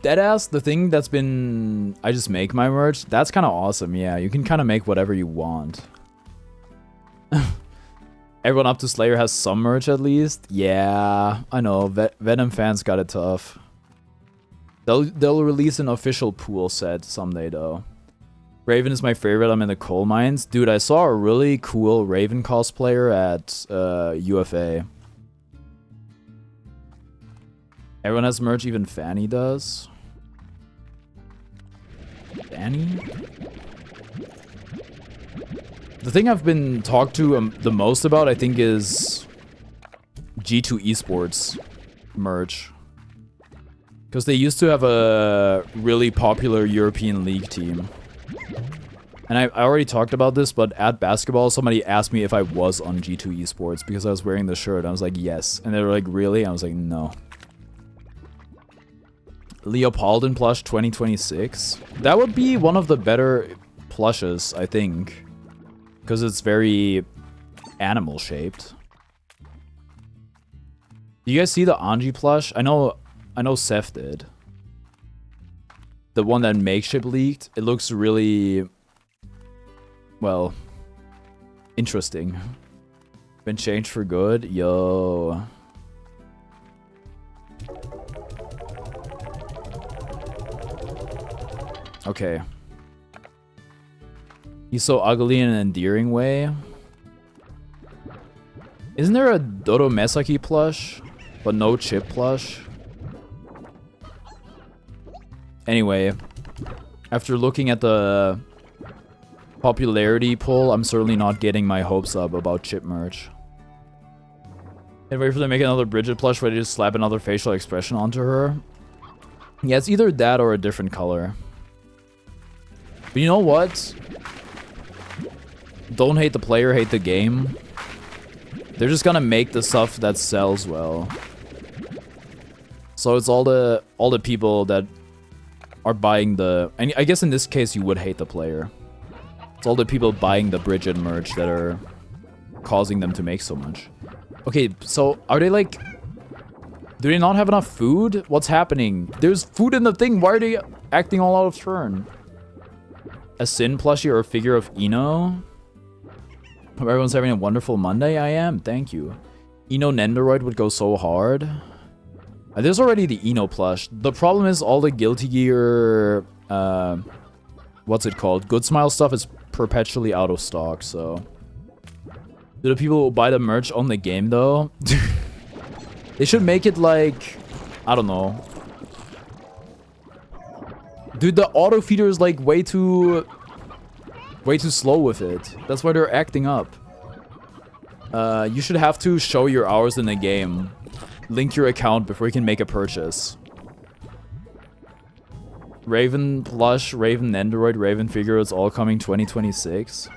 Deadass, the thing that's been... I just make my merch, that's kind of awesome, yeah. You can kind of make whatever you want. Everyone up to Slayer has some merch at least. Yeah, I know. Venom fans got it tough. They'll release an official pool set someday though. Raven is my favorite. I'm in the coal mines. Dude, I saw a really cool Raven cosplayer at UFA. Everyone has merch, even Fanny does. Fanny? The thing I've been talked to the most about, I think, is G2 Esports merch. Because they used to have a really popular European League team. And I already talked about this, but at basketball, somebody asked me if I was on G2 Esports because I was wearing the shirt. I was like, yes. And they were like, really? I was like, no. Leopoldin plush 2026. That would be one of the better plushes, I think. Because it's very animal shaped. Do you guys see the Anji plush? I know Seth did. The one that Makeshift leaked. It looks really, well, interesting. Been changed for good? Yo. Okay. He's so ugly in an endearing way. Isn't there a Dodo Mesaki plush, but no chip plush? Anyway, after looking at the popularity poll, I'm certainly not getting my hopes up about chip merch. And wait for them to make another Bridget plush where they just slap another facial expression onto her. Yeah, it's either that or a different color. But you know what? Don't hate the player, hate the game. They're just gonna make the stuff that sells well. So it's all the people that are buying the... And I guess in this case you would hate the player. It's all the people buying the Bridget merch that are causing them to make so much. Okay, so are they like... Do they not have enough food? What's happening? There's food in the thing. Why are they acting all out of turn? A Sin plushie or a figure of Ino? Hope everyone's having a wonderful Monday. I am. Thank you. Ino Nendoroid would go so hard. There's already the Ino plush. The problem is all the Guilty Gear... what's it called? Good Smile stuff is perpetually out of stock, so... Do the people who buy the merch own the game, though? They should make it like... I don't know. Dude, the auto feeder is like way too slow with it. That's why they're acting up. You should have to show your hours in the game. Link your account before you can make a purchase. Raven plush, Raven Nendoroid, Raven figure, it's all coming 2026.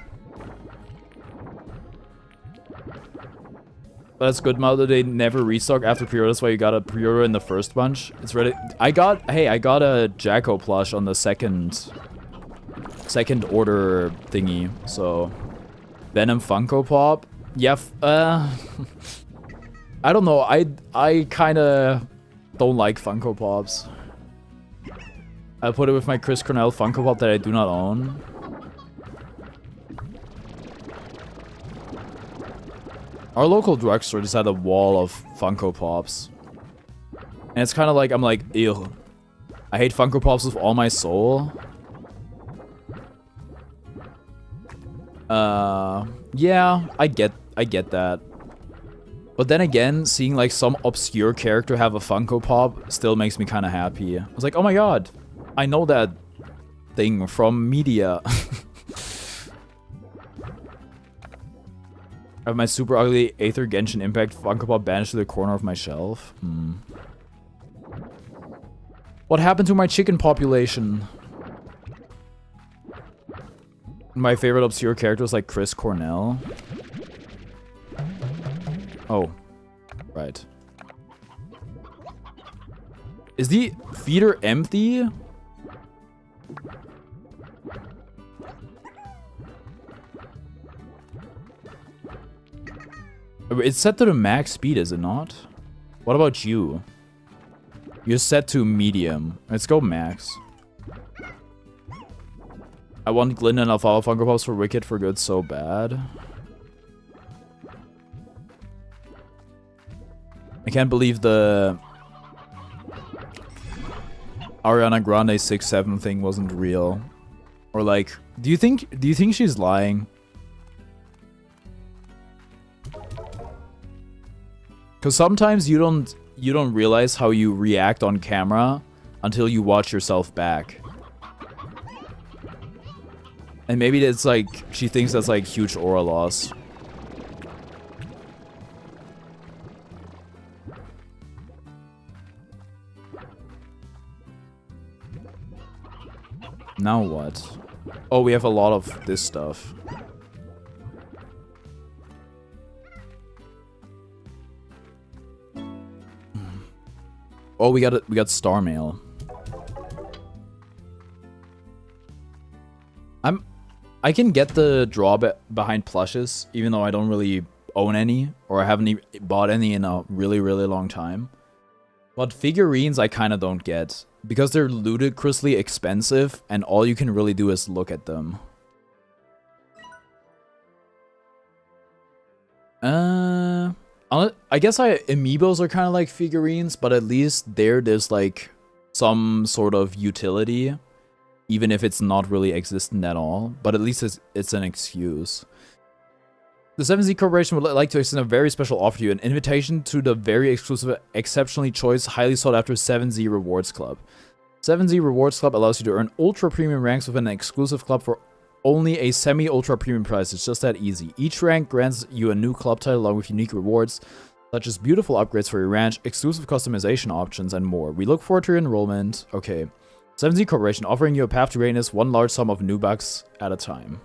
That's good, Mother. They never restock after pre-order. That's why you got a pre-order in the first bunch. It's ready. I got a Jacko plush on the second order thingy. So, Venom Funko Pop. Yeah. I don't know. I kind of don't like Funko Pops. I put it with my Chris Cornell Funko Pop that I do not own. Our local drugstore just had a wall of Funko Pops. And it's kind of like, I'm like, ew. I hate Funko Pops with all my soul. Yeah, I get that. But then again, seeing like some obscure character have a Funko Pop still makes me kind of happy. I was like, oh my god, I know that thing from media. I have my super ugly Aether Genshin Impact Funko Pop banished to the corner of my shelf. What happened to my chicken population? My favorite obscure character is like Chris Cornell. Oh, right. Is the feeder empty? It's set to the max speed, is it not? What about you? You're set to medium. Let's go max. I want Glynn and Alfalfa Funko Pops for Wicked for Good so bad. I can't believe the Ariana Grande 6'7" thing wasn't real. Or like, do you think she's lying? Because sometimes you don't realize how you react on camera until you watch yourself back. And maybe it's like she thinks that's like huge aura loss. Now what? Oh, we have a lot of this stuff. Oh, we got Star Mail. I can get the draw behind plushes, even though I don't really own any, or I haven't even bought any in a really, really long time. But figurines I kind of don't get, because they're ludicrously expensive, and all you can really do is look at them. I guess amiibos are kind of like figurines, but at least there's like some sort of utility, even if it's not really existent at all. But at least it's an excuse. The 7Z Corporation would like to extend a very special offer to you, an invitation to the very exclusive, exceptionally choice, highly sought after 7Z Rewards Club. 7Z Rewards Club allows you to earn ultra premium ranks within an exclusive club for only a semi-ultra premium price. It's just that easy. Each rank grants you a new club title along with unique rewards, such as beautiful upgrades for your ranch, exclusive customization options, and more. We look forward to your enrollment. Okay. 7Z Corporation offering you a path to greatness, one large sum of new bucks at a time.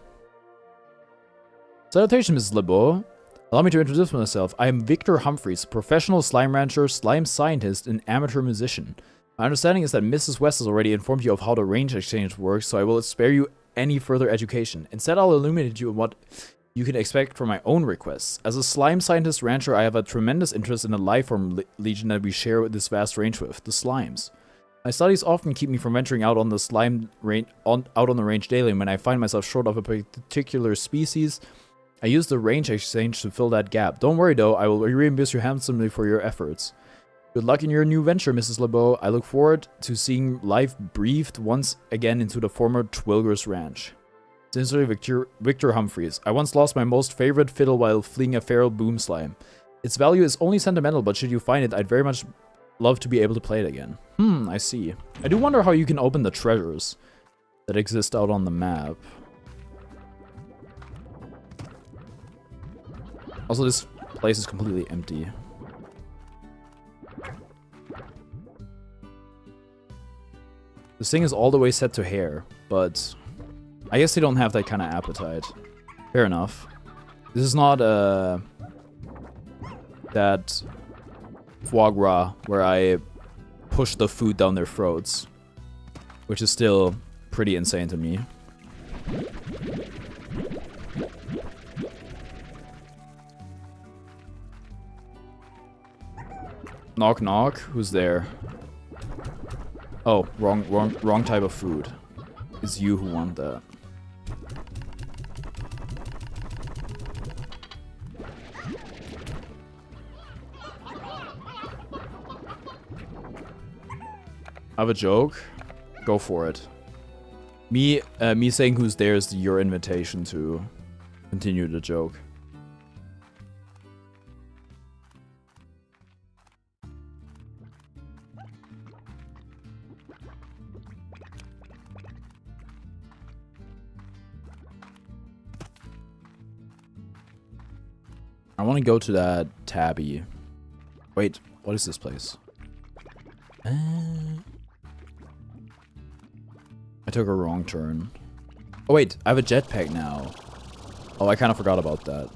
Salutations, Mrs. LeBeau. Allow me to introduce myself. I am Victor Humphreys, professional slime rancher, slime scientist, and amateur musician. My understanding is that Mrs. West has already informed you of how the range exchange works, so I will spare you any further education. Instead, I'll illuminate you on what you can expect from my own requests. As a slime scientist rancher, I have a tremendous interest in the lifeform legion that we share this vast range with, the slimes. My studies often keep me from venturing out on the range daily, and when I find myself short of a particular species, I use the range exchange to fill that gap. Don't worry though, I will reimburse you handsomely for your efforts. Good luck in your new venture, Mrs. LeBeau. I look forward to seeing life breathed once again into the former Twilgers Ranch. Sincerely, Victor Humphreys. I once lost my most favorite fiddle while fleeing a feral boom slime. Its value is only sentimental, but should you find it, I'd very much love to be able to play it again. I see. I do wonder how you can open the treasures that exist out on the map. Also, this place is completely empty. This thing is all the way set to hair, but I guess they don't have that kind of appetite. Fair enough. This is not that foie gras where I push the food down their throats, which is still pretty insane to me. Knock knock, who's there? Oh, wrong type of food. It's you who want that. I have a joke. Go for it. Me saying who's there is your invitation to continue the joke. I want to go to that tabby. Wait, what is this place? I took a wrong turn. Oh wait, I have a jetpack now. Oh, I kind of forgot about that.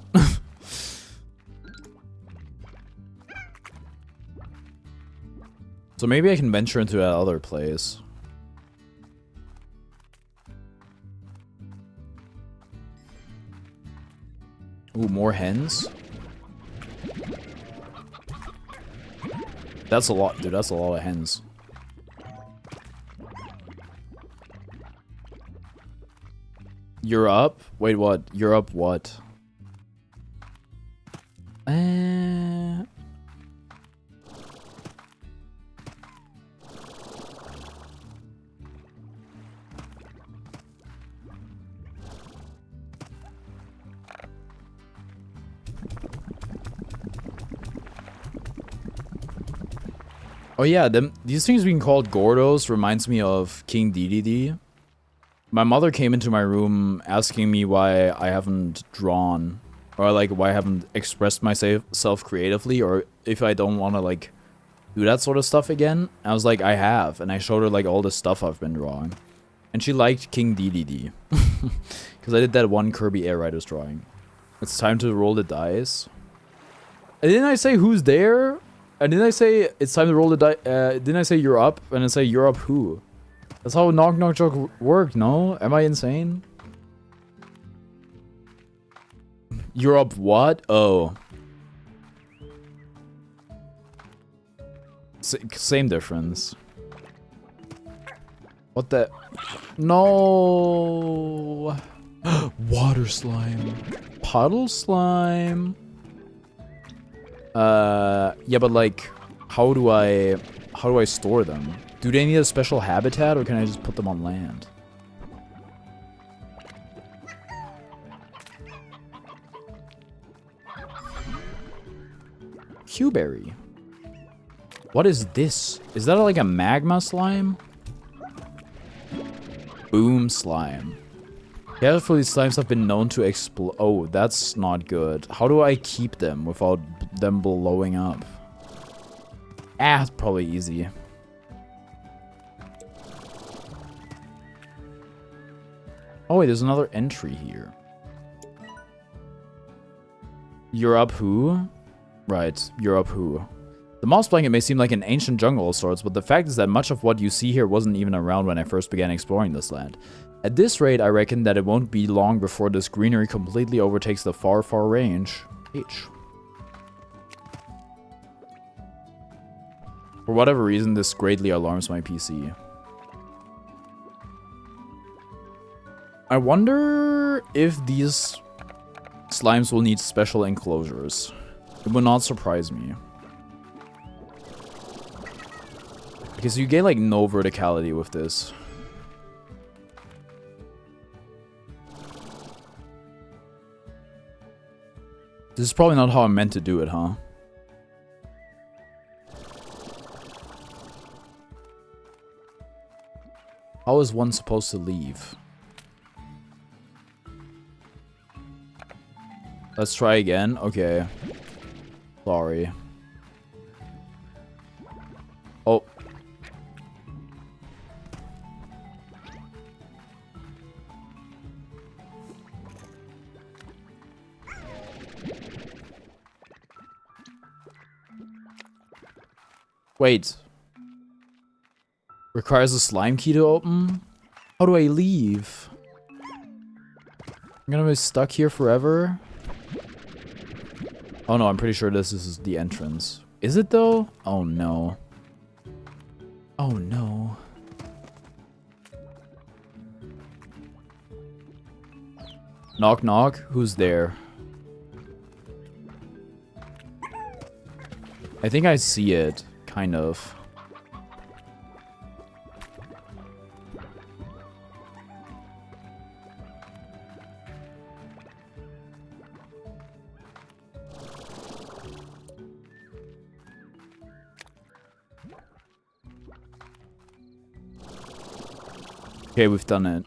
So maybe I can venture into that other place. Ooh, more hens? That's a lot, dude. That's a lot of hens. You're up? Wait, what? You're up what? Oh yeah, these things being called Gordos reminds me of King Dedede. My mother came into my room asking me why I haven't drawn, or like why I haven't expressed myself creatively, or if I don't want to like do that sort of stuff again. I was like, I have, and I showed her like all the stuff I've been drawing, and she liked King Dedede because I did that one Kirby Air Riders drawing. It's time to roll the dice. And didn't I say who's there? And didn't I say it's time to roll the dice? Didn't I say you're up? And I say you're up who? That's how knock knock joke worked, no? Am I insane? You're up what? Oh. Same difference. What the? No. Water slime. Puddle slime. Yeah, but like, how do I store them? Do they need a special habitat, or can I just put them on land? Q-berry. What is this? Is that like a magma slime? Boom slime. Carefully, slimes have been known to explode. Oh, that's not good. How do I keep them without them blowing up? Ah, it's probably easy. Oh wait, there's another entry here. You're up who? Right, you're up who? The moss blanket may seem like an ancient jungle of sorts, but the fact is that much of what you see here wasn't even around when I first began exploring this land. At this rate, I reckon that it won't be long before this greenery completely overtakes the far, far range. H. For whatever reason, this greatly alarms my PC. I wonder if these slimes will need special enclosures. It would not surprise me. Because you gain like no verticality with this. This is probably not how I meant to do it, huh? How is one supposed to leave? Let's try again. Okay. Sorry. Oh. Wait. Requires a slime key to open? How do I leave? I'm gonna be stuck here forever? Oh no, I'm pretty sure this is the entrance. Is it though? Oh no. Oh no. Knock knock, who's there? I think I see it, kind of. Okay, we've done it.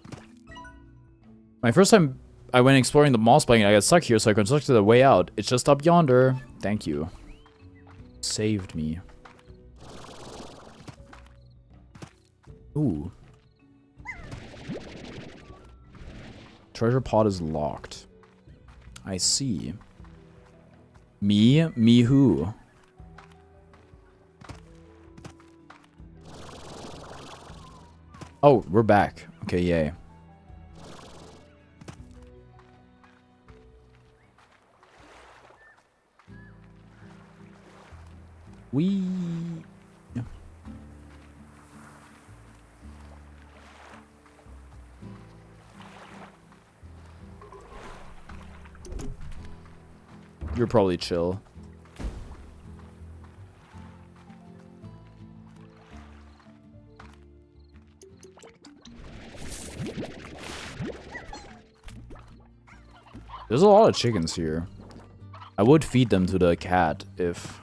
My first time I went exploring the moss blanket, I got stuck here, so I constructed a way out. It's just up yonder. Thank you. Saved me. Ooh. Treasure pod is locked. I see. Me? Me who? Oh, we're back. Okay, yay. We... Yeah. You're probably chill. There's a lot of chickens here. I would feed them to the cat if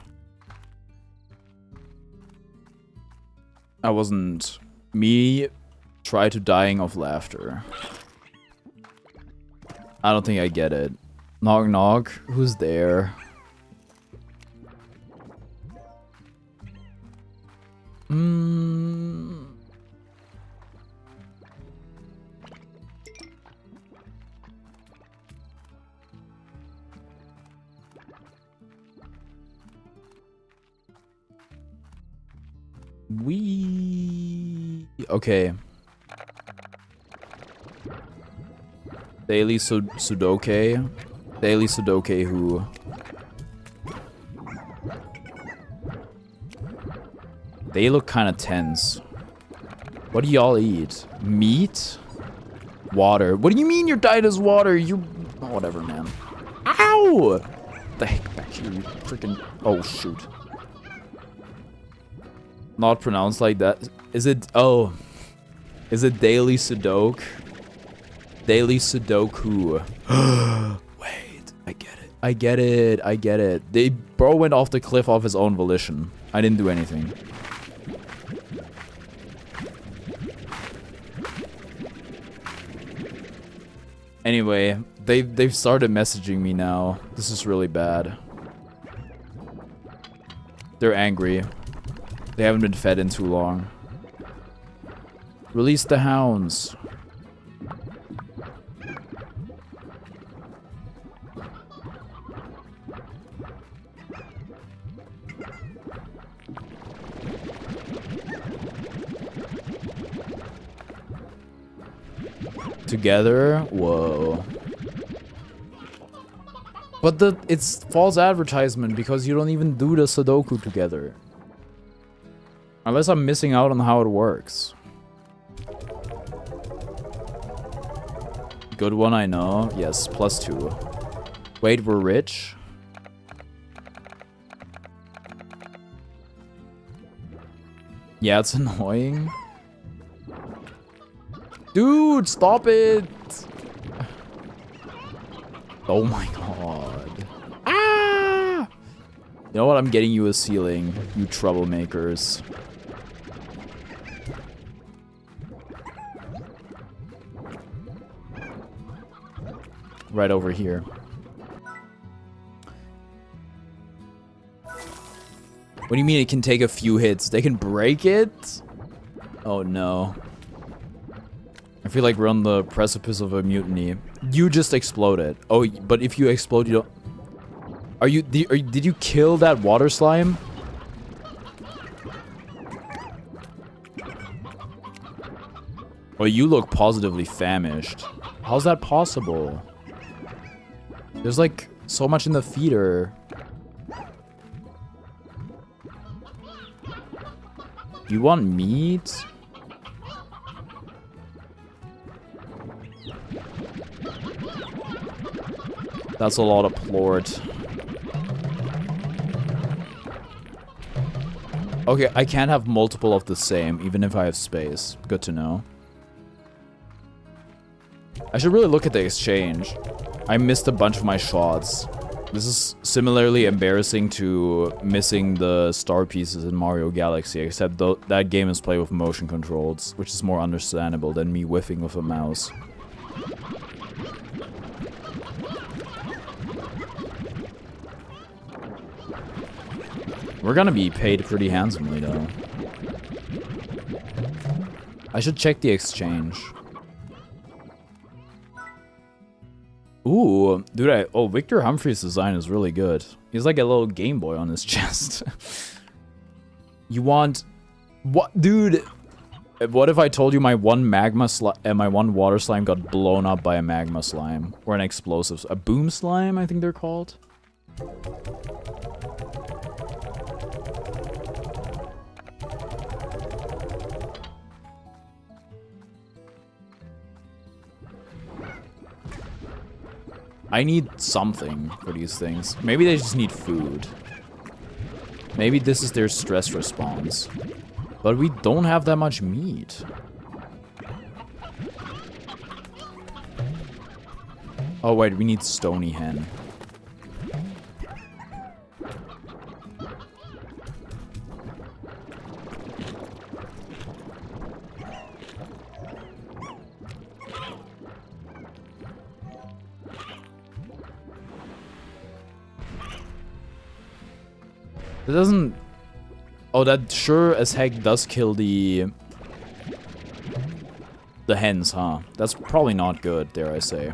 I wasn't me try to dying of laughter. I don't think I get it. Knock knock, who's there? Okay. Daily Sudoke. Daily Sudoke who? They look kind of tense. What do y'all eat? Meat? Water. What do you mean your diet is water? You... Oh, whatever, man. Ow! The heck back here, you freaking... Oh, shoot. Not pronounced like that. Is it... Oh. Is it Daily Sudoku? Daily Sudoku. Wait, I get it. I get it. I get it. Bro went off the cliff off his own volition. I didn't do anything. Anyway, they've started messaging me now. This is really bad. They're angry. They haven't been fed in too long. Release the hounds. Together? Whoa. But it's false advertisement because you don't even do the Sudoku together. Unless I'm missing out on how it works. Good one, I know. Yes, +2. Wait, we're rich? Yeah, it's annoying. Dude, stop it! Oh my god. Ah! You know what? I'm getting you a ceiling, you troublemakers. Right over here. What do you mean it can take a few hits? They can break it? Oh no. I feel like we're on the precipice of a mutiny. You just exploded. Oh, but if you explode, you don't... Did you kill that water slime? Well, you look positively famished. How's that possible? There's like so much in the feeder. You want meat? That's a lot of plort. Okay, I can't have multiple of the same, even if I have space. Good to know. I should really look at the exchange. I missed a bunch of my shots. This is similarly embarrassing to missing the star pieces in Mario Galaxy, except that game is played with motion controls, which is more understandable than me whiffing with a mouse. We're gonna be paid pretty handsomely, though. I should check the exchange. Ooh, dude, oh, Victor Humphrey's design is really good. He's like a little Game Boy on his chest. You want... What? Dude, what if I told you my one magma slime and my one water slime got blown up by a magma slime? Or an explosive... A boom slime, I think they're called? I need something for these things. Maybe they just need food. Maybe this is their stress response. But we don't have that much meat. Oh wait, we need stony hen. It doesn't... Oh, that sure as heck does kill the hens, huh? That's probably not good, dare I say.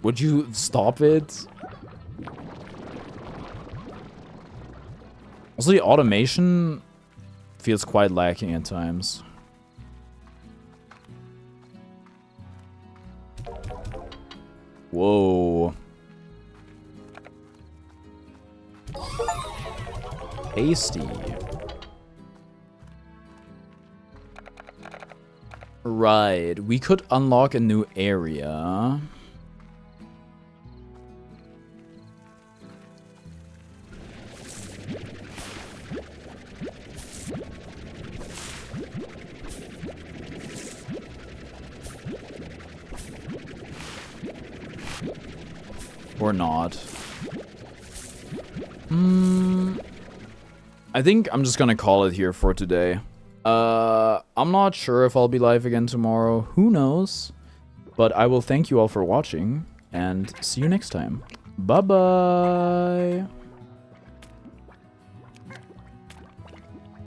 Would you stop it? Also, the automation feels quite lacking at times. Whoa. Tasty. Right, we could unlock a new area. Or not. I think I'm just gonna call it here for today. I'm not sure if I'll be live again tomorrow. Who knows? But I will thank you all for watching, and see you next time. Bye-bye!